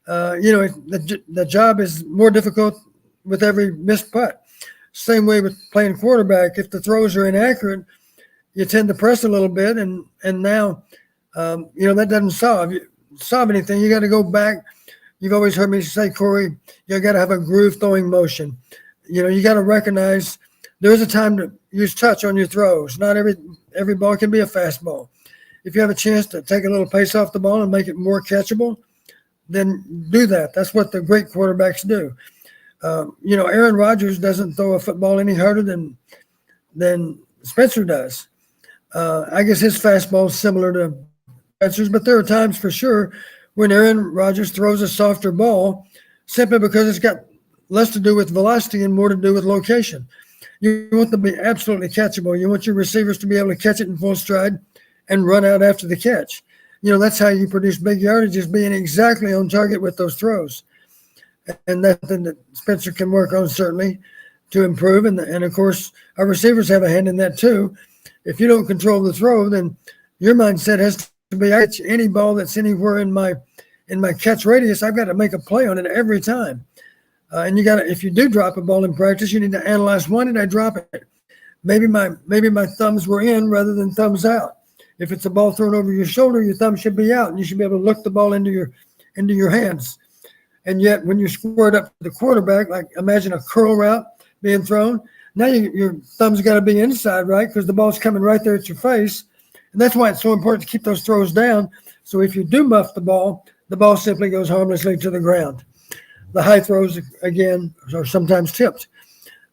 the job is more difficult with every missed putt. Same way with playing quarterback. If the throws are inaccurate, you tend to press a little bit, and now, that doesn't solve anything. You got to go back. You've always heard me say, Corey, you got to have a groove throwing motion. You got to recognize there's a time to use touch on your throws. Not every ball can be a fastball. If you have a chance to take a little pace off the ball and make it more catchable, then do that. That's what the great quarterbacks do. Aaron Rodgers doesn't throw a football any harder than Spencer does. I guess his fastball is similar to Spencer's, but there are times for sure when Aaron Rodgers throws a softer ball simply because it's got less to do with velocity and more to do with location. You want them to be absolutely catchable. You want your receivers to be able to catch it in full stride and run out after the catch. That's how you produce big yardage, is being exactly on target with those throws. And that's something that Spencer can work on, certainly, to improve. And of course, our receivers have a hand in that too. If you don't control the throw, then your mindset has to be, I catch any ball that's anywhere in my catch radius, I've got to make a play on it every time. And if you do drop a ball in practice, you need to analyze, why did I drop it? Maybe my thumbs were in rather than thumbs out. If it's a ball thrown over your shoulder, your thumb should be out, and you should be able to look the ball into your hands. And yet, when you're squared up to the quarterback, like imagine a curl route being thrown, now your thumb's got to be inside, right? Because the ball's coming right there at your face. And that's why it's so important to keep those throws down. So if you do muff the ball simply goes harmlessly to the ground. The high throws, again, are sometimes tipped.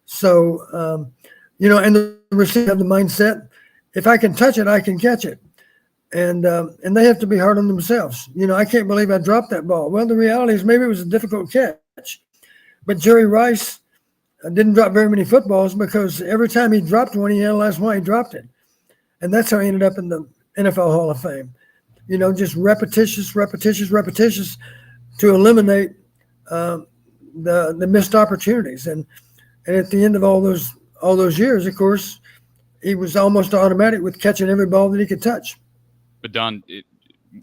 So, and the receiver have the mindset, if I can touch it, I can catch it. And they have to be hard on themselves. I can't believe I dropped that ball. Well, the reality is maybe it was a difficult catch. But Jerry Rice didn't drop very many footballs because every time he dropped one, he analyzed why he dropped it. And that's how he ended up in the NFL Hall of Fame. Just repetitious to eliminate the missed opportunities. And at the end of all those years, of course, he was almost automatic with catching every ball that he could touch. But Don,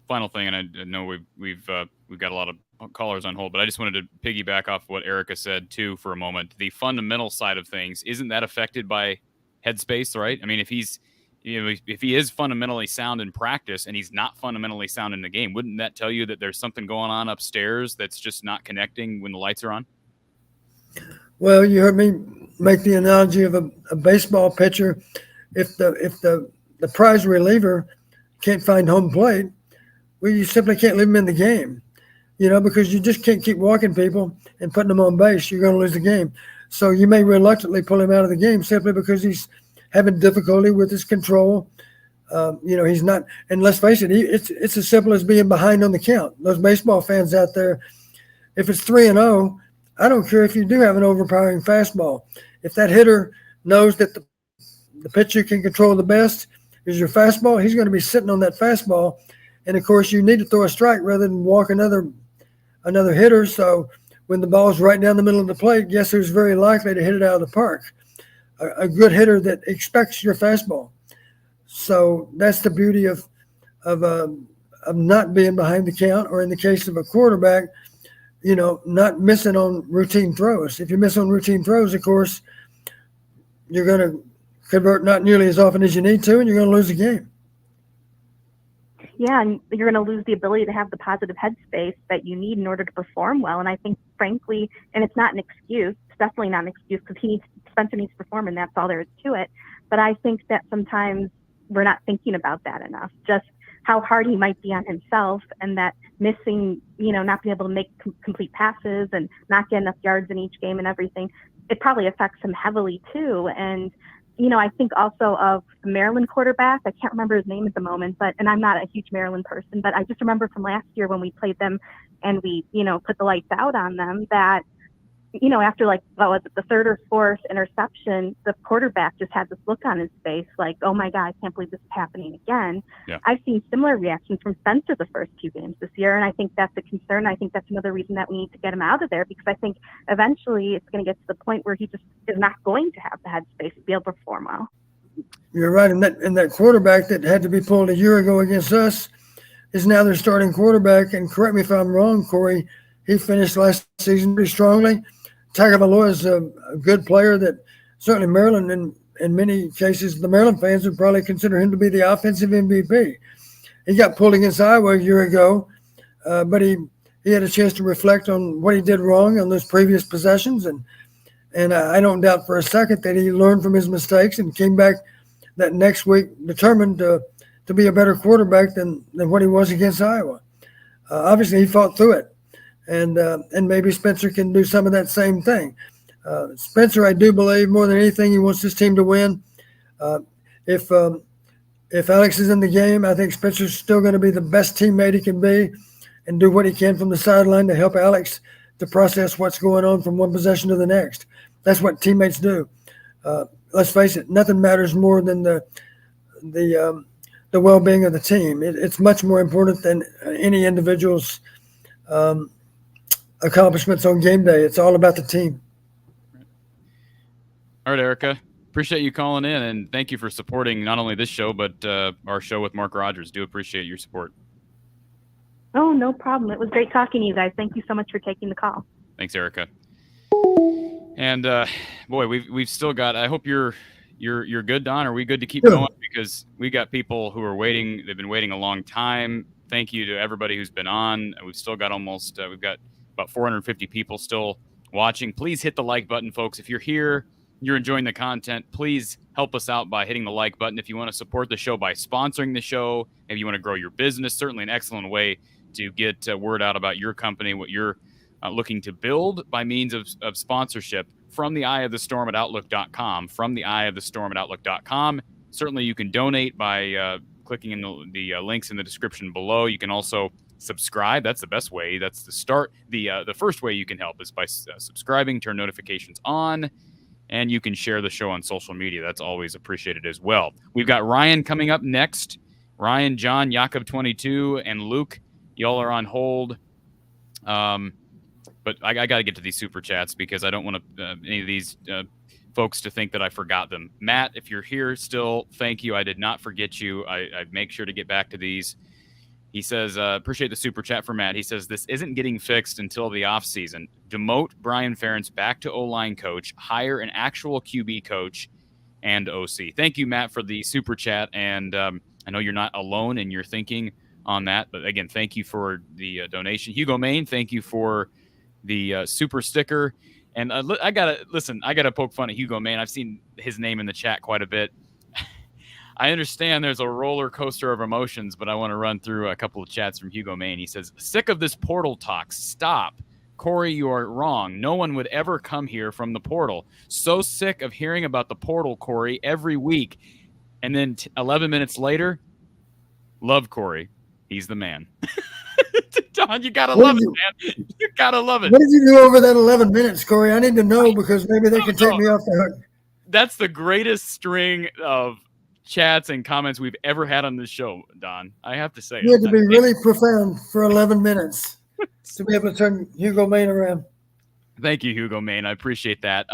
final thing, and I know we've got a lot of callers on hold, but I just wanted to piggyback off what Erica said too for a moment. The fundamental side of things, isn't that affected by headspace, right? I mean, if he is fundamentally sound in practice and he's not fundamentally sound in the game, wouldn't that tell you that there's something going on upstairs that's just not connecting when the lights are on? Well, you heard me make the analogy of a baseball pitcher. If the prize reliever can't find home plate, well, you simply can't leave him in the game, because you just can't keep walking people and putting them on base. You're going to lose the game. So you may reluctantly pull him out of the game simply because he's having difficulty with his control. He's not, and let's face it, it's as simple as being behind on the count. Those baseball fans out there, if it's 3-0, I don't care if you do have an overpowering fastball. If that hitter knows that the pitcher can control the best is your fastball, he's going to be sitting on that fastball. And of course, you need to throw a strike rather than walk another hitter. So when the ball's right down the middle of the plate, guess who's very likely to hit it out of the park? A good hitter that expects your fastball. So that's the beauty of not being behind the count, or in the case of a quarterback, not missing on routine throws. If you miss on routine throws, of course, you're going to convert not nearly as often as you need to, and you're going to lose the game. Yeah, and you're going to lose the ability to have the positive headspace that you need in order to perform well. And I think, frankly, and it's not an excuse, it's definitely not an excuse, because Spencer needs to perform, and that's all there is to it. But I think that sometimes we're not thinking about that enough, just how hard he might be on himself, and that missing, not being able to make complete passes and not get enough yards in each game and everything, it probably affects him heavily too. And I think also of the Maryland quarterback. I can't remember his name at the moment, and I'm not a huge Maryland person, but I just remember from last year when we played them and we, put the lights out on them, that after like, what was it, the third or fourth interception, the quarterback just had this look on his face like, oh my God, I can't believe this is happening again. Yeah. I've seen similar reactions from Spencer the first 2 games this year, and I think that's a concern. I think that's another reason that we need to get him out of there, because I think eventually it's going to get to the point where he just is not going to have the headspace to be able to perform well. You're right. And that quarterback that had to be pulled a year ago against us is now their starting quarterback. And correct me if I'm wrong, Corey, he finished last season pretty strongly. Tagovailoa is a good player that certainly Maryland, in many cases, the Maryland fans would probably consider him to be the offensive MVP. He got pulled against Iowa a year ago, but he had a chance to reflect on what he did wrong on those previous possessions. And I don't doubt for a second that he learned from his mistakes and came back that next week determined to be a better quarterback than what he was against Iowa. Obviously, he fought through it. And maybe Spencer can do some of that same thing. Spencer, I do believe more than anything, he wants this team to win. If Alex is in the game, I think Spencer's still going to be the best teammate he can be and do what he can from the sideline to help Alex to process what's going on from one possession to the next. That's what teammates do. Let's face it, nothing matters more than the well-being of the team. It's much more important than any individual's accomplishments on game day. It's all about the team. All right, Erica. Appreciate you calling in, and thank you for supporting not only this show, but our show with Mark Rogers. Do appreciate your support. Oh, no problem. It was great talking to you guys. Thank you so much for taking the call. Thanks, Erica. And boy, we've still got. I hope you're good, Don. Are we good to keep going? Because we got people who are waiting. They've been waiting a long time. Thank you to everybody who's been on. We've still got we've got about 450 people still watching. Please hit the like button, folks. If you're here, you're enjoying the content, please help us out by hitting the like button. If you want to support the show by sponsoring the show, if you want to grow your business, certainly an excellent way to get word out about your company, what you're looking to build by means of sponsorship. From the eye of the storm at outlook.com. From the eye of the storm at outlook.com. Certainly you can donate by clicking in the links in the description below. You can also subscribe. That's the best way. That's the start. The first way you can help is by subscribing, turn notifications on, and you can share the show on social media. That's always appreciated as well. We've got Ryan coming up next. Ryan, John, Jakob 22, and Luke. Y'all are on hold. But I got to get to these super chats because I don't want any of these folks to think that I forgot them. Matt, if you're here still, thank you. I did not forget you. I make sure to get back to these. He says, appreciate the super chat for Matt. He says, this isn't getting fixed until the offseason. Demote Brian Ferentz back to O-line coach, hire an actual QB coach and OC. Thank you, Matt, for the super chat. And I know you're not alone in your thinking on that. But again, thank you for the donation. Hugo Main, thank you for the super sticker. And I gotta poke fun at Hugo Main. I've seen his name in the chat quite a bit. I understand there's a roller coaster of emotions, but I want to run through a couple of chats from Hugo Main. He says, sick of this portal talk. Stop. Corey, you are wrong. No one would ever come here from the portal. So sick of hearing about the portal, Corey, every week. And then 11 minutes later, love Corey. He's the man. Don, you gotta love it, man. You gotta love it. What did you do over that 11 minutes, Corey? I need to know because maybe they can take me off the hook. That's the greatest string of chats and comments we've ever had on this show, Don. I have to say. You had to be really profound for 11 minutes to be able to turn Hugo Main around. Thank you, Hugo Main. I appreciate that.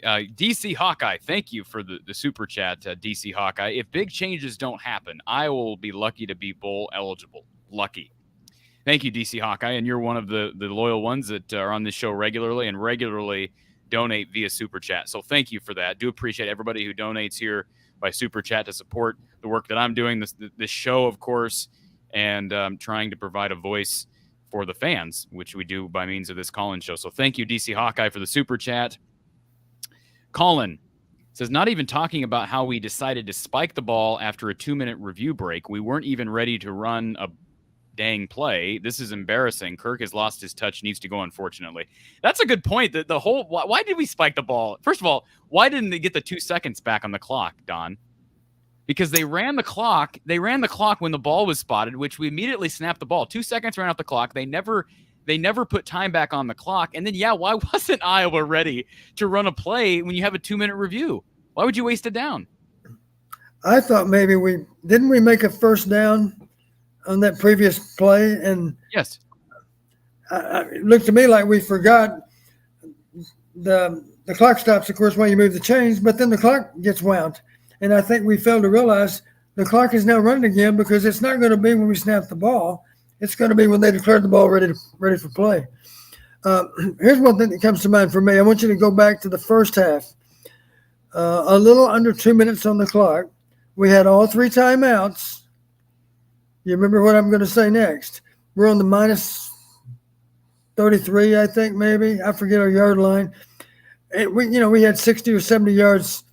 DC Hawkeye, thank you for the super chat, DC Hawkeye. If big changes don't happen, I will be lucky to be bowl eligible. Lucky. Thank you, DC Hawkeye, and you're one of the loyal ones that are on this show regularly and regularly donate via Super Chat. So thank you for that. Do appreciate everybody who donates here by Super Chat to support the work that I'm doing, this show, of course, and trying to provide a voice for the fans, which we do by means of this call-in show. So thank you, DC Hawkeye, for the Super Chat. Colin says, not even talking about how we decided to spike the ball after a 2-minute review break. We weren't even ready to run a dang play. This is embarrassing. Kirk has lost his touch, needs to go, unfortunately. That's a good point. The whole why did we spike the ball? First of all, why didn't they get the 2 seconds back on the clock, Don? Because they ran the clock when the ball was spotted, which we immediately snapped the ball. 2 seconds ran off the clock. They never They never put time back on the clock. And then, why wasn't Iowa ready to run a play when you have a 2-minute review? Why would you waste it down? I thought maybe we make a first down on that previous play, and yes, it looked to me like we forgot the clock stops, of course, when you move the chains, but then the clock gets wound, and I think we failed to realize the clock is now running again because it's not going to be when we snap the ball; it's going to be when they declare the ball ready for play. Here's one thing that comes to mind for me. I want you to go back to the first half. A little under 2 minutes on the clock. We had all 3 timeouts. You remember what I'm going to say next? We're on the minus 33, I think, maybe. I forget our yard line. We had 60 or 70 yards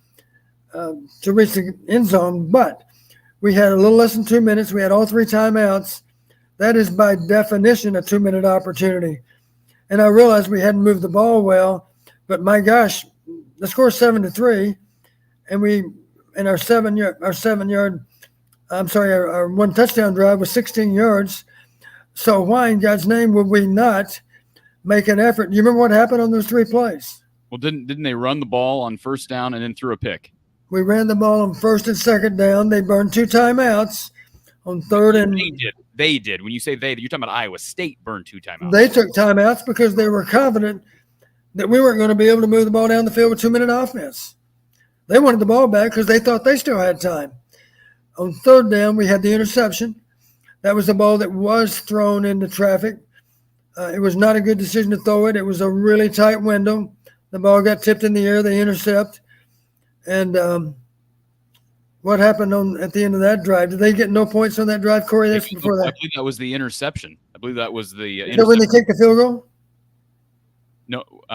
to reach the end zone, but we had a little less than 2 minutes. We had all 3 timeouts. That is by definition a 2-minute opportunity. And I realized we hadn't moved the ball well, but my gosh, the score is 7-3, and our 1 touchdown drive was 16 yards. So why in God's name would we not make an effort? You remember what happened on those 3 plays? Well, didn't they run the ball on first down and then threw a pick? We ran the ball on first and second down. They burned 2 timeouts on third and They did. When you say they, you're talking about Iowa State burned 2 timeouts. they took timeouts because they were confident that we weren't going to be able to move the ball down the field with 2-minute offense. They wanted the ball back because they thought they still had time. On third down, we had the interception. That was the ball that was thrown into traffic. It was not a good decision to throw it. It was a really tight window. The ball got tipped in the air. They intercept. And what happened at the end of that drive? Did they get no points on that drive, Corey? That's before that. I believe that was the interception. I believe that was the Is that when they kicked the field goal?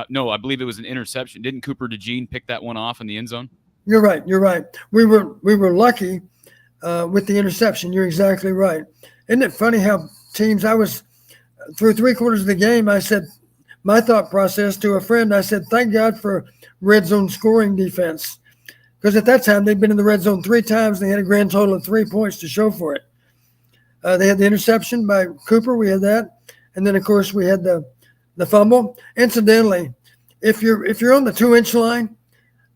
No, I believe it was an interception. Didn't Cooper DeJean pick that one off in the end zone? You're right. We were lucky with the interception. You're exactly right. Isn't it funny how teams? I was through 3/4 of the game. I said my thought process to a friend. I said, "Thank God for red zone scoring defense," because at that time they'd been in the red zone 3 times. They had a grand total of 3 points to show for it. They had the interception by Cooper. We had that, and then of course we had the fumble. Incidentally, if you're on the 2-inch line,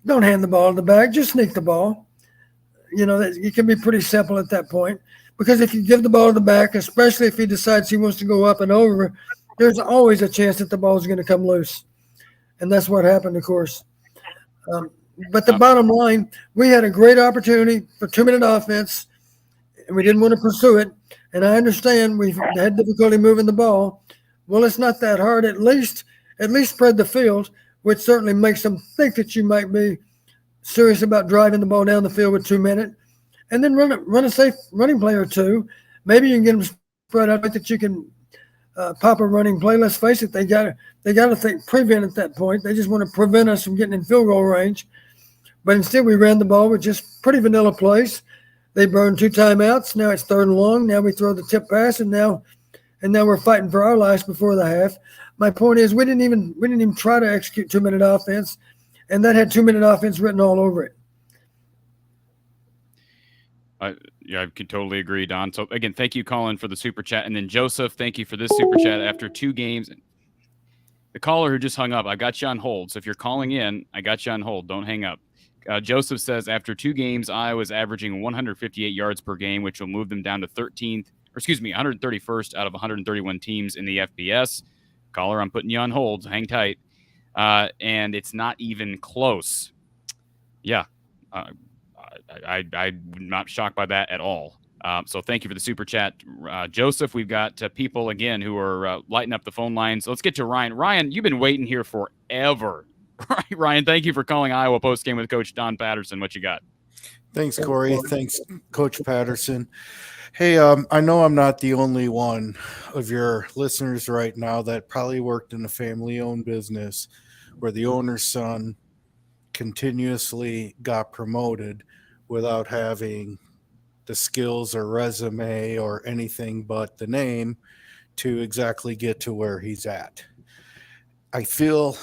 don't hand the ball to the back. Just sneak the ball. It can be pretty simple at that point, because if you give the ball to the back, especially if he decides he wants to go up and over, there's always a chance that the ball is going to come loose. And that's what happened, of course. But the bottom line, we had a great opportunity for 2-minute offense, and we didn't want to pursue it. And I understand we've had difficulty moving the ball. Well, it's not that hard. At least spread the field, which certainly makes them think that you might be serious about driving the ball down the field with 2 minutes, and then run a safe running play or 2. Maybe you can get them spread out that you can pop a running play. Let's face it, they got to think prevent at that point. They just want to prevent us from getting in field goal range. But instead, we ran the ball with just pretty vanilla plays. They burned 2 timeouts. Now it's 3rd and long. Now we throw the tip pass, and now we're fighting for our lives before the half. My point is, we didn't even try to execute 2-minute offense, and that had 2-minute offense written all over it. I can totally agree, Don. So again, thank you, Colin, for the super chat, and then Joseph, thank you for this super chat. After 2 games, the caller who just hung up, I got you on hold. So if you're calling in, I got you on hold. Don't hang up. Joseph says, after 2 games, Iowa's averaging 158 yards per game, which will move them down to 131st out of 131 teams in the FBS. Caller, I'm putting you on hold. Hang tight. And it's not even close. Yeah. I'm not shocked by that at all. So thank you for the super chat. Joseph, we've got people, again, who are lighting up the phone lines. Let's get to Ryan. Ryan, you've been waiting here forever. Ryan, thank you for calling Iowa Postgame with Coach Don Patterson. What you got? Thanks, Corey. Thanks, Coach Patterson. Hey, I know I'm not the only one of your listeners right now that probably worked in a family-owned business where the owner's son continuously got promoted without having the skills or resume or anything but the name to exactly get to where he's at. I feel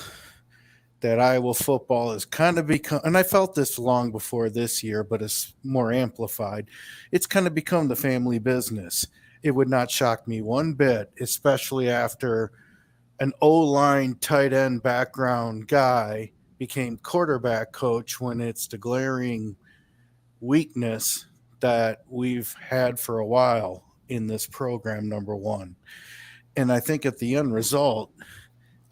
that Iowa football has kind of become, and I felt this long before this year, but it's more amplified. It's kind of become the family business. It would not shock me one bit, especially after an O-line tight end background guy became quarterback coach when it's the glaring weakness that we've had for a while in this program, number one. And I think at the end result,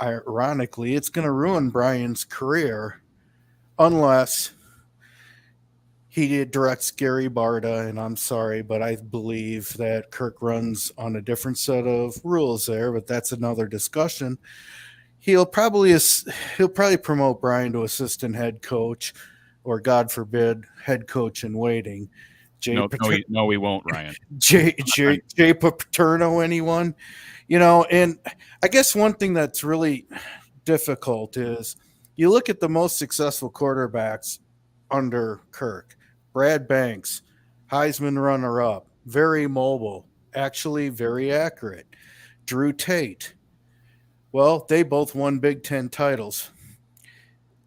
ironically, it's going to ruin Brian's career unless he directs Gary Barta, and I'm sorry, but I believe that Kirk runs on a different set of rules there, but that's another discussion. He'll probably promote Brian to assistant head coach, or God forbid, head coach in waiting. No, we won't, Ryan. Jay Paterno, anyone? And I guess one thing that's really difficult is you look at the most successful quarterbacks under Kirk. Brad Banks, Heisman runner-up, very mobile, actually very accurate. Drew Tate. Well, they both won Big Ten titles.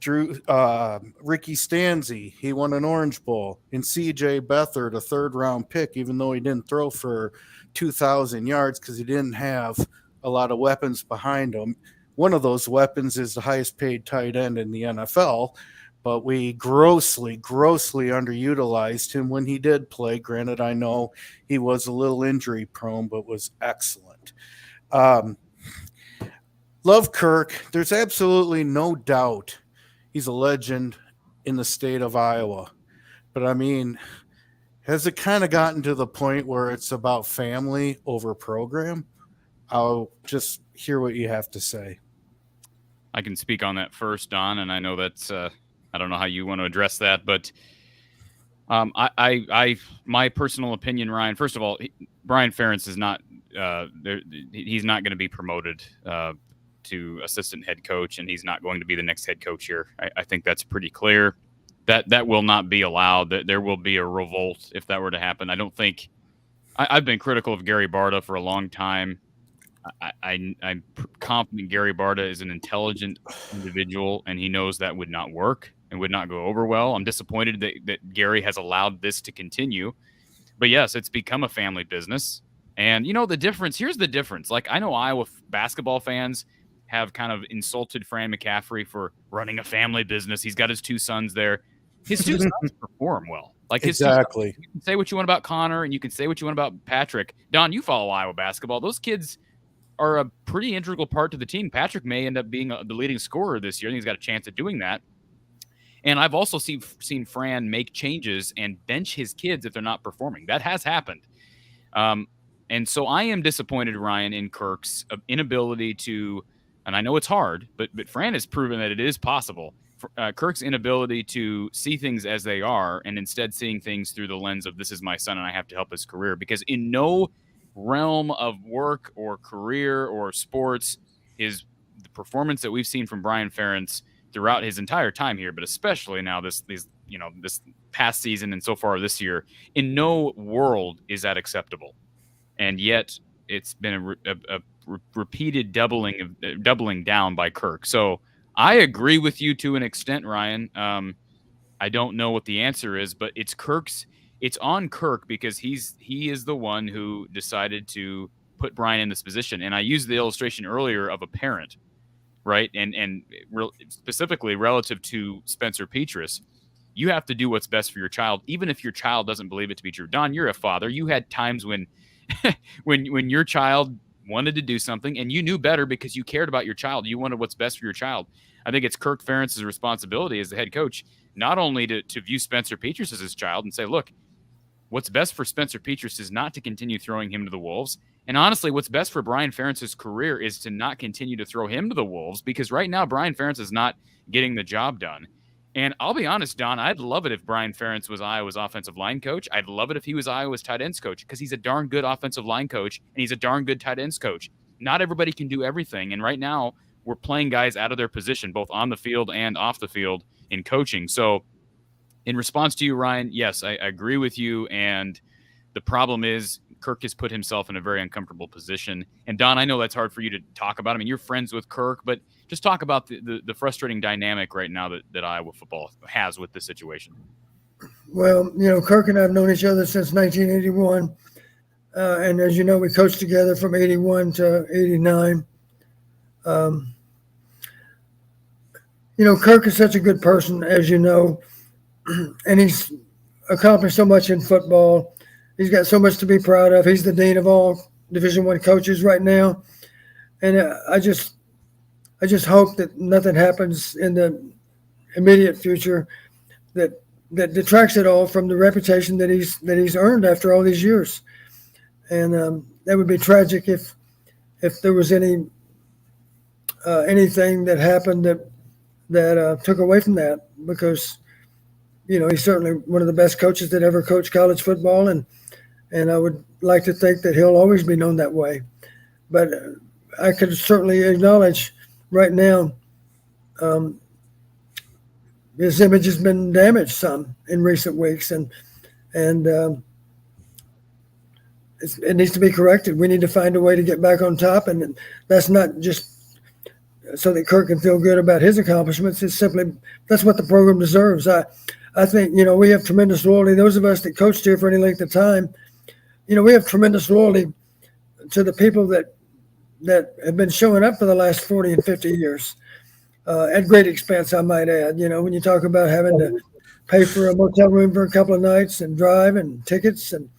Ricky Stanzi, he won an Orange Bowl. And C.J. Beathard, a third-round pick, even though he didn't throw for 2,000 yards because he didn't have a lot of weapons behind him. One of those weapons is the highest-paid tight end in the NFL, but we grossly underutilized him when he did play. Granted, I know he was a little injury-prone, but was excellent. Love Kirk. There's absolutely no doubt he's a legend in the state of Iowa. But, I mean, has it kind of gotten to the point where it's about family over program? I'll just hear what you have to say. I can speak on that first, Don, and I know that's I don't know how you want to address that, but my personal opinion, Ryan. First of all, Brian Ferentz is not he's not going to be promoted to assistant head coach, and he's not going to be the next head coach here. I think that's pretty clear. That will not be allowed. That there will be a revolt if that were to happen. I don't think. I've been critical of Gary Barta for a long time. I'm confident Gary Barta is an intelligent individual, and he knows that would not work and would not go over well. I'm disappointed that Gary has allowed this to continue. But yes, it's become a family business. And the difference, here's the difference. Like, I know Iowa basketball fans have kind of insulted Fran McCaffrey for running a family business. He's got his two sons there. His two sons perform well. Like, exactly. You can say what you want about Connor, and you can say what you want about Patrick. Don, you follow Iowa basketball. Those kids are a pretty integral part to the team. Patrick may end up being the leading scorer this year. I think he's got a chance at doing that. And I've also seen Fran make changes and bench his kids if they're not performing. That has happened. And so I am disappointed, Ryan, in Kirk's inability to, and I know it's hard, but Fran has proven that it is possible. Kirk's inability to see things as they are and instead seeing things through the lens of this is my son and I have to help his career. Because in no realm of work or career or sports is the performance that we've seen from Brian Ferentz throughout his entire time here, but especially now this past season and so far this year, in no world is that acceptable. And yet it's been a repeated doubling down by Kirk. So I agree with you to an extent, Ryan. I don't know what the answer is, but it's on Kirk because he is the one who decided to put Brian in this position. And I used the illustration earlier of a parent, right? And specifically relative to Spencer Petras, you have to do what's best for your child, even if your child doesn't believe it to be true. Don, you're a father. You had times when when your child wanted to do something and you knew better because you cared about your child. You wanted what's best for your child. I think it's Kirk Ferentz's responsibility as the head coach not only to view Spencer Petras as his child and say, look, what's best for Spencer Petras is not to continue throwing him to the wolves. And honestly, what's best for Brian Ferentz's career is to not continue to throw him to the wolves, because right now Brian Ferentz is not getting the job done. And I'll be honest, Don, I'd love it if Brian Ferentz was Iowa's offensive line coach. I'd love it if he was Iowa's tight ends coach, because he's a darn good offensive line coach and he's a darn good tight ends coach. Not everybody can do everything. And right now we're playing guys out of their position, both on the field and off the field in coaching. So in response to you, Ryan, yes, I agree with you. And the problem is Kirk has put himself in a very uncomfortable position. And Don, I know that's hard for you to talk about. I mean, you're friends with Kirk, but just talk about the frustrating dynamic right now that Iowa football has with this situation. Well, Kirk and I have known each other since 1981. And as you know, we coached together from 81 to 89. Um, Kirk is such a good person, as you know, and he's accomplished so much in football. He's got so much to be proud of. He's the dean of all Division I coaches right now, and I just hope that nothing happens in the immediate future that detracts at all from the reputation that he's earned after all these years. And that would be tragic if there was anything that happened that took away from that, because he's certainly one of the best coaches that ever coached college football, and I would like to think that he'll always be known that way. But I could certainly acknowledge right now his image has been damaged some in recent weeks, and it needs to be corrected. We need to find a way to get back on top, and that's not just so that Kirk can feel good about his accomplishments. It's simply that's what the program deserves. I think we have tremendous loyalty. Those of us that coached here for any length of time, we have tremendous loyalty to the people that have been showing up for the last 40 and 50 years at great expense, I might add. When you talk about having to pay for a motel room for a couple of nights and drive and tickets, and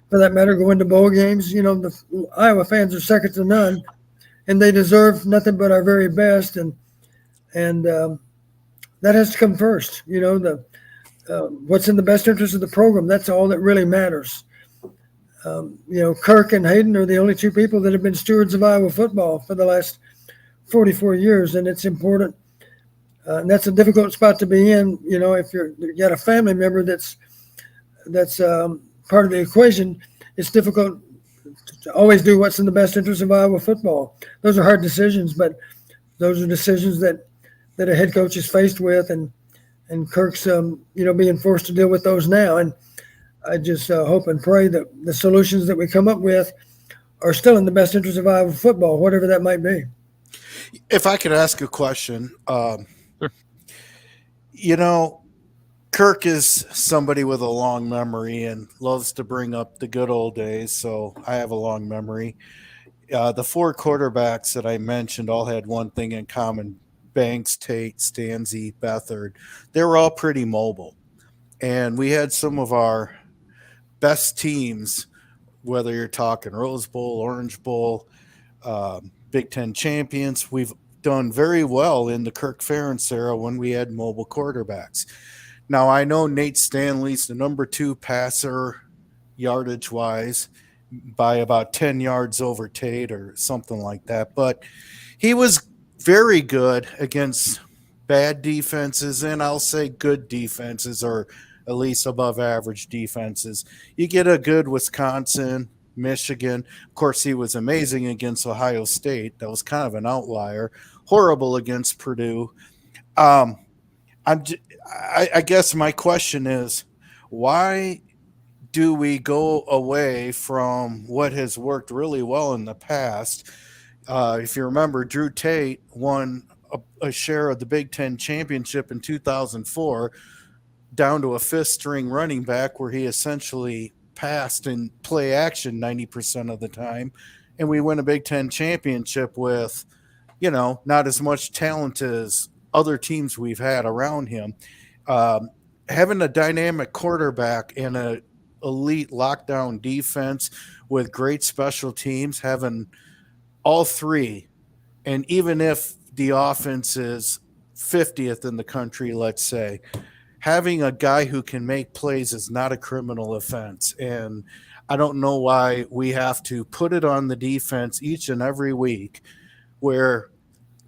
for that matter, going to bowl games, the Iowa fans are second to none, and they deserve nothing but our very best. And that has to come first. What's in the best interest of the program. That's all that really matters. Kirk and Hayden are the only two people that have been stewards of Iowa football for the last 44 years, and it's important. And that's a difficult spot to be in. If you got a family member that's part of the equation, it's difficult to always do what's in the best interest of Iowa football. Those are hard decisions, but those are decisions that a head coach is faced with, and Kirk's being forced to deal with those now. And I just hope and pray that the solutions that we come up with are still in the best interest of Iowa football, whatever that might be. If I could ask a question, Sure. Kirk is somebody with a long memory and loves to bring up the good old days, so I have a long memory. The four quarterbacks that I mentioned all had one thing in common: Banks, Tate, Stanzi, Beathard. They were all pretty mobile. And we had some of our best teams, whether you're talking Rose Bowl, Orange Bowl, Big Ten champions. We've done very well in the Kirk Ferentz era when we had mobile quarterbacks. Now, I know Nate Stanley's the number 2 passer yardage-wise by about 10 yards over Tate or something like that. But he was very good against bad defenses, and I'll say good defenses, or at least above average defenses. You get a good Wisconsin, Michigan. Of course, he was amazing against Ohio State. That was kind of an outlier. Horrible against Purdue. I guess my question is, why do we go away from what has worked really well in the past? If you remember, Drew Tate won a share of the Big Ten championship in 2004 down to a fifth-string running back where he essentially passed in play action 90% of the time, and we win a Big Ten championship with, not as much talent as other teams we've had around him. Having a dynamic quarterback and an elite lockdown defense with great special teams, having all three, and even if the offense is 50th in the country, let's say, having a guy who can make plays is not a criminal offense. And I don't know why we have to put it on the defense each and every week where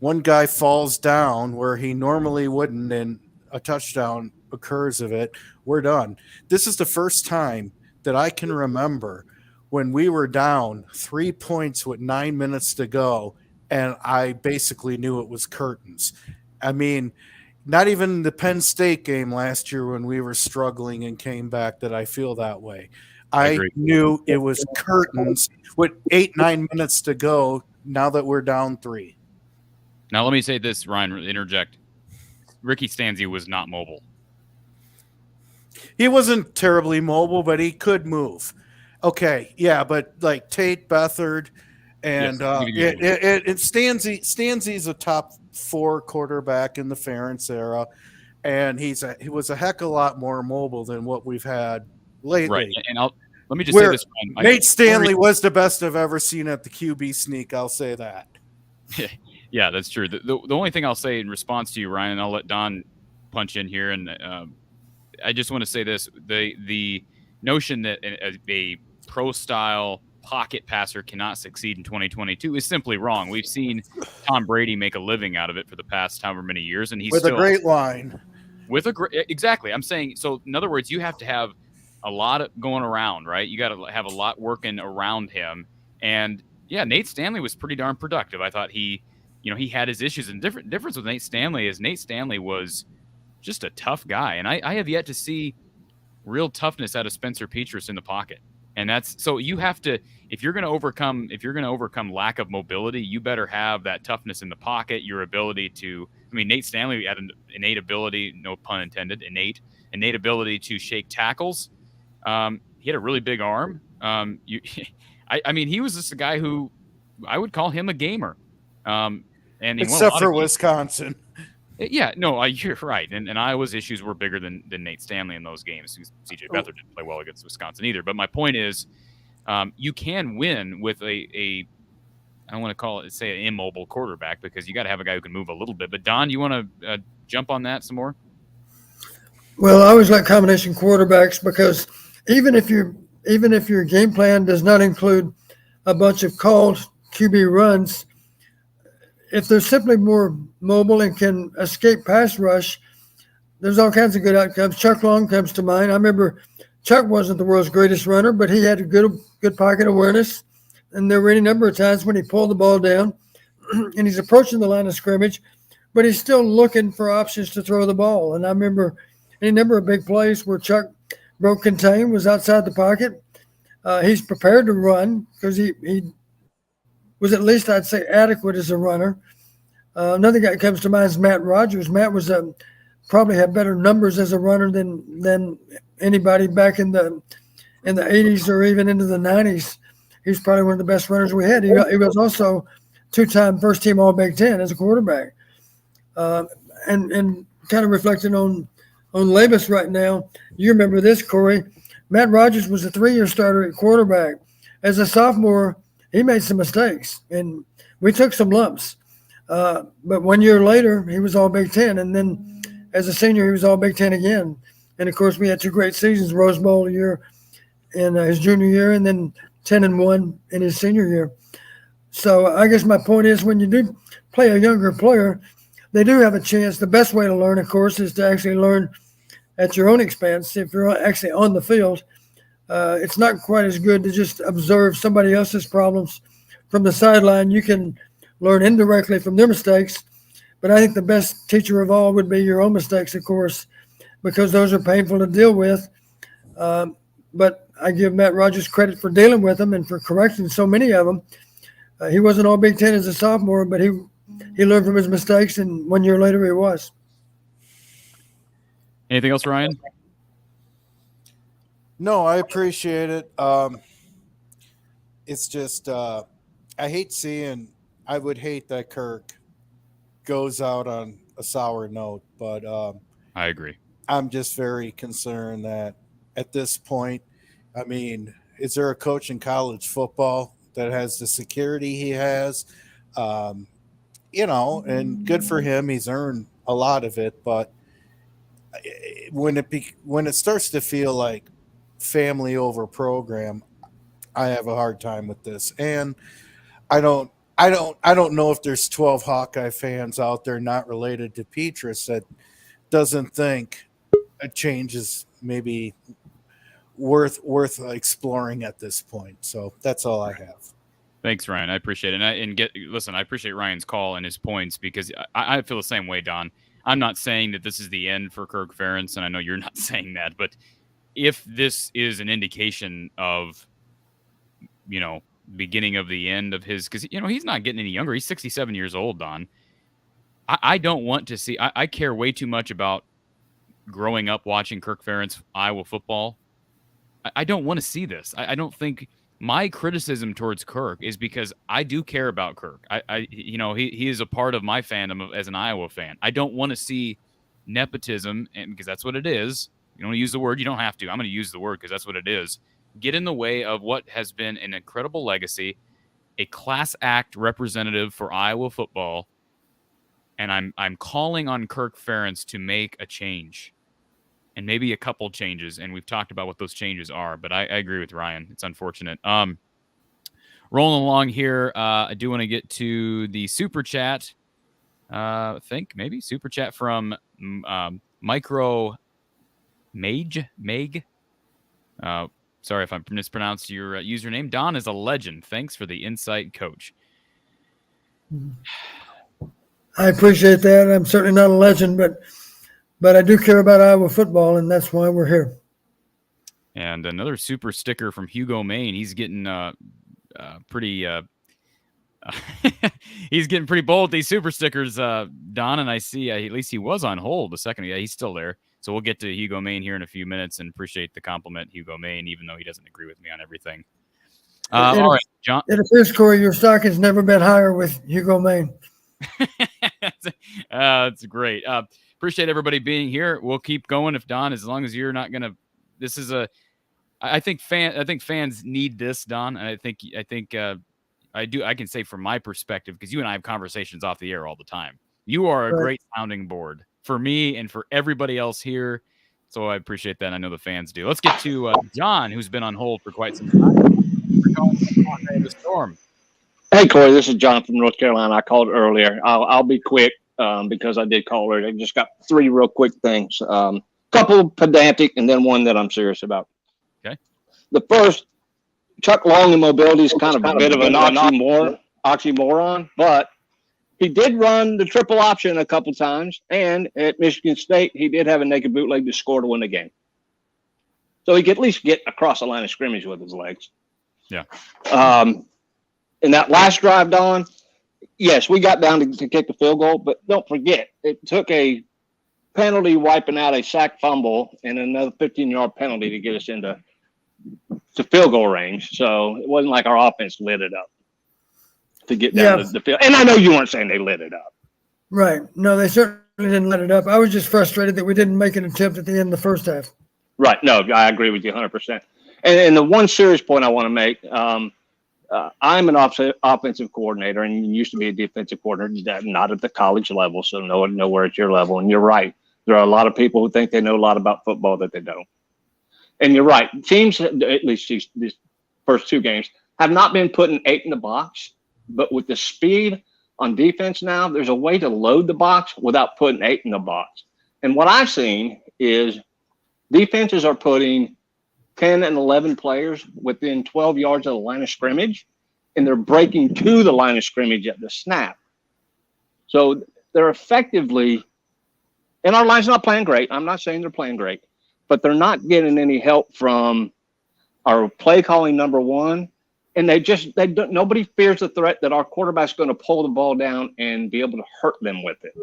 one guy falls down where he normally wouldn't and a touchdown occurs of it. We're done. This is the first time that I can remember when we were down 3 points with 9 minutes to go, and I basically knew it was curtains. I mean, not even the Penn State game last year when we were struggling and came back did I feel that way. I knew it was curtains with 8-9 minutes to go now that we're down 3. Now, let me say this, Ryan, interject. Ricky Stanzi was not mobile. He wasn't terribly mobile, but he could move. Okay, yeah, but like Tate, Beathard, And Stanzi's a top 4 quarterback in the Ferentz era, and he was a heck of a lot more mobile than what we've had lately. Right, and let me just say this, Ryan. Nate Stanley was the best I've ever seen at the QB sneak. I'll say that. Yeah, that's true. The only thing I'll say in response to you, Ryan, and I'll let Don punch in here, and I just want to say this: the notion that a pro style pocket passer cannot succeed in 2022 is simply wrong. We've seen Tom Brady make a living out of it for the past however many years, and he's with still, a great line. With a great, exactly. I'm saying, so in other words, you have to have a lot of going around, right? You got to have a lot working around him. And yeah, Nate Stanley was pretty darn productive. I thought he had his issues, and difference with Nate Stanley is Nate Stanley was just a tough guy. And I have yet to see real toughness out of Spencer Petras in the pocket. And that's, so you have to, if you're going to overcome lack of mobility, you better have that toughness in the pocket, your ability to, Nate Stanley had an innate ability, no pun intended, innate ability to shake tackles. He had a really big arm. He was just a guy who I would call him a gamer. And except for Wisconsin. Yeah, no, you're right. And Iowa's issues were bigger than Nate Stanley in those games. CJ Beathard didn't play well against Wisconsin either. But my point is, you can win with I don't want to call it, say, an immobile quarterback, because you got to have a guy who can move a little bit. But Don, you want to jump on that some more? Well, I always like combination quarterbacks, because even if your game plan does not include a bunch of called QB runs, if they're simply more mobile and can escape pass rush, there's all kinds of good outcomes. Chuck Long comes to mind. I remember Chuck wasn't the world's greatest runner, but he had a good pocket awareness. And there were any number of times when he pulled the ball down and he's approaching the line of scrimmage, but he's still looking for options to throw the ball. And I remember any number of big plays where Chuck broke contain, was outside the pocket. He's prepared to run because he was, at least I'd say, adequate as a runner. Another guy that comes to mind is Matt Rogers. Matt was probably had better numbers as a runner than anybody back in the 80s or even into the 90s. He's probably one of the best runners we had. He was also two-time first-team All-Big Ten as a quarterback. And kind of reflecting on Labus right now, you remember this, Corey. Matt Rogers was a 3-year starter at quarterback. As a sophomore, he made some mistakes, and we took some lumps. But 1 year later, he was all Big Ten. And then as a senior, he was all Big Ten again. And, of course, we had 2 great seasons, Rose Bowl year in his junior year, and then 10-1 in his senior year. So I guess my point is, when you do play a younger player, they do have a chance. The best way to learn, of course, is to actually learn at your own expense. If you're actually on the field, it's not quite as good to just observe somebody else's problems from the sideline. You can learn indirectly from their mistakes, but I think the best teacher of all would be your own mistakes, of course, because those are painful to deal with. But I give Matt Rogers credit for dealing with them and for correcting so many of them. He wasn't all Big Ten as a sophomore, but he learned from his mistakes, and 1 year later he was. Anything else, Ryan? No, I appreciate it. It's just I would hate that Kirk goes out on a sour note, but I agree. I'm just very concerned that at this point, is there a coach in college football that has the security he has? And good for him. He's earned a lot of it, but when it starts to feel like family over program, I have a hard time with this. And I don't know if there's 12 Hawkeye fans out there not related to Petras that doesn't think a change is maybe worth exploring at this point. So that's all I have. Thanks, Ryan. I appreciate it. I appreciate Ryan's call and his points, because I feel the same way, Don. I'm not saying that this is the end for Kirk Ferentz, and I know you're not saying that, but if this is an indication of, beginning of the end of his, because, he's not getting any younger. He's 67 years old, Don. I don't want to see, I care way too much about growing up watching Kirk Ferentz Iowa football. I don't want to see this. I don't think my criticism towards Kirk is because I do care about Kirk. He is a part of my fandom as an Iowa fan. I don't want to see nepotism, and because that's what it is. You don't want to use the word, you don't have to. I'm going to use the word because that's what it is. Get in the way of what has been an incredible legacy, a class act representative for Iowa football, and I'm calling on Kirk Ferentz to make a change. And maybe a couple changes, and we've talked about what those changes are, but I agree with Ryan. It's unfortunate. Rolling along here, I do want to get to the super chat. I think maybe super chat from Meg. Sorry if I mispronounced your username. Don is a legend. Thanks for the insight, Coach. I appreciate that. I'm certainly not a legend, but I do care about Iowa football, and that's why we're here. And another super sticker from Hugo Maine. He's getting pretty he's getting pretty bold with these super stickers, Don, and I see at least he was on hold a second ago. Yeah, he's still there. So we'll get to Hugo Maine here in a few minutes, and appreciate the compliment, Hugo Maine, even though he doesn't agree with me on everything. All right, John. It appears, Corey, your stock has never been higher with Hugo Maine. That's great. Appreciate everybody being here. We'll keep going if Don, as long as you're not gonna. This is I think fans need this, Don, and I think I can say from my perspective, because you and I have conversations off the air all the time. You are a great sounding board for me and for everybody else here. So I appreciate that. I know the fans do. Let's get to John, who's been on hold for quite some time. The storm. Hey, Corey, this is John from North Carolina. I called earlier. I'll be quick because I did call earlier. I just got 3 real quick things. Couple pedantic and then one that I'm serious about. Okay. The first, Chuck Long and mobility is kind of a bit of an oxymoron, but he did run the triple option a couple times, and at Michigan State, he did have a naked bootleg to score to win the game. So he could at least get across the line of scrimmage with his legs. Yeah. In that last drive, Don, yes, we got down to kick the field goal, but don't forget, it took a penalty wiping out a sack fumble and another 15-yard penalty to get us into field goal range. So it wasn't like our offense lit it up to get down to the field. And I know you weren't saying they lit it up. Right. No, they certainly didn't let it up. I was just frustrated that we didn't make an attempt at the end of the first half. Right. No, I agree with you 100%. And the one serious point I want to make, I'm an offensive coordinator and used to be a defensive coordinator, not at the college level, so nowhere at your level. And you're right. There are a lot of people who think they know a lot about football that they don't. And you're right. Teams, at least these first 2 games, have not been putting 8 in the box. But with the speed on defense now, there's a way to load the box without putting 8 in the box. And what I've seen is defenses are putting 10 and 11 players within 12 yards of the line of scrimmage, and they're breaking to the line of scrimmage at the snap. So they're effectively, and our line's not playing great. I'm not saying they're playing great, but they're not getting any help from our play calling number one. And nobody fears the threat that our quarterback's going to pull the ball down and be able to hurt them with it.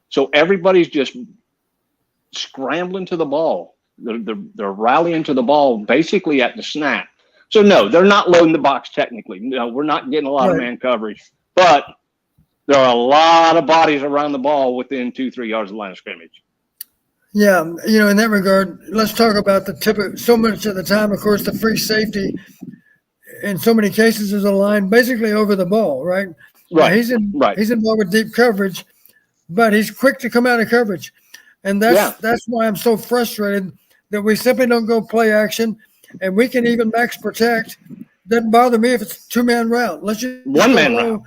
So everybody's just scrambling to the ball. They're rallying to the ball basically at the snap. So no, they're not loading the box technically. No, we're not getting a lot of man coverage, but there are a lot of bodies around the ball within 2-3 yards of the line of scrimmage. Yeah, in that regard, let's talk about so much of the time, of course, the free safety in so many cases is a line basically over the ball, right? Right. He's involved with deep coverage, but he's quick to come out of coverage. And that's why I'm so frustrated that we simply don't go play action, and we can even max protect. Doesn't bother me if it's a 2-man route. Let's just one-man route,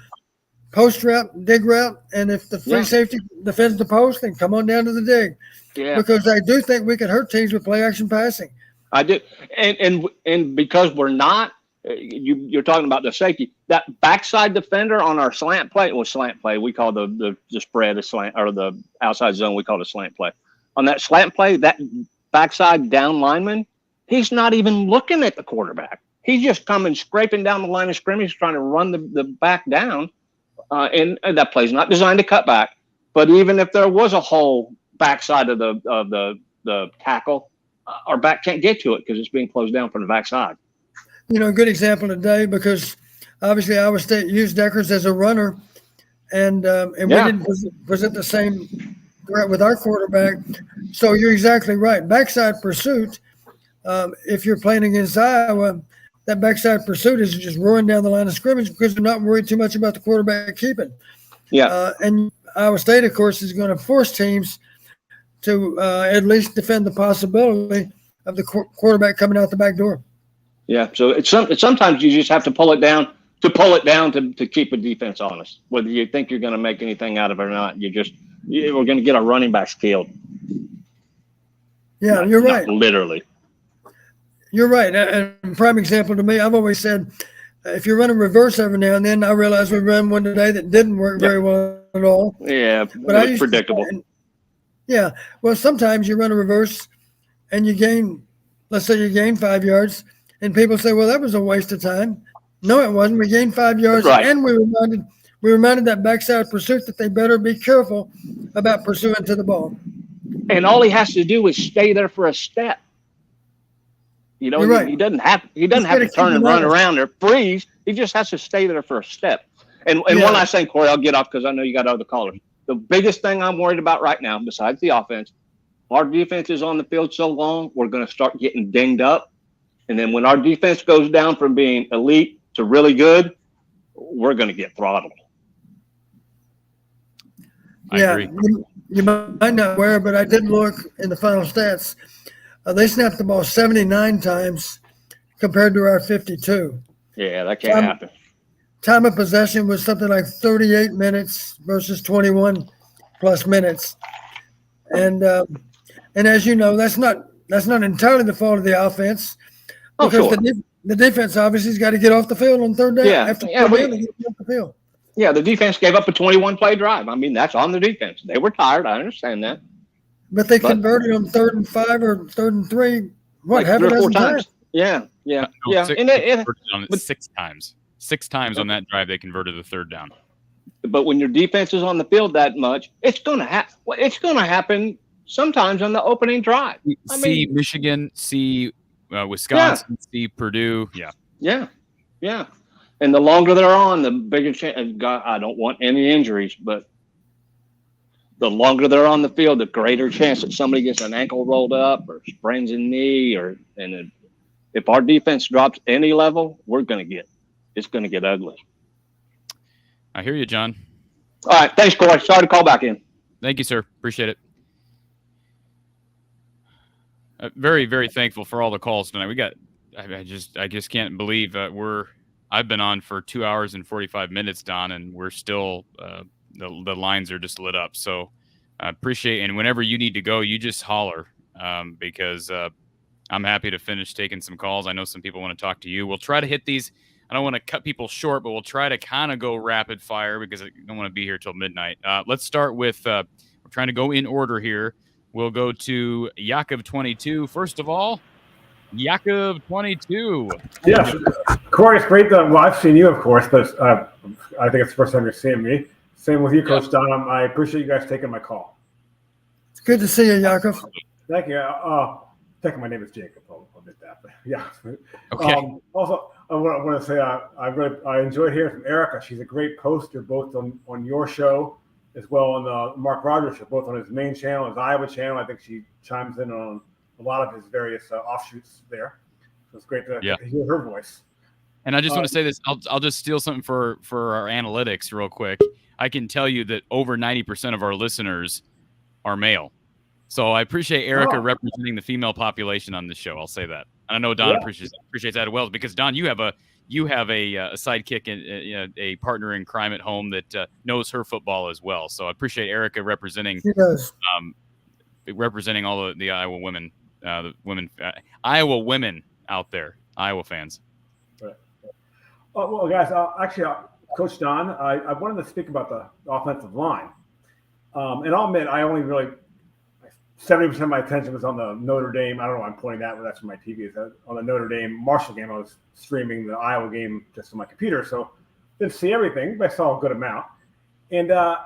post route, dig route, and if the free safety defends the post, then come on down to the dig. Yeah. Because I do think we can hurt teams with play action passing. I do, and because we're not, you're talking about the safety. That backside defender on our slant play, we call the spread a slant, or the outside zone, we call it a slant play. On that slant play, that backside down lineman, he's not even looking at the quarterback. He's just coming scraping down the line of scrimmage, trying to run the back down. And that play's not designed to cut back. But even if there was a hole backside of the tackle, our back can't get to it because it's being closed down from the backside. a good example today because obviously Iowa State used Deckers as a runner, and we didn't present the same threat with our quarterback. So you're exactly right. Backside pursuit, if you're playing against Iowa, that backside pursuit is just roaring down the line of scrimmage because they're not worried too much about the quarterback keeping. Yeah. And Iowa State, of course, is going to force teams to at least defend the possibility of the quarterback coming out the back door. Yeah. So it's sometimes you just have to pull it down to keep a defense honest. Whether you think you're going to make anything out of it or not, we're going to get our running backs killed. Yeah, you're right. Literally. You're right. And prime example to me, I've always said, if you run a reverse every now and then, I realized we ran one today that didn't work very well at all. Yeah, but it was predictable. Yeah. Well, sometimes you run a reverse and let's say you gain 5 yards, and people say, well, that was a waste of time. No, it wasn't. We gained 5 yards, and we reminded that backside pursuit that they better be careful about pursuing to the ball. And all he has to do is stay there for a step. He doesn't have to turn and run around or freeze. He just has to stay there for a step. And one last thing, Corey, I'll get off because I know you got other callers. The biggest thing I'm worried about right now, besides the offense, our defense is on the field so long, we're going to start getting dinged up. And then when our defense goes down from being elite to really good, we're going to get throttled. I agree. You might not aware, but I did look in the final stats. They snapped the ball 79 times compared to our 52. Yeah, that can't happen. Time of possession was something like 38 minutes versus 21 plus minutes. And as you know, that's not entirely the fault of the offense because the defense obviously has got to get off the field on third down. Yeah, the defense gave up a 21-play drive. I mean, that's on the defense. They were tired. I understand that. But they converted on 3rd and 5 or 3rd and 3. Like 3 or 4 times. Yeah. Six times. 6 times on that drive they converted the third down. But when your defense is on the field that much, it's going to happen sometimes on the opening drive. See Michigan, see Wisconsin, see Purdue. Yeah. And the longer they're on, the bigger chance. God, I don't want any injuries, but the longer they're on the field, the greater chance that somebody gets an ankle rolled up or sprains a knee. If our defense drops any level, it's going to get ugly. I hear you, John. All right. Thanks, Corey. Sorry to call back in. Thank you, sir. Appreciate it. Very, very thankful for all the calls tonight. I just can't believe I've been on for 2 hours and 45 minutes, Don, and we're still, the lines are just lit up. So I appreciate it. And whenever you need to go, you just holler because I'm happy to finish taking some calls. I know some people want to talk to you. We'll try to hit these. I don't want to cut people short, but we'll try to kind of go rapid fire because I don't want to be here till midnight. Let's start with, we're trying to go in order here. We'll go to Yakov 22. First of all, Yakov 22. Yes, Corey, it's great that, I've seen you, of course, but I think it's the first time you're seeing me. Same with you, Coach Don. I appreciate you guys taking my call. It's good to see you, Yakov. Thank you. My name is Jacob. I'll admit that. But yeah. Okay. Also, I want to say I enjoyed hearing from Erica. She's a great poster, both on your show as well on the Mark Rogers show, both on his main channel, his Iowa channel. I think she chimes in on a lot of his various offshoots there. So it's great to hear her voice. And I just want to say this. I'll just steal something for our analytics real quick. I can tell you that over 90% of our listeners are male. So I appreciate Erica representing the female population on this show. I'll say that. And I know Don appreciates that as well, because Don, you have a sidekick and a partner in crime at home that knows her football as well. So I appreciate Erica representing all of the Iowa women, Iowa women out there, Iowa fans. Right. Well, guys, Coach Don, I wanted to speak about the offensive line. And I'll admit, I only really 70% of my attention was on the Notre Dame. I don't know why I'm pointing that, but that's where my TV is. On the Notre Dame Marshall game, I was streaming the Iowa game just on my computer, so didn't see everything, but I saw a good amount. And I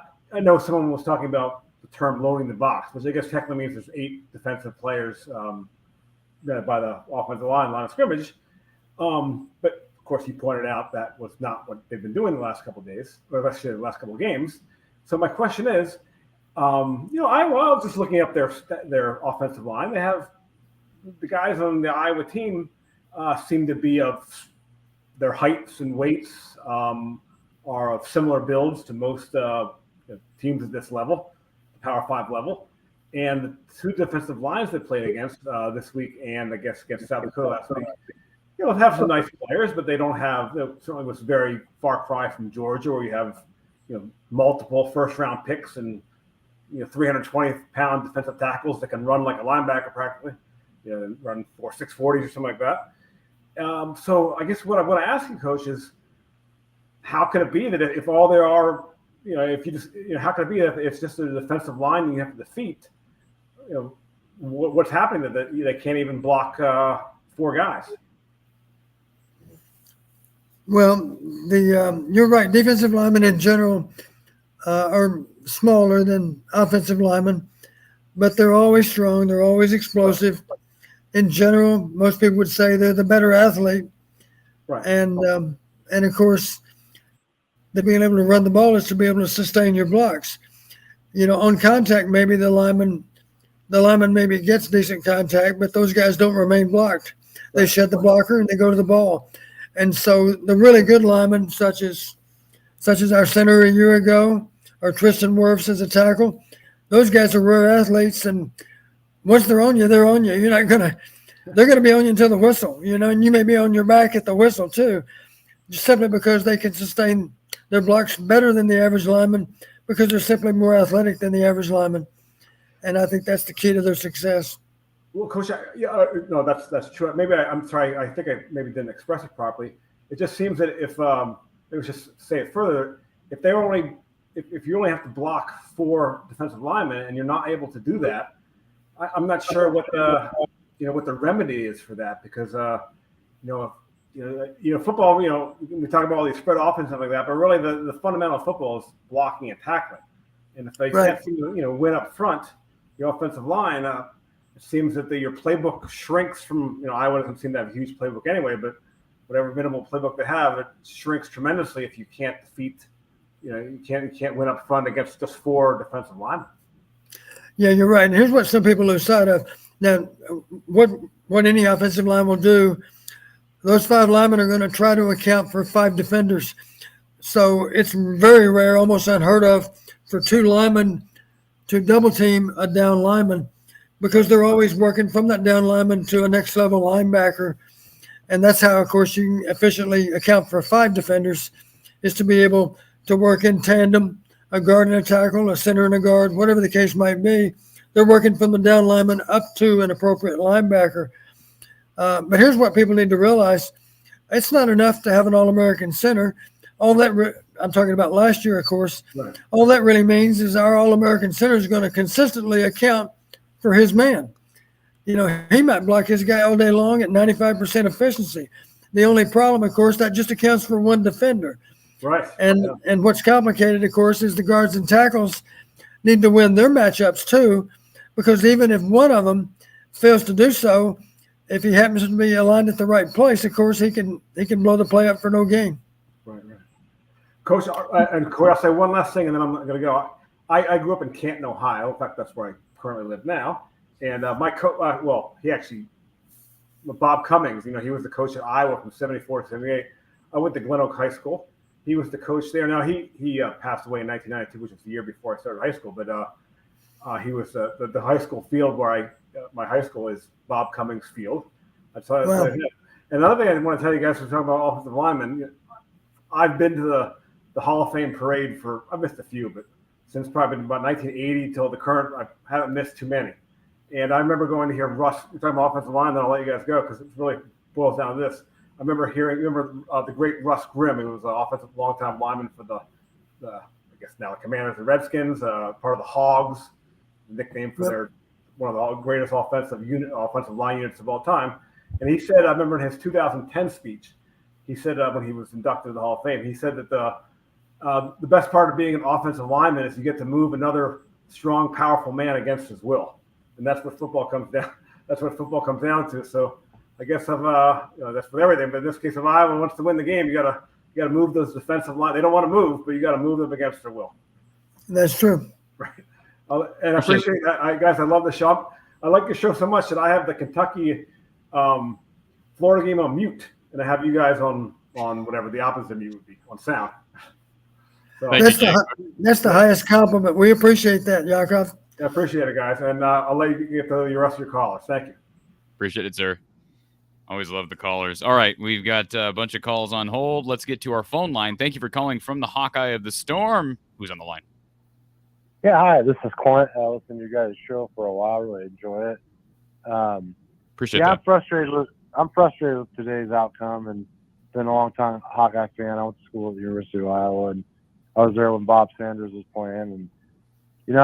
know someone was talking about the term loading the box, which I guess technically means there's 8 defensive players by the offensive line of scrimmage. But of course, he pointed out that was not what they've been doing the last couple of days, or let's say the last couple of games. So my question is, Iowa, I was just looking up their offensive line. They have the guys on the Iowa team seem to be of their heights and weights are of similar builds to most teams at this level, Power 5 level. And the two defensive lines they played against this week, and I guess against South Dakota last week, have some nice players, but they don't have. Certainly was very far cry from Georgia, where you have multiple first-round picks and 320-pound defensive tackles that can run like a linebacker practically, run 4.6 40s or something like that. So I guess what I want to ask you, Coach, is how can it be that if all there are, if you just, how can it be that it's just a defensive line you have to defeat? What's happening that they can't even block 4 guys? Well, you're right. Defensive linemen in general are smaller than offensive linemen, but they're always strong. They're always explosive. In general, most people would say they're the better athlete. Right. And of course, the being able to run the ball is to be able to sustain your blocks. On contact, maybe the lineman maybe gets decent contact, but those guys don't remain blocked. They shed the blocker and they go to the ball. And so the really good linemen, such as our center a year ago, or Tristan Wirfs as a tackle, those guys are rare athletes. And once they're on you, they're on you. They're going to be on you until the whistle, and you may be on your back at the whistle too, just simply because they can sustain their blocks better than the average lineman, because they're simply more athletic than the average lineman. And I think that's the key to their success. Well, Coach, no, that's true. Maybe I'm sorry. I think I maybe didn't express it properly. It just seems that if maybe just say it further, if you only have to block 4 defensive linemen and you're not able to do that, I'm not sure what the remedy is for that, because football, we talk about all these spread offense and stuff like that, but really the fundamental of football is blocking and tackling. And if they can't seem to win up front, your offensive line, it seems that your playbook shrinks from, Iowa doesn't seem to have a huge playbook anyway, but whatever minimal playbook they have, it shrinks tremendously if you can't defeat, you can't win up front against just 4 defensive linemen. Yeah, you're right. And here's what some people lose sight of. Now, what any offensive line will do, those 5 linemen are going to try to account for 5 defenders. So it's very rare, almost unheard of, for 2 linemen to double team a down lineman, because they're always working from that down lineman to a next level linebacker. And that's how, of course, you can efficiently account for 5 defenders, is to be able to work in tandem, a guard and a tackle, a center and a guard, whatever the case might be. They're working from the down lineman up to an appropriate linebacker. But here's what people need to realize. It's not enough to have an All-American center. All that I'm talking about last year, of course. Right. All that really means is our All-American center is going to consistently account for his man. He might block his guy all day long at 95% efficiency. The only problem, of course, that just accounts for 1 defender. Right. And what's complicated, of course, is the guards and tackles need to win their matchups too, because even if one of them fails to do so, if he happens to be aligned at the right place, of course, he can blow the play up for no gain. Right. Coach, and Corey, I'll say one last thing, and then I'm going to go. I grew up in Canton, Ohio. In fact, that's where I currently live now. And my coach, Bob Cummings, he was the coach at Iowa from 74 to 78. I went to Glen Oak High School. He was the coach there. Now, he passed away in 1992, which was the year before I started high school. But he was the high school field where my high school is Bob Cummings Field. That's how Wow. Another thing I want to tell you guys, we're talking about offensive linemen. I've been to the Hall of Fame parade I've missed a few, but since probably about 1980 till the current, I haven't missed too many. And I remember going to hear Russ, we're talking about offensive line, then I'll let you guys go because it really boils down to this. I remember the great Russ Grimm, who was an offensive longtime lineman for the I guess now the Commanders, the Redskins, part of the Hogs, nickname for their one of the greatest offensive line units of all time. And he said, I remember in his 2010 speech, he said when he was inducted to the Hall of Fame, he said that the best part of being an offensive lineman is you get to move another strong, powerful man against his will, and that's what football comes down. That's what football comes down to. So I guess of that's with everything. But in this case, if Iowa wants to win the game, you gotta move those defensive line. They don't want to move, but you got to move them against their will. That's true. And I appreciate that, guys. I love the show. I like your show so much that I have the Kentucky Florida game on mute, and I have you guys on whatever the opposite mute would be, on sound. So, that's the highest compliment. We appreciate that, Yakov. I appreciate it, guys, and I'll let you get to the rest of your callers. Thank you. Appreciate it, sir. Always love the callers. All right, we've got a bunch of calls on hold. Let's get to our phone line. Thank you for calling from the Hawkeye of the Storm. Who's on the line? Yeah, hi. This is Clint. I listened to your guys' show for a while. Really enjoy it. Appreciate that. I'm frustrated with today's outcome, and been a long time Hawkeye fan. I went to school at the University of Iowa, and I was there when Bob Sanders was playing. And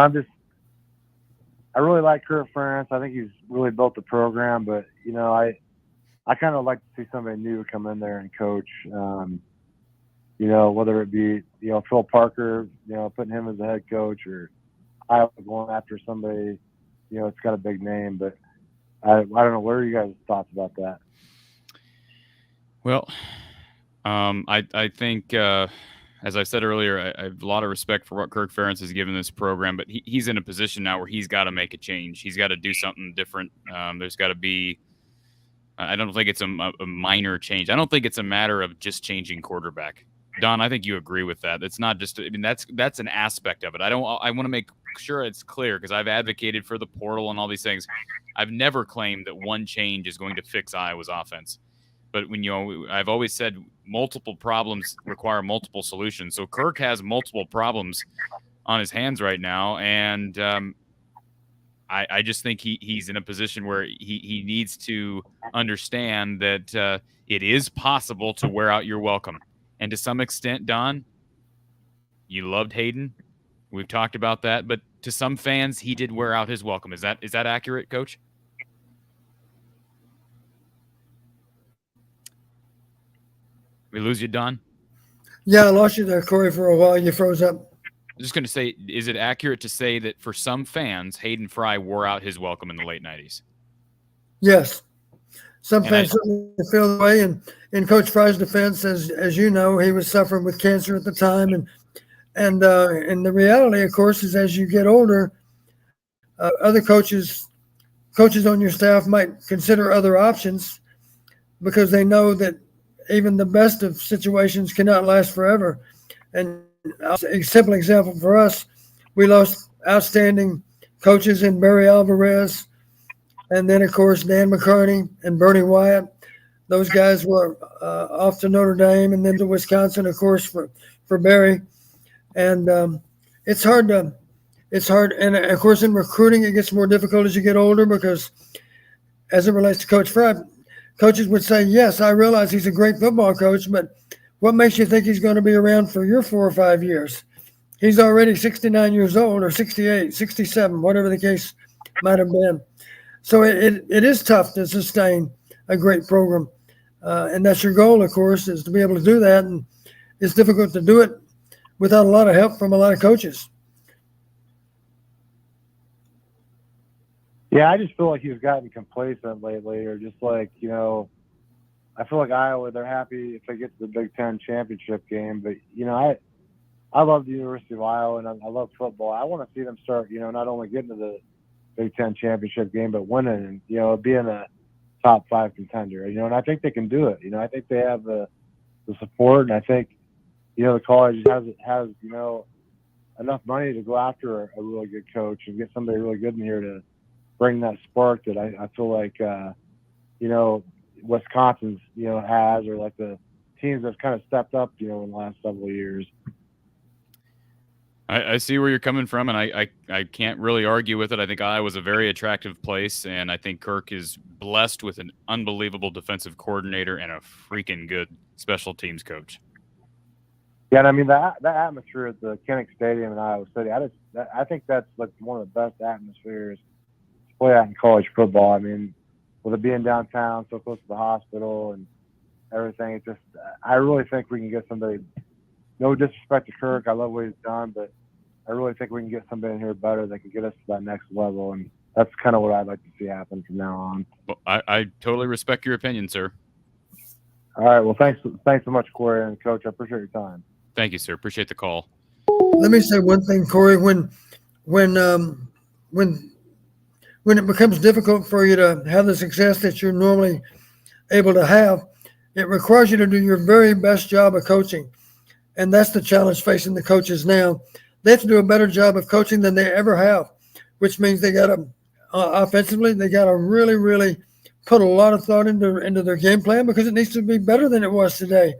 I really like Kurt Ferentz. I think he's really built the program, but I kind of like to see somebody new come in there and coach. Whether it be Phil Parker, putting him as the head coach, or Iowa going after somebody, it's got a big name. But I don't know. What are you guys' thoughts about that? Well, I think, as I said earlier, I have a lot of respect for what Kirk Ferentz has given this program, but he's in a position now where he's got to make a change. He's got to do something different. There's got to be. I don't think it's a minor change. I don't think it's a matter of just changing quarterback. Don, I think you agree with that. It's not just. I mean, that's an aspect of it. I want to make sure it's clear because I've advocated for the portal and all these things. I've never claimed that one change is going to fix Iowa's offense. But I've always said multiple problems require multiple solutions. So Kirk has multiple problems on his hands right now, and I just think he's in a position where he needs to understand that it is possible to wear out your welcome. And to some extent, Don, you loved Hayden. We've talked about that, but to some fans, he did wear out his welcome. Is that accurate, Coach? We lose you, Don? Yeah, I lost you there, Corey, for a while. You froze up. I'm just going to say, is it accurate to say that for some fans, Hayden Fry wore out his welcome in the late 90s? Yes. Some fans certainly feel the way. And in Coach Fry's defense, as you know, he was suffering with cancer at the time. And the reality, of course, is as you get older, other coaches on your staff might consider other options because they know that even the best of situations cannot last forever. And a simple example for us, we lost outstanding coaches in Barry Alvarez, and then, of course, Dan McCarney and Bernie Wyatt. Those guys were off to Notre Dame and then to Wisconsin, of course, for Barry. And it's hard. And, of course, in recruiting, it gets more difficult as you get older because as it relates to Coach Fry, coaches would say, yes, I realize he's a great football coach, but what makes you think he's going to be around for your 4 or 5 years? He's already 69 years old or 68, 67, whatever the case might have been. So it is tough to sustain a great program. And that's your goal, of course, is to be able to do that. And it's difficult to do it without a lot of help from a lot of coaches. Yeah, I just feel like he's gotten complacent lately, or just like, I feel like Iowa, they're happy if they get to the Big Ten championship game. But, I love the University of Iowa, and I love football. I want to see them start, not only getting to the Big Ten championship game, but winning and, being a top 5 contender, and I think they can do it. I think they have the support, and I think, the college has enough money to go after a really good coach and get somebody really good in here to bring that spark that I feel like, Wisconsin's, has, or like the teams that have kind of stepped up, in the last several years. I see where you're coming from, and I can't really argue with it. I think Iowa's a very attractive place, and I think Kirk is blessed with an unbelievable defensive coordinator and a freaking good special teams coach. Yeah, and I mean, that atmosphere at the Kinnick Stadium in Iowa City, I think that's like one of the best atmospheres to play out in college football. I mean, with it being downtown, so close to the hospital and everything, I really think we can get somebody. No disrespect to Kirk, I love what he's done, but I really think we can get somebody in here better that can get us to that next level. And that's kind of what I'd like to see happen from now on. Well, I totally respect your opinion, sir. All right. Well, thanks so much, Corey and Coach. I appreciate your time. Thank you, sir. Appreciate the call. Let me say one thing, Corey. When it becomes difficult for you to have the success that you're normally able to have, it requires you to do your very best job of coaching. And that's the challenge facing the coaches now. They have to do a better job of coaching than they ever have, which means they got to, offensively, they got to really, really put a lot of thought into their game plan because it needs to be better than it was today.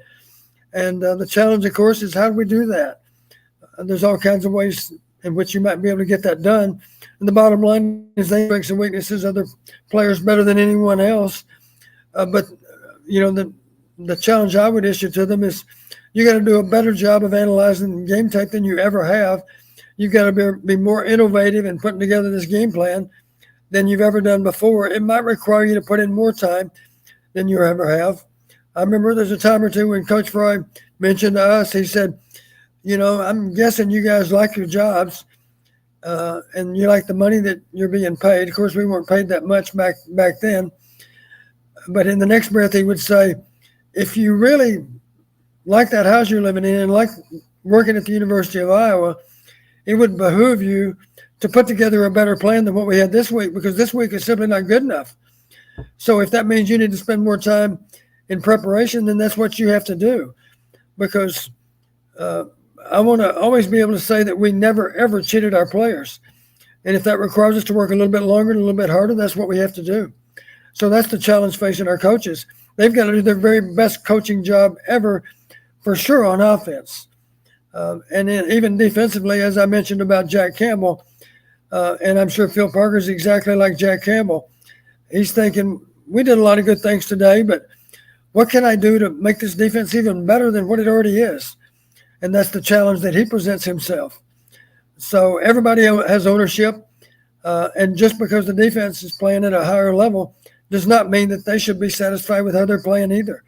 And the challenge, of course, is how do we do that? There's all kinds of ways in which you might be able to get that done. And the bottom line is they strengths and weaknesses of their players better than anyone else. But, the challenge I would issue to them is you got to do a better job of analyzing game tape than you ever have. You've got to be more innovative in putting together this game plan than you've ever done before. It might require you to put in more time than you ever have. I remember there's a time or two when Coach Fry mentioned to us, he said, I'm guessing you guys like your jobs and you like the money that you're being paid. Of course, we weren't paid that much back then. But in the next breath, he would say, if you really like that house you're living in and like working at the University of Iowa, it would behoove you to put together a better plan than what we had this week, because this week is simply not good enough. So if that means you need to spend more time in preparation, then that's what you have to do. Because I want to always be able to say that we never, ever cheated our players. And if that requires us to work a little bit longer and a little bit harder, that's what we have to do. So that's the challenge facing our coaches. They've got to do their very best coaching job ever, for sure, on offense. And then even defensively, as I mentioned about Jack Campbell, and I'm sure Phil Parker's exactly like Jack Campbell. He's thinking, we did a lot of good things today, but what can I do to make this defense even better than what it already is? And that's the challenge that he presents himself. So everybody has ownership. And just because the defense is playing at a higher level does not mean that they should be satisfied with how they're playing either.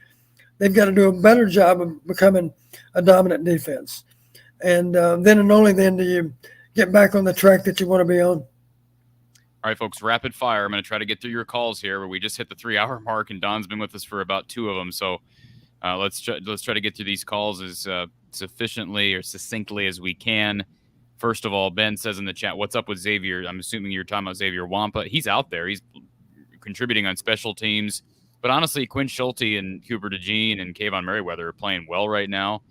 They've got to do a better job of becoming a dominant defense. And then and only then do you get back on the track that you want to be on. All right, folks, rapid fire. I'm going to try to get through your calls here, where we just hit the 3-hour mark, and Don's been with us for about 2 of them. So let's try to get through these calls as sufficiently or succinctly as we can. First of all, Ben says in the chat, what's up with Xavier? I'm assuming you're talking about Xavier Wampa. He's out there. He's contributing on special teams. But honestly, Quinn Schulte and Cooper DeJean and Kayvon Merriweather are playing well right now.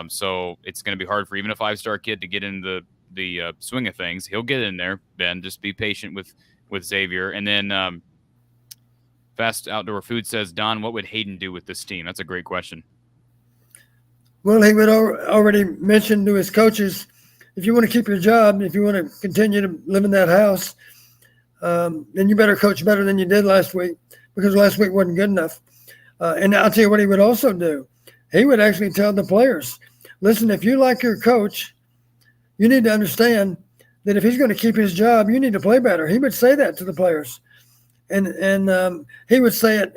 So it's going to be hard for even a 5-star kid to get into the swing of things. He'll get in there, Ben. Just be patient with Xavier. And then Fast Outdoor Food says, Don, what would Hayden do with this team? That's a great question. Well, he would already mention to his coaches, if you want to keep your job, if you want to continue to live in that house, then you better coach better than you did last week, because last week wasn't good enough. And I'll tell you what he would also do. He would actually tell the players, listen, if you like your coach, you need to understand that if he's going to keep his job, you need to play better. He would say that to the players. And he would say it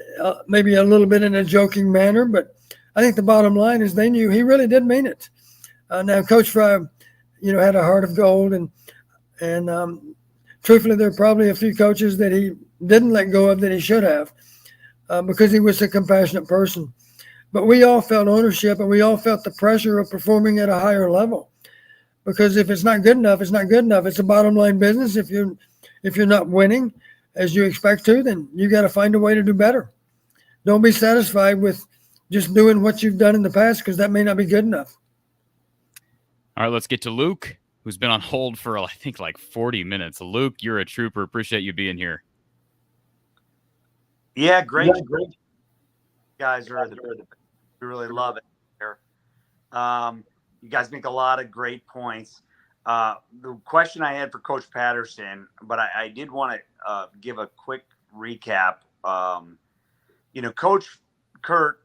maybe a little bit in a joking manner, but I think the bottom line is they knew he really did mean it. Now, Coach Fry, had a heart of gold, and truthfully, there are probably a few coaches that he didn't let go of that he should have, because he was a compassionate person. But we all felt ownership, and we all felt the pressure of performing at a higher level. Because if it's not good enough, it's not good enough. It's a bottom line business. If you're not winning as you expect to, then you got to find a way to do better. Don't be satisfied with just doing what you've done in the past, because that may not be good enough. All right, let's get to Luke, who's been on hold for, I think, like 40 minutes. Luke, you're a trooper. Appreciate you being here. Yeah, great. You guys are we really love it here. You guys make a lot of great points. The question I had for Coach Patterson, but I did want to give a quick recap. Coach Kurt,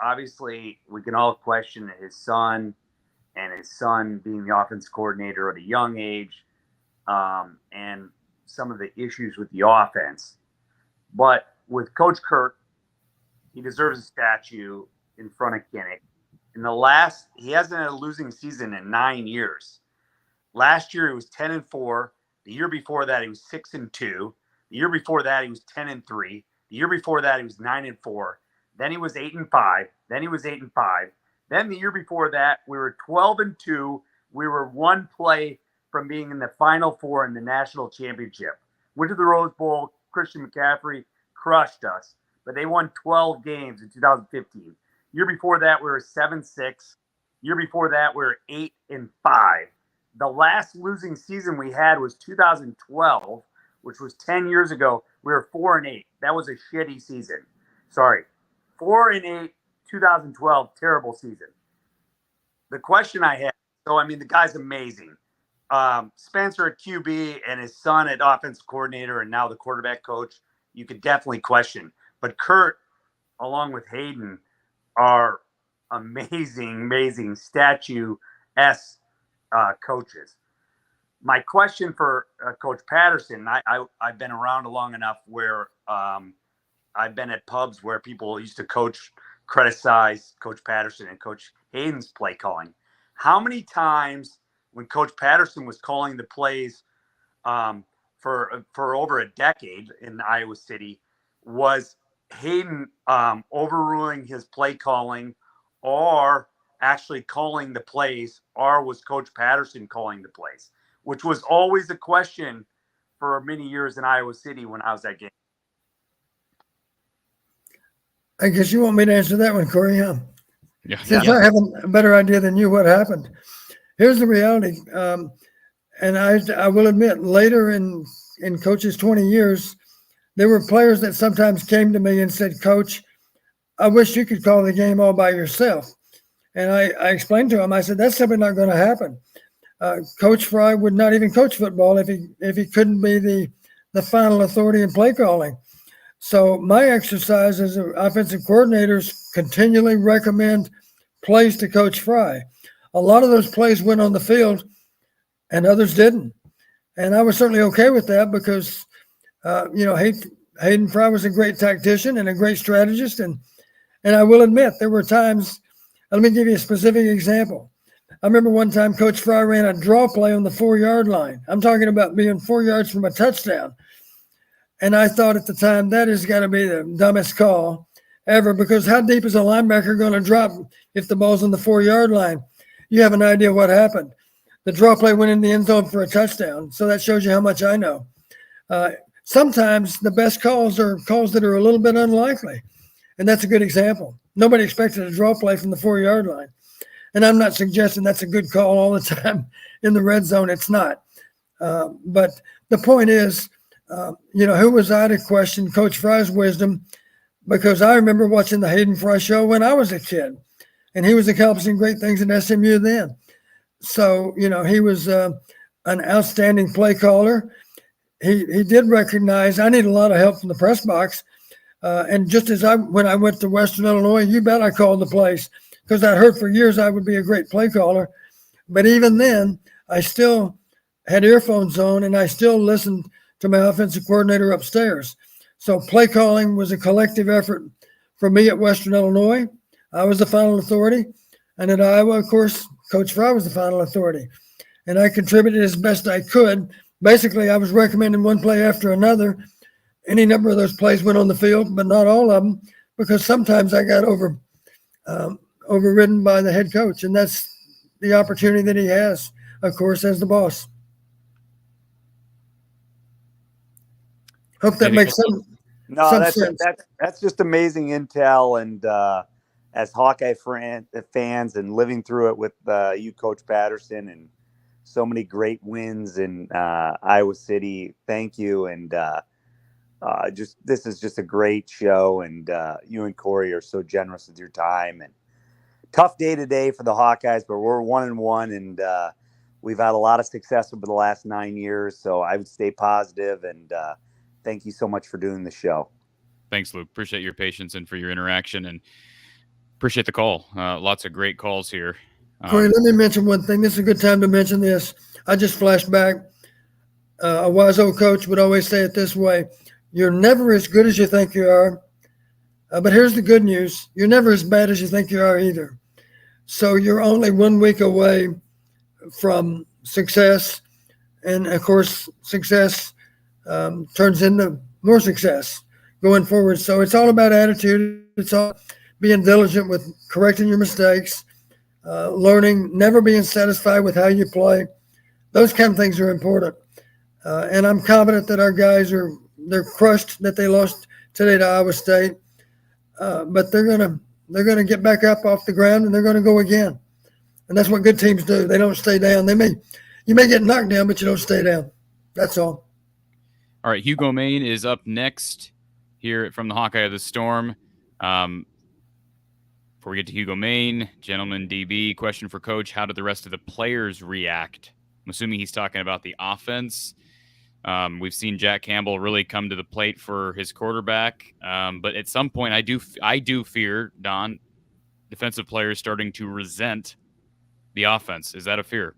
obviously we can all question his son being the offense coordinator at a young age, and some of the issues with the offense. But with Coach Kurt, he deserves a statue in front of Kinnick. He hasn't had a losing season in 9 years. Last year, he was 10-4, The year before that, he was 6-2. The year before that, he was 10-3. The year before that, he was 9-4. Then he was 8-5. Then he was 8-5. Then the year before that, we were 12-2. We were one play from being in the Final Four in the national championship. Went to the Rose Bowl. Christian McCaffrey crushed us, but they won 12 games in 2015. Year before that, we were 7-6. Year before that, we were 8-5. The last losing season we had was 2012, which was 10 years ago. We were 4-8. That was a shitty season. Sorry. 4-8, 2012, terrible season. The question I had, so I mean, the guy's amazing. Spencer at QB and his son at offensive coordinator and now the quarterback coach, you could definitely question. But Kurt, along with Hayden, are amazing statue-esque coaches. My question for Coach Patterson, I've been around long enough where I've been at pubs where people used to criticize Coach Patterson and Coach Hayden's play calling. How many times when Coach Patterson was calling the plays for over a decade in Iowa City, was Hayden overruling his play calling or actually calling the plays, or was Coach Patterson calling the plays? Which was always a question for many years in Iowa City when I was at game. I guess you want me to answer that one, Corey, huh? Yeah. Since I have a better idea than you what happened. Here's the reality. And I will admit, later in Coach's 20 years, there were players that sometimes came to me and said, Coach, I wish you could call the game all by yourself. And I explained to him, I said, that's simply not going to happen. Coach Fry would not even coach football if he couldn't be the final authority in play calling. So my exercise as an offensive coordinator is continually recommend plays to Coach Fry. A lot of those plays went on the field and others didn't. And I was certainly okay with that because, Hayden Fry was a great tactician and a great strategist. And I will admit there were times, let me give you a specific example. I remember one time Coach Fry ran a draw play on the 4-yard line. I'm talking about being 4 yards from a touchdown. And I thought at the time that has got to be the dumbest call ever, because how deep is a linebacker going to drop if the ball's on the 4-yard line? You have an idea what happened. The draw play went in the end zone for a touchdown. So that shows you how much I know. Sometimes the best calls are calls that are a little bit unlikely. And that's a good example. Nobody expected a draw play from the 4-yard line. And I'm not suggesting that's a good call all the time in the red zone. It's not. But the point is, who was I to question Coach Fry's wisdom? Because I remember watching the Hayden Fry show when I was a kid, and he was accomplishing great things at SMU then. So, he was an outstanding play caller. He did recognize I need a lot of help from the press box. And just as when I went to Western Illinois, you bet I called the plays because I heard for years I would be a great play caller. But even then, I still had earphones on and I still listened to my offensive coordinator upstairs. So play calling was a collective effort for me at Western Illinois. I was the final authority. And at Iowa, of course, Coach Fry was the final authority. And I contributed as best I could. Basically, I was recommending one play after another. Any number of those plays went on the field, but not all of them, because sometimes I got overridden by the head coach. And that's the opportunity that he has, of course, as the boss. Hope that makes sense. No, that's just amazing intel, and as Hawkeye fans and living through it with you, Coach Patterson, and so many great wins in Iowa City. Thank you, and this is just a great show, and you and Corey are so generous with your time. And tough day today for the Hawkeyes, but we're 1-1, and we've had a lot of success over the last 9 years. So I would stay positive, and thank you so much for doing the show. Thanks, Luke. Appreciate your patience and for your interaction, and appreciate the call. Lots of great calls here. Corey, let me mention one thing. This is a good time to mention this. I just flashed back. A wise old coach would always say it this way: you're never as good as you think you are. But here's the good news. You're never as bad as you think you are either. So you're only 1 week away from success. And of course, success turns into more success going forward. So it's all about attitude. It's all being diligent with correcting your mistakes, learning, never being satisfied with how you play. Those kind of things are important. And I'm confident that our guys they're crushed that they lost today to Iowa State, but they're gonna get back up off the ground and they're gonna go again. And that's what good teams do. They don't stay down. You may get knocked down, but you don't stay down. That's all. All right, Hugo Main is up next here from the Hawkeye of the Storm. Before we get to Hugo Main, gentleman DB, question for Coach. How did the rest of the players react? I'm assuming he's talking about the offense. We've seen Jack Campbell really come to the plate for his quarterback. But at some point, I do fear, Don, defensive players starting to resent the offense. Is that a fear?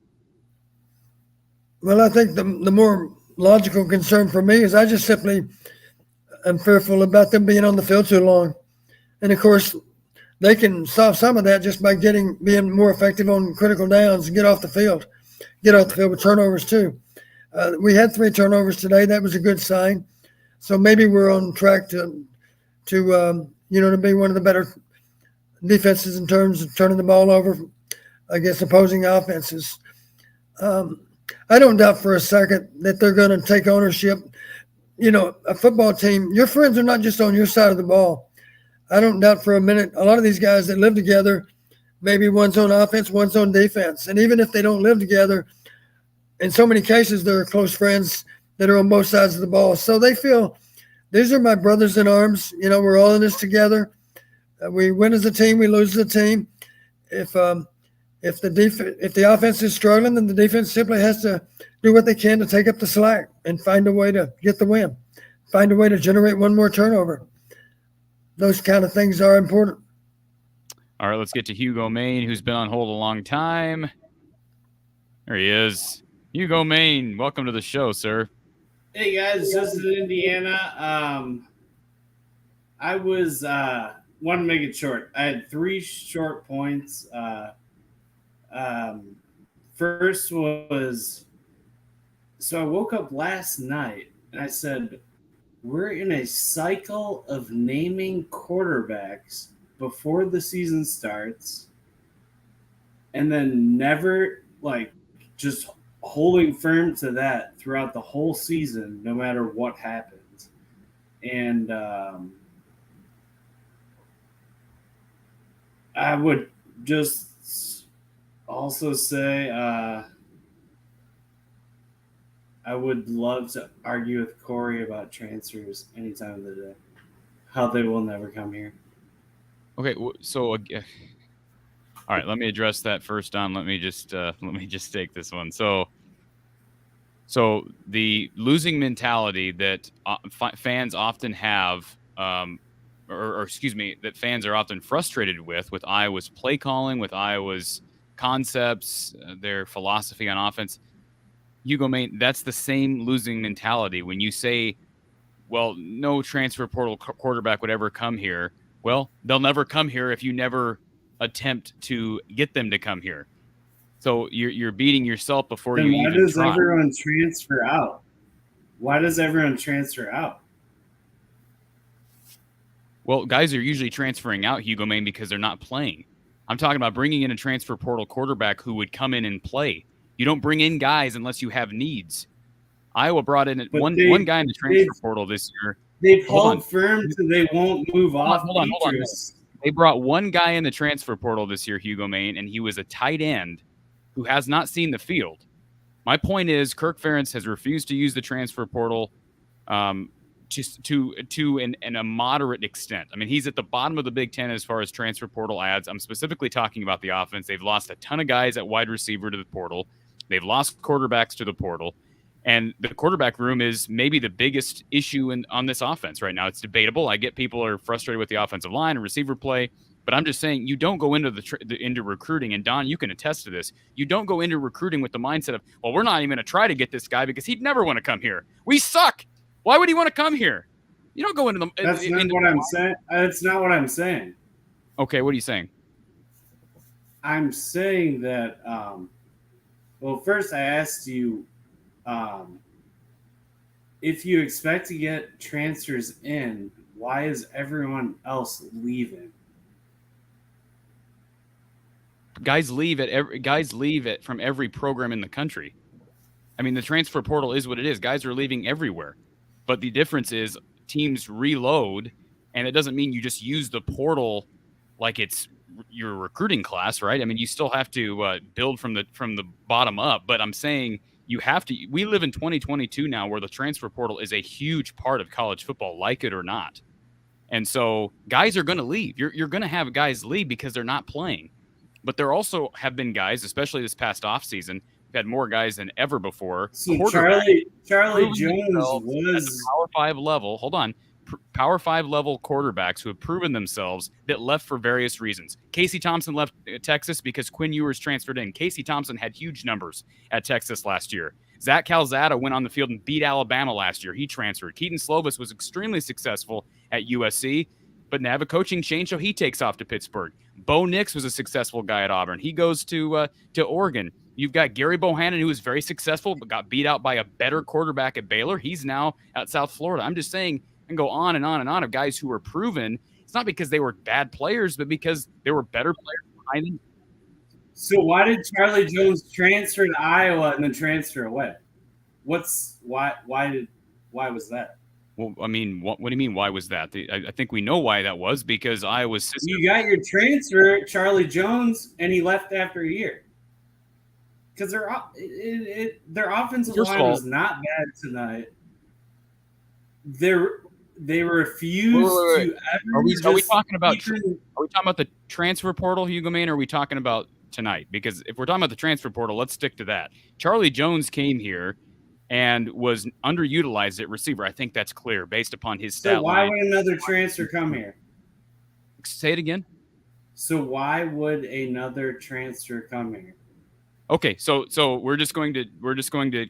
Well, I think the more logical concern for me is I just simply am fearful about them being on the field too long. And of course, they can solve some of that just by being more effective on critical downs and get off the field with turnovers too. We had 3 turnovers today. That was a good sign. So maybe we're on track to be one of the better defenses in terms of turning the ball over against opposing offenses. I don't doubt for a second that they're going to take ownership. You know, a football team, your friends are not just on your side of the ball. I don't doubt for a minute, a lot of these guys that live together, maybe one's on offense, one's on defense. And even if they don't live together, in so many cases, they're close friends that are on both sides of the ball. So they feel, these are my brothers in arms. You know, we're all in this together. We win as a team, we lose as a team. If the offense is struggling, then the defense simply has to do what they can to take up the slack and find a way to get the win, find a way to generate one more turnover. Those kind of things are important. All right, let's get to Hugo Main, who's been on hold a long time. There he is. Hugo Main, welcome to the show, sir. Hey guys, this is Indiana. I was want to make it short. I had 3 short points. First was, so I woke up last night and I said, we're in a cycle of naming quarterbacks before the season starts and then never just holding firm to that throughout the whole season, no matter what happens. And I would just also say I would love to argue with Corey about transfers any time of the day, how they will never come here. Okay, so all right, let me address that first, Don. Let me just take this one. So the losing mentality that fans often have, or excuse me, that fans are often frustrated with Iowa's play calling, with Iowa's concepts, their philosophy on offense. Hugo Main, that's the same losing mentality when you say, well, no transfer portal quarterback would ever come here. Well, they'll never come here if you never attempt to get them to come here. So you're beating yourself before then you why even does try. Everyone transfer out? Why does everyone transfer out? Well, guys are usually transferring out, Hugo Main, because they're not playing. I'm talking about bringing in a transfer portal quarterback who would come in and play. You don't bring in guys unless you have needs. Iowa brought in one guy in the transfer portal this year. They've held firm so they won't move off. Hold on. They brought one guy in the transfer portal this year, Hugo Main, and he was a tight end who has not seen the field. My point is, Kirk Ferentz has refused to use the transfer portal just to a moderate extent. I mean, he's at the bottom of the Big Ten as far as transfer portal ads. I'm specifically talking about the offense. They've lost a ton of guys at wide receiver to the portal. They've lost quarterbacks to the portal. And the quarterback room is maybe the biggest issue on this offense right now. It's debatable. I get people are frustrated with the offensive line and receiver play, but I'm just saying you don't go into into recruiting. And Don, you can attest to this. You don't go into recruiting with the mindset of, well, we're not even going to try to get this guy because he'd never want to come here. We suck. Why would he want to come here? You don't go into the. That's not what I'm saying. That's not what I'm saying. Okay, what are you saying? I'm saying that. Well, first I asked you If you expect to get transfers in, why is everyone else leaving? Guys leave from every program in the country. I mean, the transfer portal is what it is. Guys are leaving everywhere. But the difference is teams reload, and it doesn't mean you just use the portal like it's your recruiting class, right? I mean, you still have to build from the bottom up. But I'm saying you have to. We live in 2022 now, where the transfer portal is a huge part of college football, like it or not. And so guys are going to leave. You're going to have guys leave because they're not playing. But there also have been guys, especially this past offseason, we've had more guys than ever before. So Charlie Jones at was the Power 5 level. Hold on. Power 5 level quarterbacks who have proven themselves that left for various reasons. Casey Thompson left Texas because Quinn Ewers transferred in. Casey Thompson had huge numbers at Texas last year. Zach Calzada went on the field and beat Alabama last year. He transferred. Keaton Slovis was extremely successful at USC, but now have a coaching change, so he takes off to Pittsburgh. Bo Nix was a successful guy at Auburn. He goes to Oregon. You've got Gary Bohannon, who was very successful, but got beat out by a better quarterback at Baylor. He's now at South Florida. I'm just saying, and go on and on and on of guys who were proven. It's not because they were bad players, but because there were better players behind them. So why did Charlie Jones transfer to Iowa and then transfer away? Why was that? Well, I mean, what do you mean? Why was that? I think we know why that was, because Iowa's system. You got your transfer, Charlie Jones, and he left after a year. Because their offensive line was not bad tonight. They refused to ever. Are we talking about the transfer portal, Hugo Main, or are we talking about tonight? Because if we're talking about the transfer portal, let's stick to that. Charlie Jones came here and was underutilized at receiver. I think that's clear based upon his stat So why line. would another transfer come here? Say it again. So why would another transfer come here? Okay, so we're just going to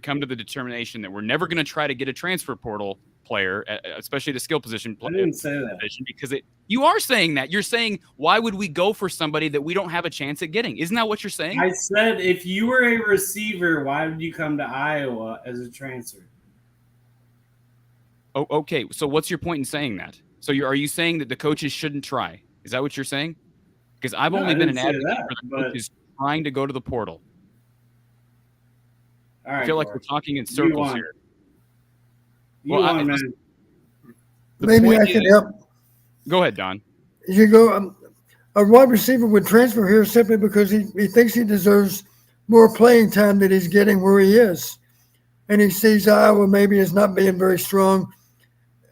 come to the determination that we're never going to try to get a transfer portal player, especially the skill position. I didn't say that. Because you are saying that. You're saying, why would we go for somebody that we don't have a chance at getting? Isn't that what you're saying? I said, if you were a receiver, why would you come to Iowa as a transfer? Oh, okay. So what's your point in saying that? So are you saying that the coaches shouldn't try? Is that what you're saying? Because I've only been an advocate for the coaches trying to go to the portal. All right, I feel like we're talking in circles here. Man. Maybe I can help. Go ahead, Don. You go. A wide receiver would transfer here simply because he thinks he deserves more playing time than he's getting where he is, and he sees Iowa maybe as not being very strong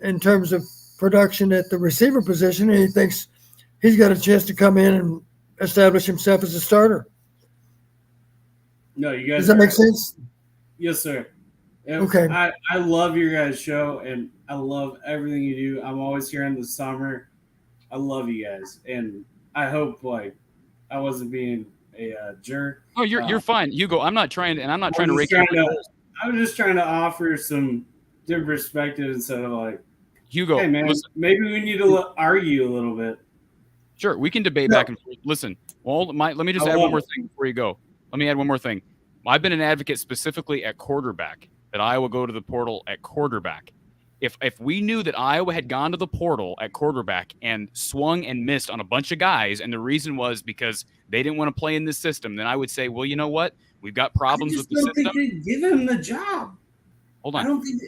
in terms of production at the receiver position, and he thinks he's got a chance to come in and establish himself as a starter. No, you guys. Does that make sense? Yes, sir. Okay. I love your guys' show, and I love everything you do. I'm always here in the summer. I love you guys, and I hope I wasn't being a jerk. Oh, you're fine, Hugo. I'm not trying to rake you. I was just trying to offer some different perspective instead of Hugo. Hey man, listen. maybe we need to argue a little bit. Sure, we can debate back and forth. Listen, let me just add one more thing before you go. Let me add one more thing. I've been an advocate specifically at quarterback, that Iowa go to the portal at quarterback. If we knew that Iowa had gone to the portal at quarterback and swung and missed on a bunch of guys, and the reason was because they didn't want to play in this system, then I would say, well, you know what? We've got problems with the system. I don't think they give him the job. Hold on. I don't think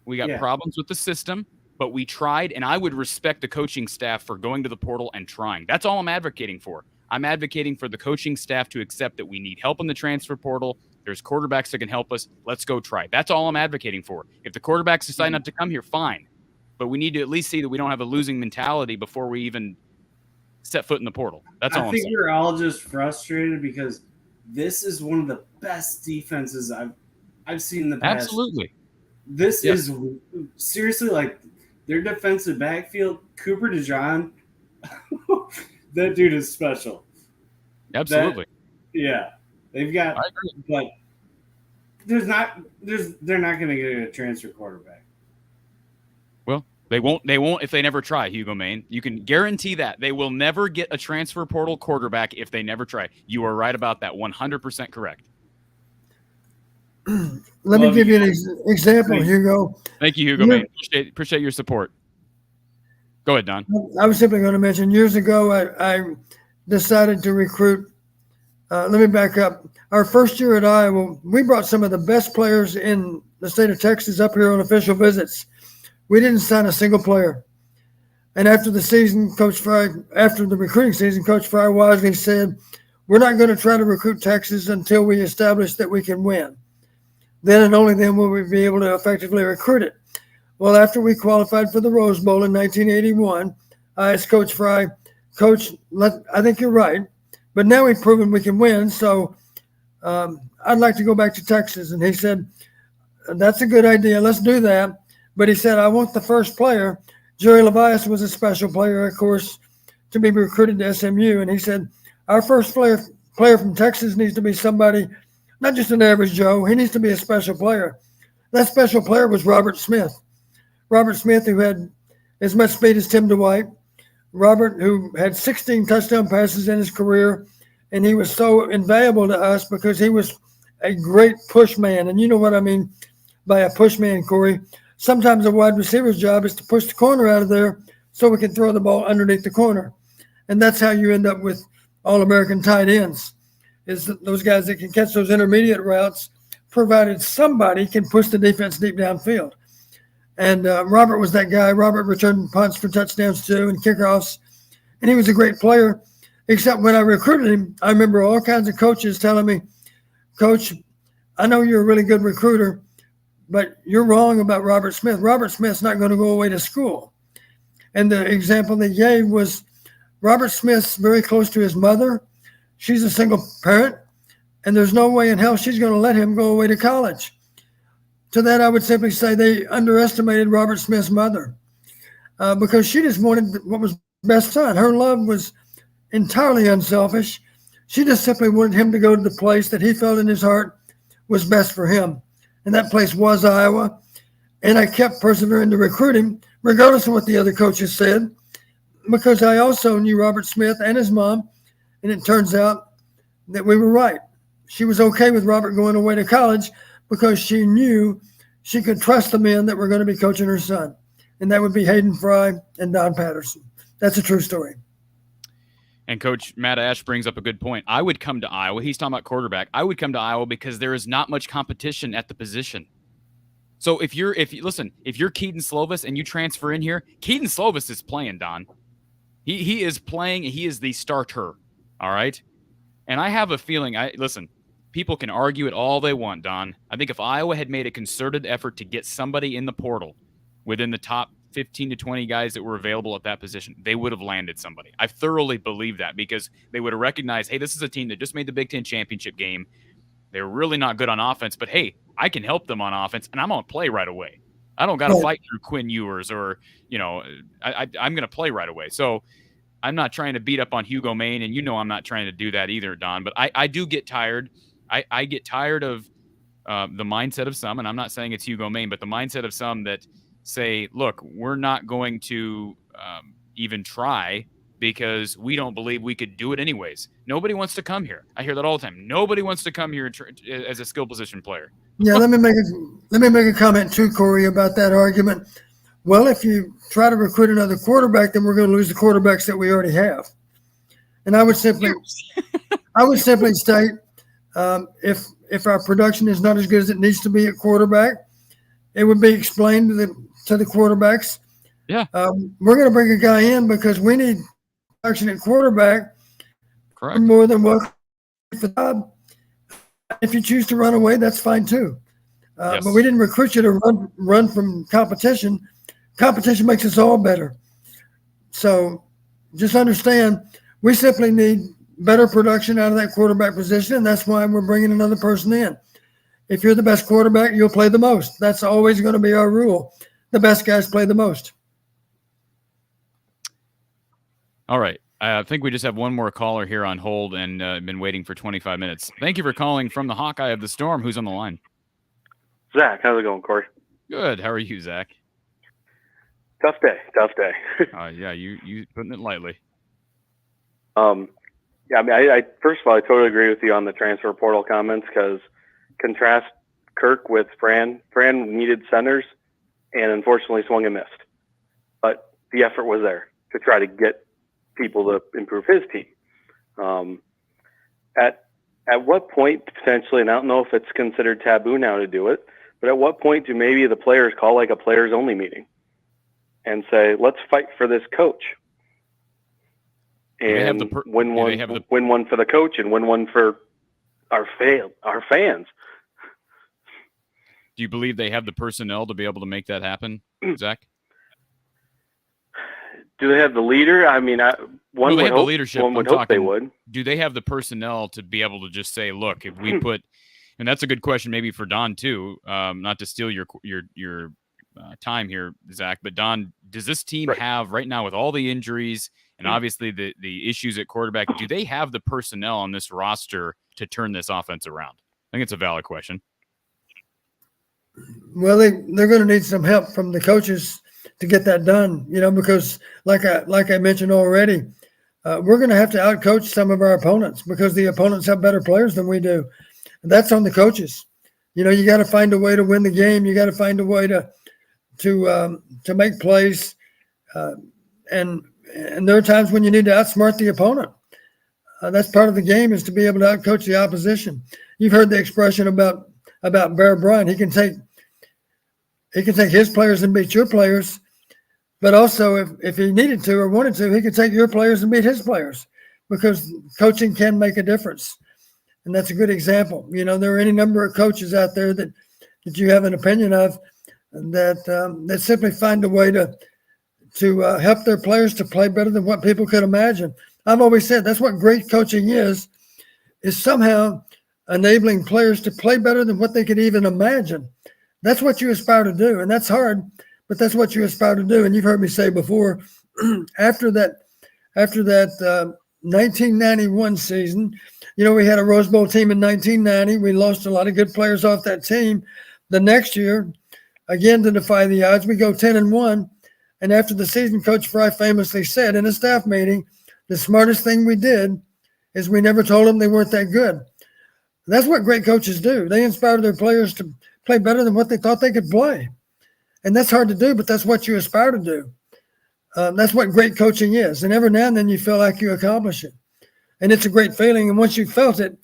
we got problems with the system, but we tried, and I would respect the coaching staff for going to the portal and trying. That's all I'm advocating for. I'm advocating for the coaching staff to accept that we need help in the transfer portal. There's quarterbacks that can help us. Let's go try. That's all I'm advocating for. If the quarterbacks decide not to come here, fine. But we need to at least see that we don't have a losing mentality before we even set foot in the portal. That's all I'm saying. I think we're all just frustrated because this is one of the best defenses I've seen in the past. Absolutely. This is seriously their defensive backfield. Cooper DeJean, that dude is special. Absolutely. They've got, but they're not going to get a transfer quarterback. Well, they won't if they never try, Hugo Main. You can guarantee that they will never get a transfer portal quarterback if they never try. You are right about that. 100% correct. Let me Love give you an you. example, Thank- Hugo. Thank you, Hugo, man. Appreciate your support. Go ahead, Don. I was simply going to mention years ago, I decided to recruit. Let me back up. Our first year at Iowa, we brought some of the best players in the state of Texas up here on official visits. We didn't sign a single player. And after the season, after the recruiting season, Coach Fry wisely said, we're not going to try to recruit Texas until we establish that we can win. Then and only then will we be able to effectively recruit it. Well, after we qualified for the Rose Bowl in 1981, I asked Coach Fry, Coach, I think you're right, but now we've proven we can win, so I'd like to go back to Texas. And he said, that's a good idea. Let's do that. But he said, I want the first player. Jerry Levias was a special player, of course, to be recruited to SMU. And he said, our first player from Texas needs to be somebody, not just an average Joe. He needs to be a special player. That special player was Robert Smith. Robert Smith, who had as much speed as Tim Dwight. Robert, who had 16 touchdown passes in his career. And he was so invaluable to us because he was a great push man. And you know what I mean by a push man, Corey. Sometimes a wide receiver's job is to push the corner out of there so we can throw the ball underneath the corner. And that's how you end up with All-American tight ends, is those guys that can catch those intermediate routes, provided somebody can push the defense deep downfield. And Robert was that guy. Robert returned punts for touchdowns too and kickoffs. And he was a great player, except when I recruited him, I remember all kinds of coaches telling me, Coach, I know you're a really good recruiter, but you're wrong about Robert Smith. Robert Smith's not going to go away to school. And the example they gave was Robert Smith's very close to his mother. She's a single parent, and there's no way in hell she's going to let him go away to college. To that, I would simply say they underestimated Robert Smith's mother because she just wanted what was best son. Her love was entirely unselfish. She just simply wanted him to go to the place that he felt in his heart was best for him. And that place was Iowa. And I kept persevering to recruit him, regardless of what the other coaches said, because I also knew Robert Smith and his mom. And it turns out that we were right. She was okay with Robert going away to college because she knew she could trust the men that were going to be coaching her son. And that would be Hayden Fry and Don Patterson. That's a true story. And Coach Matt Ash brings up a good point. I would come to Iowa. He's talking about quarterback. I would come to Iowa because there is not much competition at the position. So if you're Keaton Slovis and you transfer in here, Keaton Slovis is playing, Don. He is playing. He is the starter. All right. And I have a feeling. People can argue it all they want, Don. I think if Iowa had made a concerted effort to get somebody in the portal within the top 15 to 20 guys that were available at that position, they would have landed somebody. I thoroughly believe that because they would have recognized, hey, this is a team that just made the Big Ten championship game. They're really not good on offense, but hey, I can help them on offense, and I'm going to play right away. I don't got to fight through Quinn Ewers or, I'm going to play right away. So I'm not trying to beat up on Hugo Maine, and I'm not trying to do that either, Don, but I do get tired. I get tired of the mindset of some, and I'm not saying it's Hugo Maine, but the mindset of some that say, look, we're not going to even try because we don't believe we could do it anyways. Nobody wants to come here. I hear that all the time. Nobody wants to come here as a skill position player. Yeah, let me make a comment too, Corey, about that argument. Well, if you try to recruit another quarterback, then we're going to lose the quarterbacks that we already have. And I would simply state, if our production is not as good as it needs to be at quarterback, it would be explained to the quarterbacks. Yeah. We're going to bring a guy in because we need production at quarterback. Correct. More than welcome for the job. If you choose to run away, that's fine too. Yes. But we didn't recruit you to run from competition. Competition makes us all better. So just understand, we simply need better production out of that quarterback position, and that's why we're bringing another person in. If you're the best quarterback, you'll play the most. That's always going to be our rule. The best guys play the most. All right. I think we just have one more caller here on hold and been waiting for 25 minutes. Thank you for calling from the Hawkeye of the Storm. Who's on the line? Zach, how's it going, Corey? Good. How are you, Zach? Tough day. Yeah, you putting it lightly. Yeah, I mean, I first of all, I totally agree with you on the transfer portal comments because contrast Kirk with Fran. Fran needed centers and unfortunately swung and missed. But the effort was there to try to get people to improve his team. At what point potentially, and I don't know if it's considered taboo now to do it, but at what point do maybe the players call like a players only meeting and say, let's fight for this coach? And win one for the coach and win one for our fans. Do you believe they have the personnel to be able to make that happen, Zach? Do they have the leader? I mean, one would hope, leadership. One would hope they would. Do they have the personnel to be able to just say, look, if we put, and that's a good question maybe for Don too, not to steal your time here, Zach, but Don, does this team have right now with all the injuries and obviously the issues at quarterback, do they have the personnel on this roster to turn this offense around? I think it's a valid question. Well, they're going to need some help from the coaches to get that done, because like I mentioned already, we're going to have to outcoach some of our opponents because the opponents have better players than we do. And that's on the coaches. You got to find a way to win the game. You got to find a way to make plays. And there are times when you need to outsmart the opponent. That's part of the game, is to be able to outcoach the opposition. You've heard the expression about Bear Bryant. He can take his players and beat your players, but also if he needed to or wanted to, he could take your players and beat his players, because coaching can make a difference. And that's a good example. There are any number of coaches out there that you have an opinion of that simply find a way to help their players to play better than what people could imagine. I've always said that's what great coaching is somehow enabling players to play better than what they could even imagine. That's what you aspire to do, and that's hard, but that's what you aspire to do. And you've heard me say before, after that 1991 season, we had a Rose Bowl team in 1990. We lost a lot of good players off that team. The next year, again, to defy the odds, we go 10-1. And after the season, Coach Fry famously said in a staff meeting, the smartest thing we did is we never told them they weren't that good. That's what great coaches do. They inspire their players to play better than what they thought they could play. And that's hard to do, but that's what you aspire to do. That's what great coaching is. And every now and then you feel like you accomplish it. And it's a great feeling. And once you've felt it,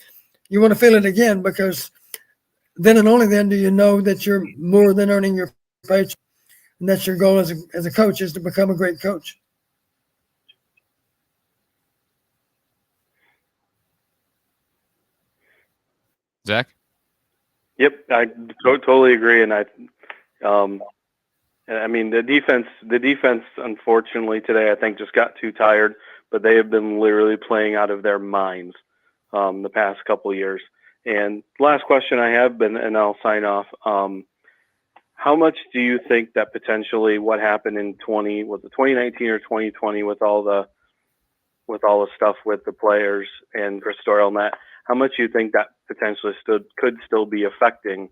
you want to feel it again, because then and only then do you know that you're more than earning your paycheck. And that's your goal as a coach, is to become a great coach. Zach? Yep, I totally agree. And I mean, the defense, unfortunately today, I think just got too tired, but they have been literally playing out of their minds the past couple of years. And last question I have, and I'll sign off. How much do you think that potentially what happened in 2019 or 2020 with all the stuff with the players and Chris Doyle and that, how much do you think that potentially could still be affecting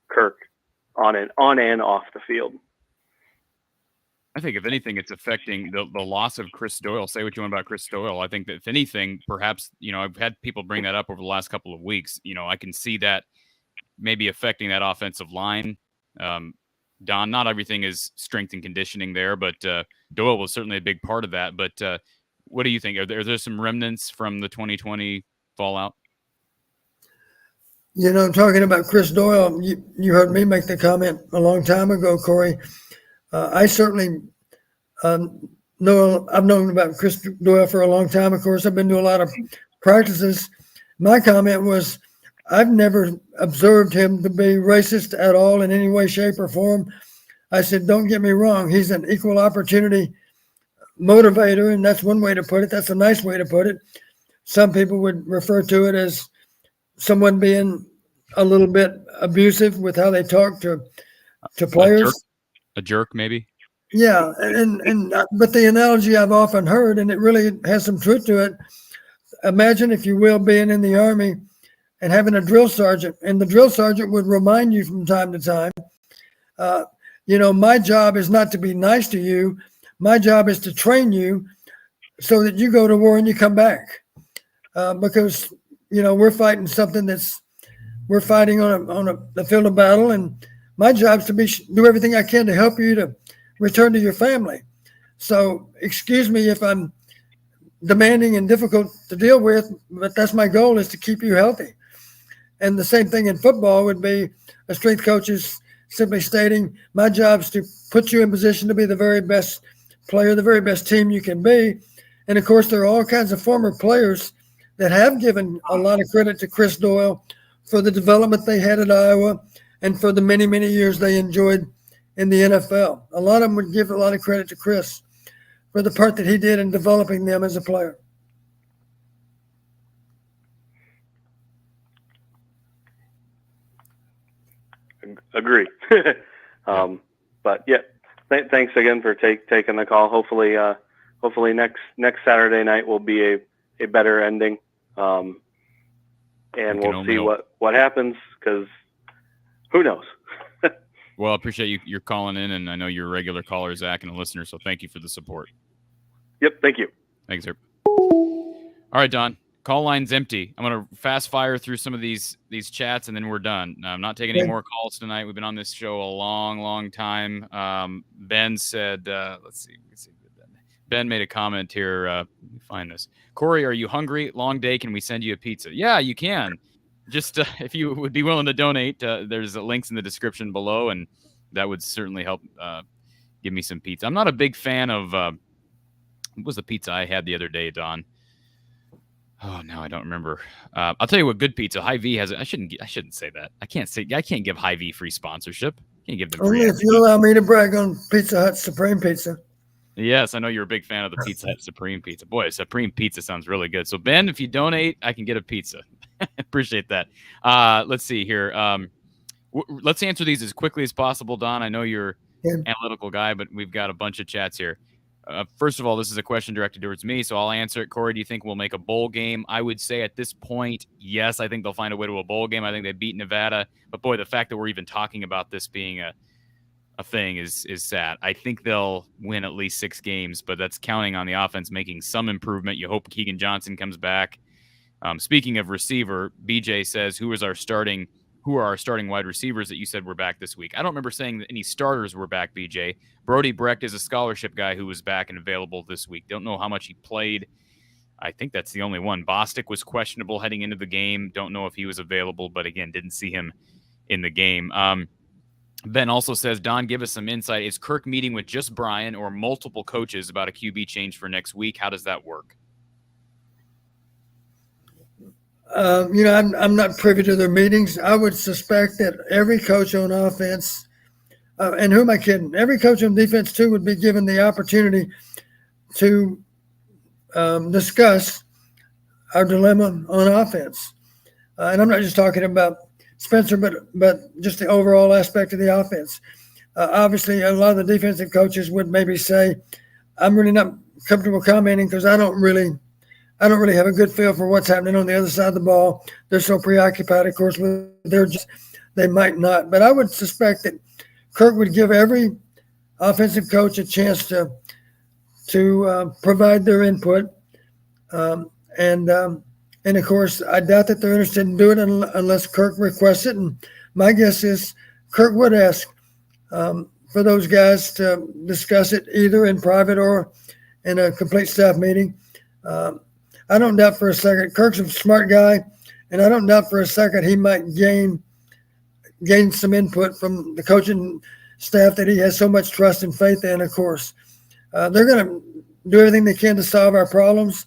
Kirk on and off the field? I think if anything, it's affecting the loss of Chris Doyle. Say what you want about Chris Doyle. I think that if anything, perhaps, I've had people bring that up over the last couple of weeks. I can see that maybe affecting that offensive line. Don, not everything is strength and conditioning there, but Doyle was certainly a big part of that. But what do you think? Are there some remnants from the 2020 fallout? Talking about Chris Doyle, you heard me make the comment a long time ago, Corey. I certainly I've known about Chris Doyle for a long time. Of course, I've been to a lot of practices. My comment was, I've never observed him to be racist at all in any way, shape, or form. I said, don't get me wrong. He's an equal opportunity motivator, and that's one way to put it. That's a nice way to put it. Some people would refer to it as someone being a little bit abusive with how they talk to players. A jerk, maybe? Yeah, but the analogy I've often heard, and it really has some truth to it, imagine, if you will, being in the Army and having a drill sergeant, and the drill sergeant would remind you from time to time, my job is not to be nice to you. My job is to train you so that you go to war and you come back. Because, we're fighting something that's we're fighting on the field of battle, and my job is to do everything I can to help you to return to your family. So excuse me if I'm demanding and difficult to deal with, but that's my goal, is to keep you healthy. And the same thing in football would be a strength coach is simply stating, my job is to put you in position to be the very best player, the very best team you can be. And of course, there are all kinds of former players that have given a lot of credit to Chris Doyle for the development they had at Iowa and for the many, many years they enjoyed in the NFL. A lot of them would give a lot of credit to Chris for the part that he did in developing them as a player. Agree. But yeah, thanks again for taking the call. Hopefully next Saturday night will be a better ending. And we'll see what happens, because who knows? Well, I appreciate you calling in, and I know you're a regular caller, Zach, and a listener, so thank you for the support. Yep, thank you. Thanks, sir. All right, Don. Call line's empty. I'm going to fast fire through some of these chats, and then we're done. I'm not taking any more calls tonight. We've been on this show a long, long time. Ben said, let's see. Ben made a comment here. Let me find this. Corey, are you hungry? Long day. Can we send you a pizza? Yeah, you can. Just if you would be willing to donate, there's links in the description below, and that would certainly help give me some pizza. I'm not a big fan of what was the pizza I had the other day, Don? Oh, no, I don't remember. I'll tell you what good pizza. Hy-Vee has it. I shouldn't say that. I can't give Hy-Vee free sponsorship. I can't give them free. Only if you allow me to brag on Pizza Hut Supreme Pizza. Yes, I know you're a big fan of the Pizza Hut Supreme Pizza. Boy, Supreme Pizza sounds really good. So, Ben, if you donate, I can get a pizza. Appreciate that. Let's see here. Let's answer these as quickly as possible, Don. I know you're an analytical guy, but we've got a bunch of chats here. First of all, this is a question directed towards me, so I'll answer it. Corey, do you think we'll make a bowl game? I would say at this point, yes, I think they'll find a way to a bowl game. I think they beat Nevada. But, boy, the fact that we're even talking about this being a thing is sad. I think they'll win at least 6 games, but that's counting on the offense making some improvement. You hope Keegan Johnson comes back. Speaking of receiver, BJ says, who are our starting wide receivers that you said were back this week? I don't remember saying that any starters were back, BJ. Brody Brecht is a scholarship guy who was back and available this week. Don't know how much he played. I think that's the only one. Bostic was questionable heading into the game. Don't know if he was available, but again, didn't see him in the game. Ben also says, Don, give us some insight. Is Kirk meeting with just Brian or multiple coaches about a QB change for next week? How does that work? I'm not privy to their meetings. I would suspect that every coach on offense, and who am I kidding? Every coach on defense, too, would be given the opportunity to discuss our dilemma on offense. And I'm not just talking about Spencer, but just the overall aspect of the offense. Obviously, a lot of the defensive coaches would maybe say, I'm really not comfortable commenting because I don't really have a good feel for what's happening on the other side of the ball. They're so preoccupied, of course, with they might not. But I would suspect that Kirk would give every offensive coach a chance to provide their input. And of course, I doubt that they're interested in doing it unless Kirk requests it. And my guess is Kirk would ask for those guys to discuss it either in private or in a complete staff meeting. I don't doubt for a second Kirk's a smart guy, and I don't doubt for a second he might gain some input from the coaching staff that he has so much trust and faith in. Of course, they're going to do everything they can to solve our problems,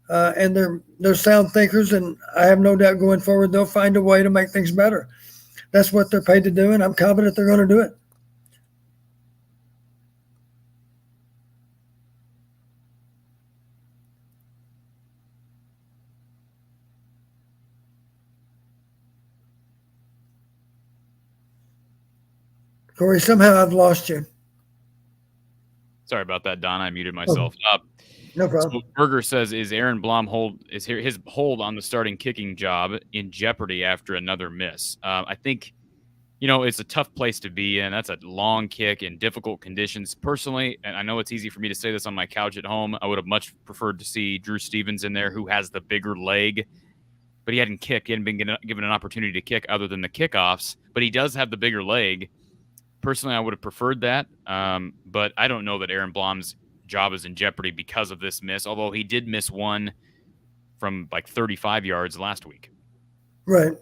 and they're sound thinkers. And I have no doubt going forward they'll find a way to make things better. That's what they're paid to do, and I'm confident they're going to do it. Corey, somehow I've lost you. Sorry about that, Don. I muted myself. No problem. So Berger says, is Aaron Blum his hold on the starting kicking job in jeopardy after another miss? I think, it's a tough place to be in. That's a long kick in difficult conditions. Personally, and I know it's easy for me to say this on my couch at home, I would have much preferred to see Drew Stevens in there, who has the bigger leg. but he hadn't kicked. He hadn't been given an opportunity to kick other than the kickoffs. But he does have the bigger leg. Personally, I would have preferred that. But I don't know that Aaron Blom's job is in jeopardy because of this miss, although he did miss one from like 35 yards last week. Right.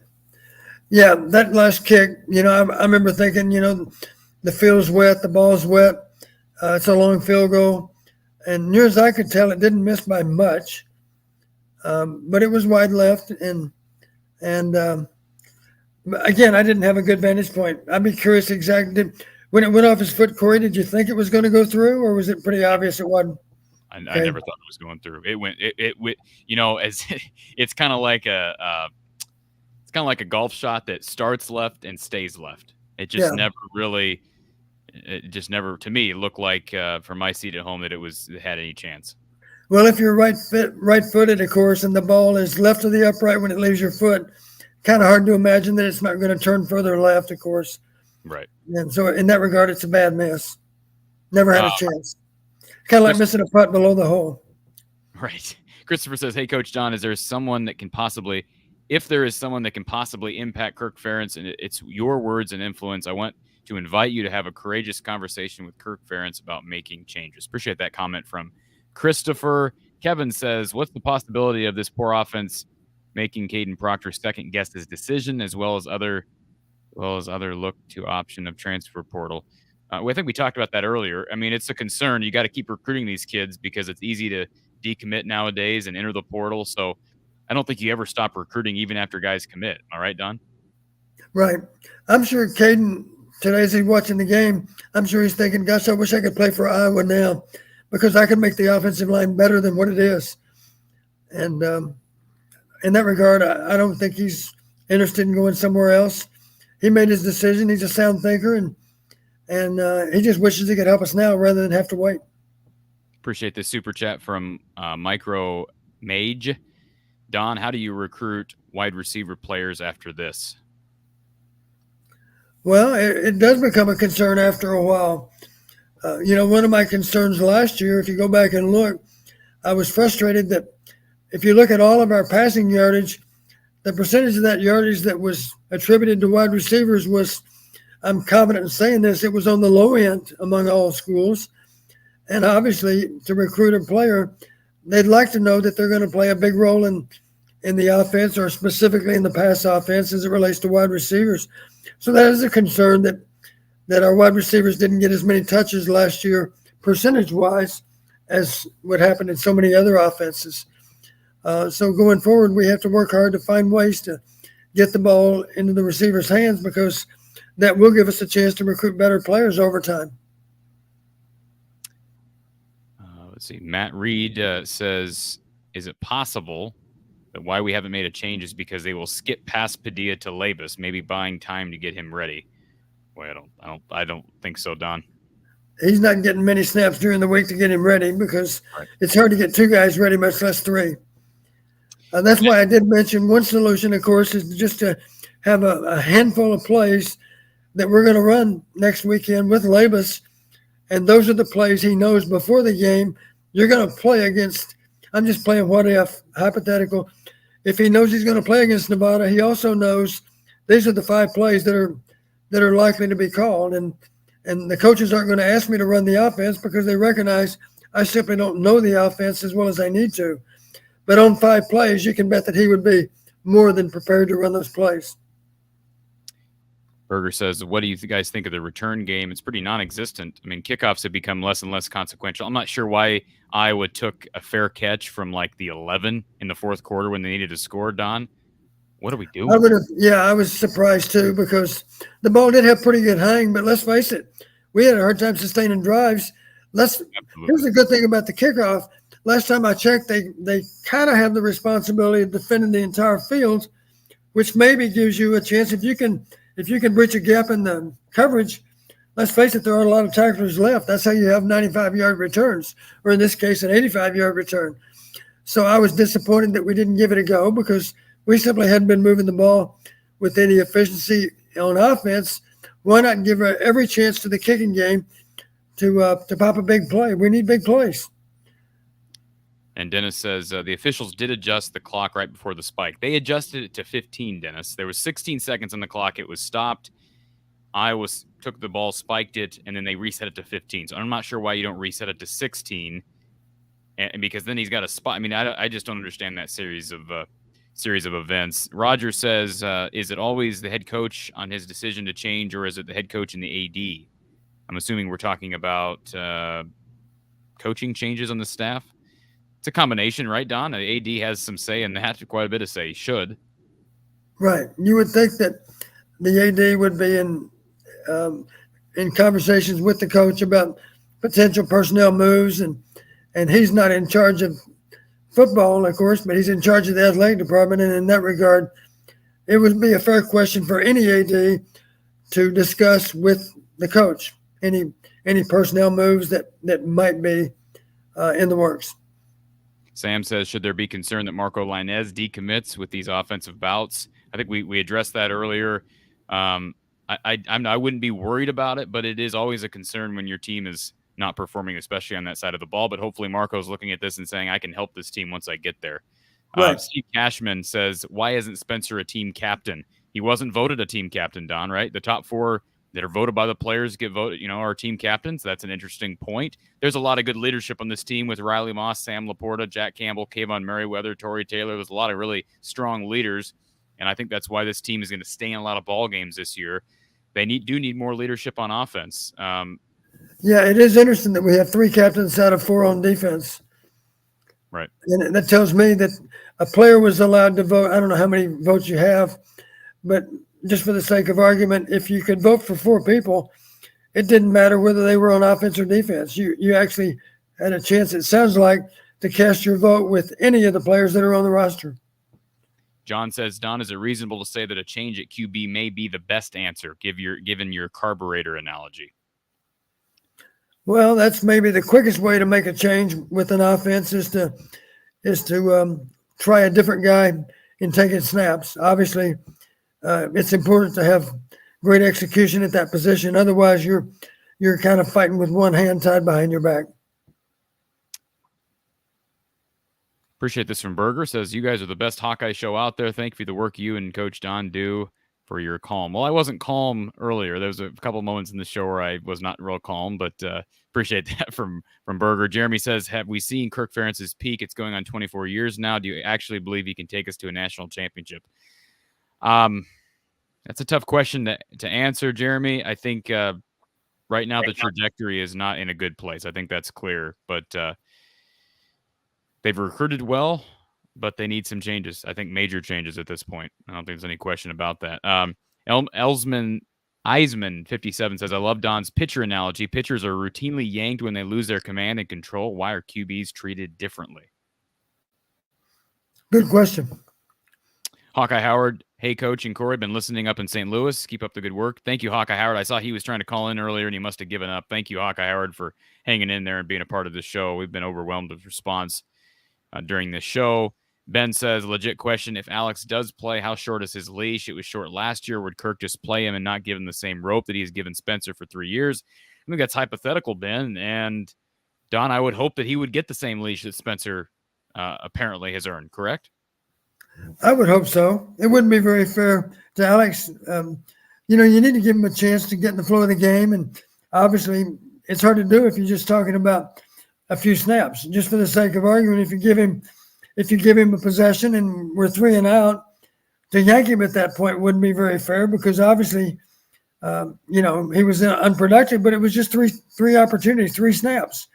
Yeah, that last kick, I remember thinking, the field's wet, the ball's wet. It's a long field goal. And near as I could tell, it didn't miss by much. But it was wide left. And again, I didn't have a good vantage point. I'd be curious exactly. When it went off his foot, Corey, did you think it was going to go through, or was it pretty obvious it wasn't? I never thought it was going through. It went. As it's kind of like a golf shot that starts left and stays left. It just never really. It just never, to me, looked like from my seat at home that it had any chance. Well, if you're right-footed, of course, and the ball is left of the upright when it leaves your foot, kind of hard to imagine that it's not going to turn further left, of course. Right. And so in that regard, it's a bad miss. Never had a chance. Kind of like missing a putt below the hole. Right. Christopher says, hey, Coach Don, if there is someone that can possibly impact Kirk Ferentz, and it's your words and influence, I want to invite you to have a courageous conversation with Kirk Ferentz about making changes. Appreciate that comment from Christopher. Kevin says, what's the possibility of this poor offense making Caden Proctor second guess his decision, as well as other look to option of transfer portal? I think we talked about that earlier. I mean, it's a concern. You got to keep recruiting these kids because it's easy to decommit nowadays and enter the portal. So I don't think you ever stop recruiting even after guys commit. All right, Don? Right. I'm sure Caden, today as he's watching the game, I'm sure he's thinking, gosh, I wish I could play for Iowa now because I could make the offensive line better than what it is. And in that regard, I don't think he's interested in going somewhere else. He made his decision. He's a sound thinker, and he just wishes he could help us now rather than have to wait. Appreciate the super chat from Micro Mage. Don, how do you recruit wide receiver players after this? Well, it does become a concern after a while. One of my concerns last year, if you go back and look, I was frustrated that if you look at all of our passing yardage, the percentage of that yardage that was attributed to wide receivers was, I'm confident in saying this, it was on the low end among all schools. And obviously, to recruit a player, they'd like to know that they're going to play a big role in the offense, or specifically in the pass offense as it relates to wide receivers. So that is a concern that our wide receivers didn't get as many touches last year, percentage-wise, as what happened in so many other offenses. So going forward, we have to work hard to find ways to get the ball into the receiver's hands, because that will give us a chance to recruit better players over time. Let's see. Matt Reed says, is it possible that why we haven't made a change is because they will skip past Padilla to Labus, maybe buying time to get him ready? Boy, I don't think so, Don. He's not getting many snaps during the week to get him ready, because it's hard to get two guys ready, much less three. That's why I did mention one solution, of course, is just to have a handful of plays that we're going to run next weekend with Labus. And those are the plays he knows before the game. You're going to play against, I'm just playing what if, hypothetical. If he knows he's going to play against Nevada, he also knows these are the 5 plays that are likely to be called. And the coaches aren't going to ask me to run the offense because they recognize I simply don't know the offense as well as I need to. But on 5 plays, you can bet that he would be more than prepared to run those plays. Berger says, what do you guys think of the return game? It's pretty non-existent. I mean, kickoffs have become less and less consequential. I'm not sure why Iowa took a fair catch from like the 11 in the fourth quarter when they needed to score, Don. What are we doing? I was surprised too, because the ball did have pretty good hang, but let's face it, we had a hard time sustaining drives. Here's the good thing about the kickoff. Last time I checked, they kind of have the responsibility of defending the entire field, which maybe gives you a chance if you can bridge a gap in the coverage. Let's face it, there are a lot of tacklers left. That's how you have 95-yard returns, or in this case, an 85-yard return. So I was disappointed that we didn't give it a go, because we simply hadn't been moving the ball with any efficiency on offense. Why not give every chance to the kicking game to pop a big play? We need big plays. And Dennis says the officials did adjust the clock right before the spike. They adjusted it to 15, Dennis. There was 16 seconds on the clock. It was stopped. Iowa took the ball, spiked it, and then they reset it to 15. So I'm not sure why you don't reset it to 16, and because then he's got a spot. I mean, I just don't understand that series of events. Roger says, is it always the head coach on his decision to change, or is it the head coach and the AD? I'm assuming we're talking about coaching changes on the staff. It's a combination, right, Don? The AD has some say in that, quite a bit of say. Should. Right. You would think that the AD would be in conversations with the coach about potential personnel moves, and he's not in charge of football, of course, but he's in charge of the athletic department, and in that regard, it would be a fair question for any AD to discuss with the coach any personnel moves that might be in the works. Sam says, should there be concern that Marco Lainez decommits with these offensive bouts? I think we addressed that earlier. I wouldn't be worried about it, but it is always a concern when your team is not performing, especially on that side of the ball. But hopefully Marco's looking at this and saying, I can help this team once I get there. Right. Steve Cashman says, why isn't Spencer a team captain? He wasn't voted a team captain, Don, right? The top 4 that are voted by the players get voted, are team captains. That's an interesting point. There's a lot of good leadership on this team with Riley Moss, Sam Laporta, Jack Campbell, Kayvon Merriweather, Torrey Taylor. There's a lot of really strong leaders, and I think that's why this team is going to stay in a lot of ball games this year. They do need more leadership on offense. Yeah, it is interesting that we have 3 captains out of 4 on defense. Right. And that tells me that a player was allowed to vote. I don't know how many votes you have, but just for the sake of argument, if you could vote for 4 people, it didn't matter whether they were on offense or defense. You actually had a chance, it sounds like, to cast your vote with any of the players that are on the roster. John says, Don, is it reasonable to say that a change at QB may be the best answer, given your carburetor analogy? Well, that's maybe the quickest way to make a change with an offense is to try a different guy in taking snaps. Obviously, it's important to have great execution at that position. Otherwise, you're kind of fighting with one hand tied behind your back. Appreciate this from Berger. Says, you guys are the best Hawkeye show out there. Thank you for the work you and Coach Don do for your calm. Well, I wasn't calm earlier. There was a couple moments in the show where I was not real calm, but appreciate that from Berger. Jeremy says, have we seen Kirk Ferentz's peak? It's going on 24 years now. Do you actually believe he can take us to a national championship? That's a tough question to answer, Jeremy. I think right now the trajectory is not in a good place. I think that's clear, but they've recruited well, but they need some changes. I think major changes at this point. I don't think there's any question about that. Eisman 57 says, I love Don's pitcher analogy. Pitchers are routinely yanked when they lose their command and control. Why are QBs treated differently? Good question. Hawkeye Howard, hey, Coach and Corey, been listening up in St. Louis. Keep up the good work. Thank you, Hawkeye Howard. I saw he was trying to call in earlier, and he must have given up. Thank you, Hawkeye Howard, for hanging in there and being a part of this show. We've been overwhelmed with response during this show. Ben says, legit question, if Alex does play, how short is his leash? It was short last year. Would Kirk just play him and not give him the same rope that he's given Spencer for 3 years? I think that's hypothetical, Ben. And, Don, I would hope that he would get the same leash that Spencer apparently has earned, correct? I would hope so. It wouldn't be very fair to Alex. You need to give him a chance to get in the flow of the game. And obviously, it's hard to do if you're just talking about a few snaps. Just for the sake of argument, if you give him a possession and we're 3 and out, to yank him at that point wouldn't be very fair because obviously, he was unproductive, but it was just three opportunities, 3 snaps.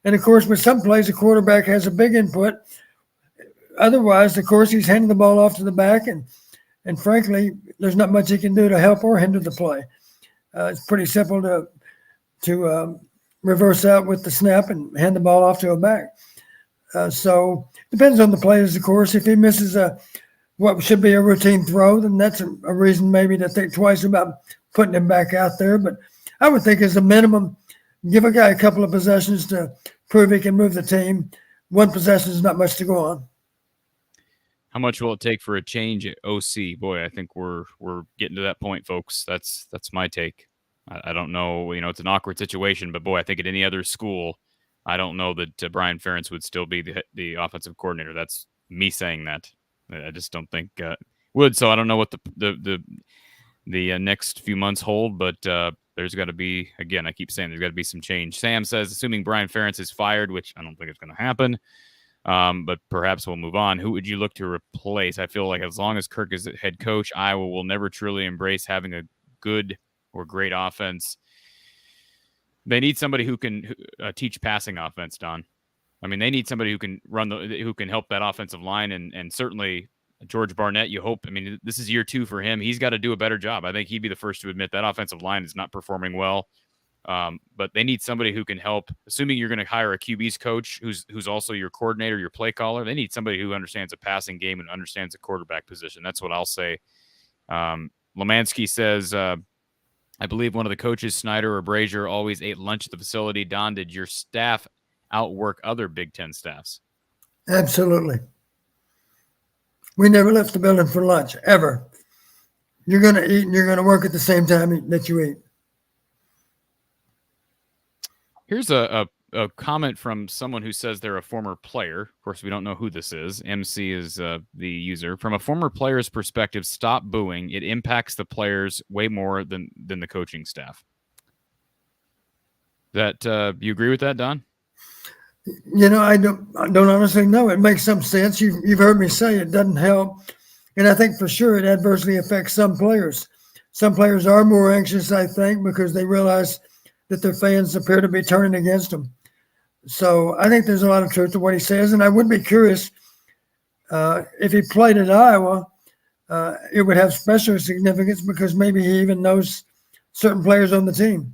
And of course, with some plays, the quarterback has a big input. Otherwise, of course, he's handing the ball off to the back, and frankly, there's not much he can do to help or hinder the play. It's pretty simple to reverse out with the snap and hand the ball off to a back. So depends on the players, of course. If he misses what should be a routine throw, then that's a reason maybe to think twice about putting him back out there. But I would think as a minimum, give a guy a couple of possessions to prove he can move the team. 1 possession is not much to go on. How much will it take for a change at OC? Boy, I think we're getting to that point, folks. That's my take. I don't know. It's an awkward situation, but boy, I think at any other school, I don't know that Brian Ferentz would still be the offensive coordinator. That's me saying that. I just don't think would. So I don't know what the next few months hold, but there's got to be, again, I keep saying there's got to be some change. Sam says, assuming Brian Ferentz is fired, which I don't think it's going to happen, but perhaps we'll move on. Who would you look to replace? I feel like as long as Kirk is head coach, Iowa will never truly embrace having a good or great offense. They need somebody who can teach passing offense, Don. I mean, they need somebody who can who can help that offensive line, and certainly George Barnett. You hope. I mean, this is year 2 for him. He's got to do a better job. I think he'd be the first to admit that offensive line is not performing well. But they need somebody who can help. Assuming you're going to hire a QB's coach, who's also your coordinator, your play caller, they need somebody who understands a passing game and understands the quarterback position. That's what I'll say. Lemansky says, I believe one of the coaches, Snyder or Brazier, always ate lunch at the facility. Don, did your staff outwork other Big Ten staffs? Absolutely. We never left the building for lunch, ever. You're going to eat and you're going to work at the same time that you eat. Here's a comment from someone who says they're a former player. Of course, we don't know who this is. MC is the user. From a former player's perspective, stop booing. It impacts the players way more than the coaching staff. That you agree with that, Don? You know, I don't honestly know. It makes some sense. You've heard me say it doesn't help. And I think for sure it adversely affects some players. Some players are more anxious, I think, because they realize that their fans appear to be turning against them. So I think there's a lot of truth to what he says. And I would be curious if he played at Iowa, it would have special significance because maybe he even knows certain players on the team.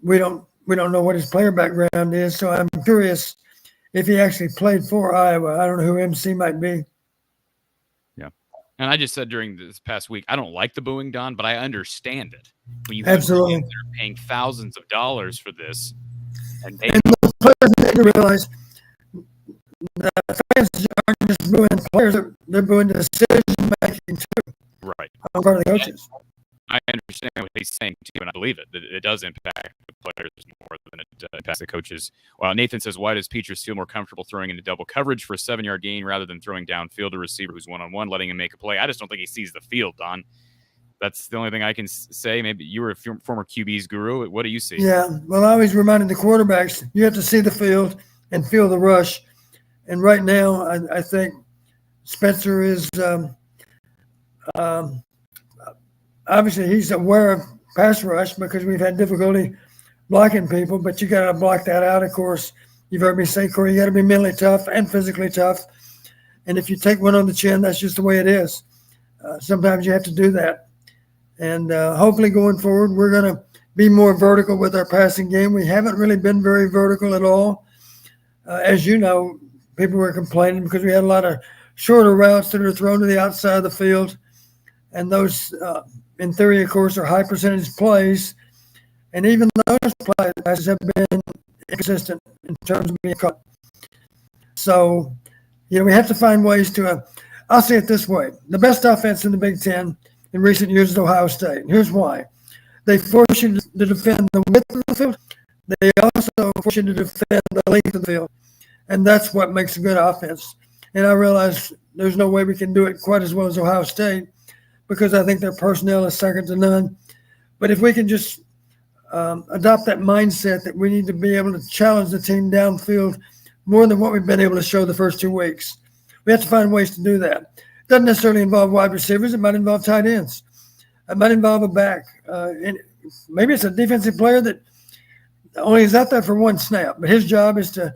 We don't know what his player background is. So I'm curious if he actually played for Iowa. I don't know who MC might be. Yeah. And I just said during this past week, I don't like the booing, Don, but I understand it. When you Absolutely. have fans that are paying thousands of dollars for this, and the players need to realize that fans aren't just booing players; they're booing the decision making too. Right. On part of the coaches. I understand what he's saying too, and I believe it. That it does impact the players more than it impacts the coaches. Well, Nathan says, why does Petras feel more comfortable throwing into double coverage for a 7-yard gain rather than throwing downfield to a receiver who's one-on-one, letting him make a play? I just don't think he sees the field, Don. That's the only thing I can say. Maybe you were a former QB's guru. What do you see? Yeah, well, I always reminded the quarterbacks, you have to see the field and feel the rush. And right now, I think Spencer is obviously he's aware of pass rush because we've had difficulty blocking people, but you got to block that out. Of course, you've heard me say, Corey, you got to be mentally tough and physically tough. And if you take one on the chin, that's just the way it is. Sometimes you have to do that. And hopefully going forward, we're going to be more vertical with our passing game. We haven't really been very vertical at all. As you know, people were complaining because we had a lot of shorter routes that are thrown to the outside of the field. And those, in theory, of course, are high percentage plays. And even those plays have been inconsistent in terms of being caught. So, you know, we have to find ways to, I'll say it this way. The best offense in the Big Ten in recent years is Ohio State. Here's why. They force you to defend the width of the field. They also force you to defend the length of the field. And that's what makes a good offense. And I realize there's no way we can do it quite as well as Ohio State because I think their personnel is second to none. But if we can just adopt that mindset that we need to be able to challenge the team downfield more than what we've been able to show the first 2 weeks, we have to find ways to do that. It doesn't necessarily involve wide receivers. It might involve tight ends. It might involve a back. And maybe it's a defensive player that only is out there for one snap, but his job is to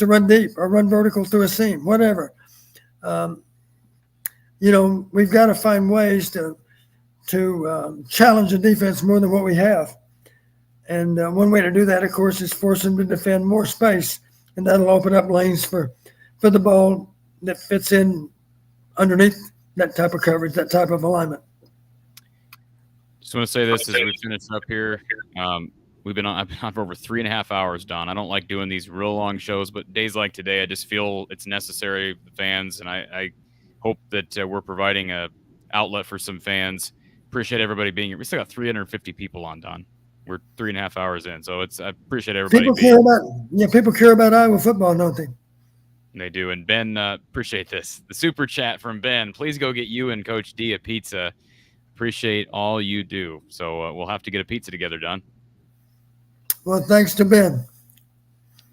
run deep or run vertical through a seam, whatever. You know, we've got to find ways to challenge the defense more than what we have. And one way to do that, of course, is force them to defend more space, and that'll open up lanes for the ball that fits in underneath that type of coverage, that type of alignment. Just want to say this as we finish up here. I've been on for over 3.5 hours, Don. I don't like doing these real long shows, but days like today, I just feel it's necessary for the fans, and I hope that we're providing a outlet for some fans. Appreciate everybody being here. We still got 350 people on, Don. We're 3.5 hours in, so I appreciate everybody. People care about Iowa football, don't they? They do. And Ben, appreciate this. The super chat from Ben. Please go get you and Coach D a pizza. Appreciate all you do. So we'll have to get a pizza together, Don. Well, thanks to Ben.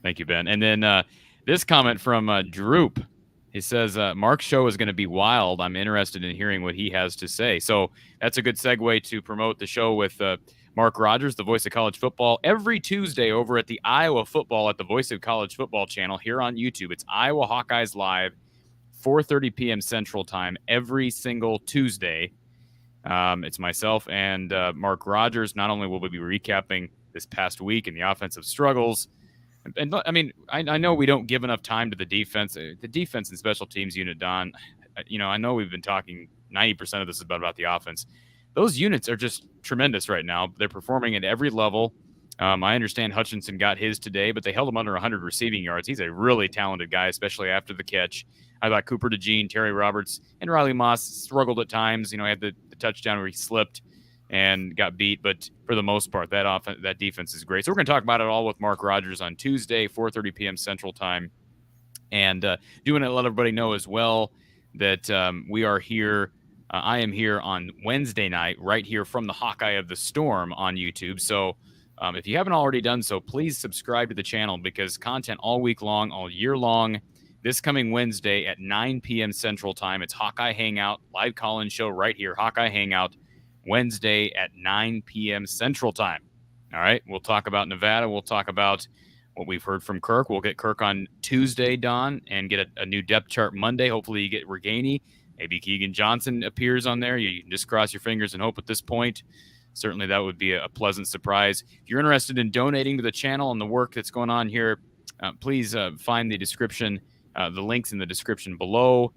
Thank you, Ben. And then this comment from Droop. He says, Mark's show is going to be wild. I'm interested in hearing what he has to say. So that's a good segue to promote the show with Mark Rogers, the voice of college football, every Tuesday over at the Iowa Football at the Voice of College Football channel here on YouTube. It's Iowa Hawkeyes Live, 4:30 p.m. Central Time every single Tuesday. It's myself and Mark Rogers. Not only will we be recapping this past week and the offensive struggles, and I mean, I know we don't give enough time to the defense. The defense and special teams unit, Don, I know we've been talking 90% of this is about the offense. Those units are just tremendous right now. They're performing at every level. I understand Hutchinson got his today, but they held him under 100 receiving yards. He's a really talented guy, especially after the catch. I thought Cooper DeJean, Terry Roberts, and Riley Moss struggled at times. He had the touchdown where he slipped and got beat, but for the most part, that defense is great. So we're going to talk about it all with Mark Rogers on Tuesday, 4:30 p.m. Central Time, and doing it to let everybody know as well that we are here. I am here on Wednesday night, right here from the Hawkeye of the Storm on YouTube. So if you haven't already done so, please subscribe to the channel because content all week long, all year long. This coming Wednesday at 9 p.m. Central Time, it's Hawkeye Hangout, live call-in show right here, Hawkeye Hangout, Wednesday at 9 p.m. Central Time. All right, we'll talk about Nevada. We'll talk about what we've heard from Kirk. We'll get Kirk on Tuesday, Don, and get a new depth chart Monday. Hopefully you get Reganey. Maybe Keegan Johnson appears on there. You can just cross your fingers and hope at this point. Certainly that would be a pleasant surprise. If you're interested in donating to the channel and the work that's going on here, please find the description, the links in the description below.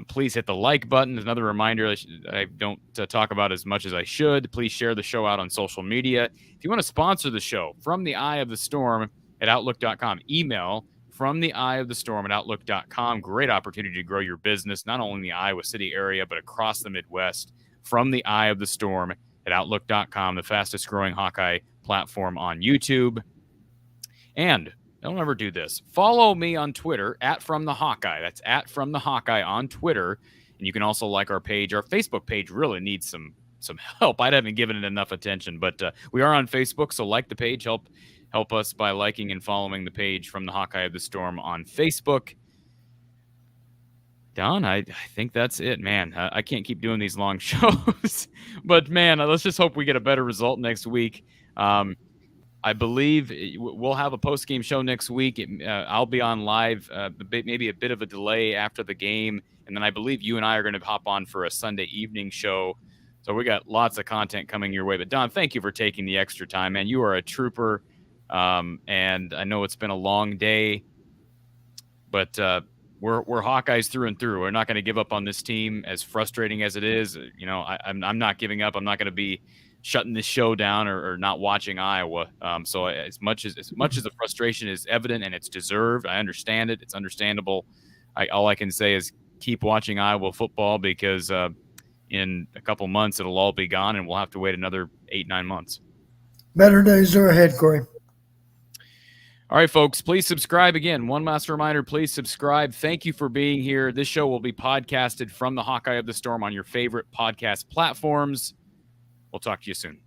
Please hit the like button. Another reminder I don't talk about as much as I should. Please share the show out on social media. If you want to sponsor the show, From the Eye of the Storm at Outlook.com. Email From the Eye of the Storm at Outlook.com. Great opportunity to grow your business, not only in the Iowa City area, but across the Midwest. From the Eye of the Storm at Outlook.com, the fastest growing Hawkeye platform on YouTube. And don't ever do this. Follow me on Twitter at From the Hawkeye. That's at From the Hawkeye on Twitter. And you can also like our page. Our Facebook page really needs some help. I haven't given it enough attention, but we are on Facebook, so like the page. Help us by liking and following the page From the Hawkeye of the Storm on Facebook. Don, I think that's it, man. I can't keep doing these long shows, but man, let's just hope we get a better result next week. I believe we'll have a post-game show next week. I'll be on live, maybe a bit of a delay after the game, and then I believe you and I are going to hop on for a Sunday evening show. So we got lots of content coming your way. But Don, thank you for taking the extra time, man. You are a trooper, and I know it's been a long day, but we're Hawkeyes through and through. We're not going to give up on this team, as frustrating as it is. I'm not giving up. I'm not going to be shutting this show down or not watching Iowa. So as much as the frustration is evident and it's deserved, I understand it. It's understandable. All I can say is keep watching Iowa football because in a couple months it'll all be gone and we'll have to wait another 8-9 months. Better days are ahead, Corey. All right, folks, please subscribe again. One last reminder, please subscribe. Thank you for being here. This show will be podcasted from the Hawkeye of the Storm on your favorite podcast platforms. We'll talk to you soon.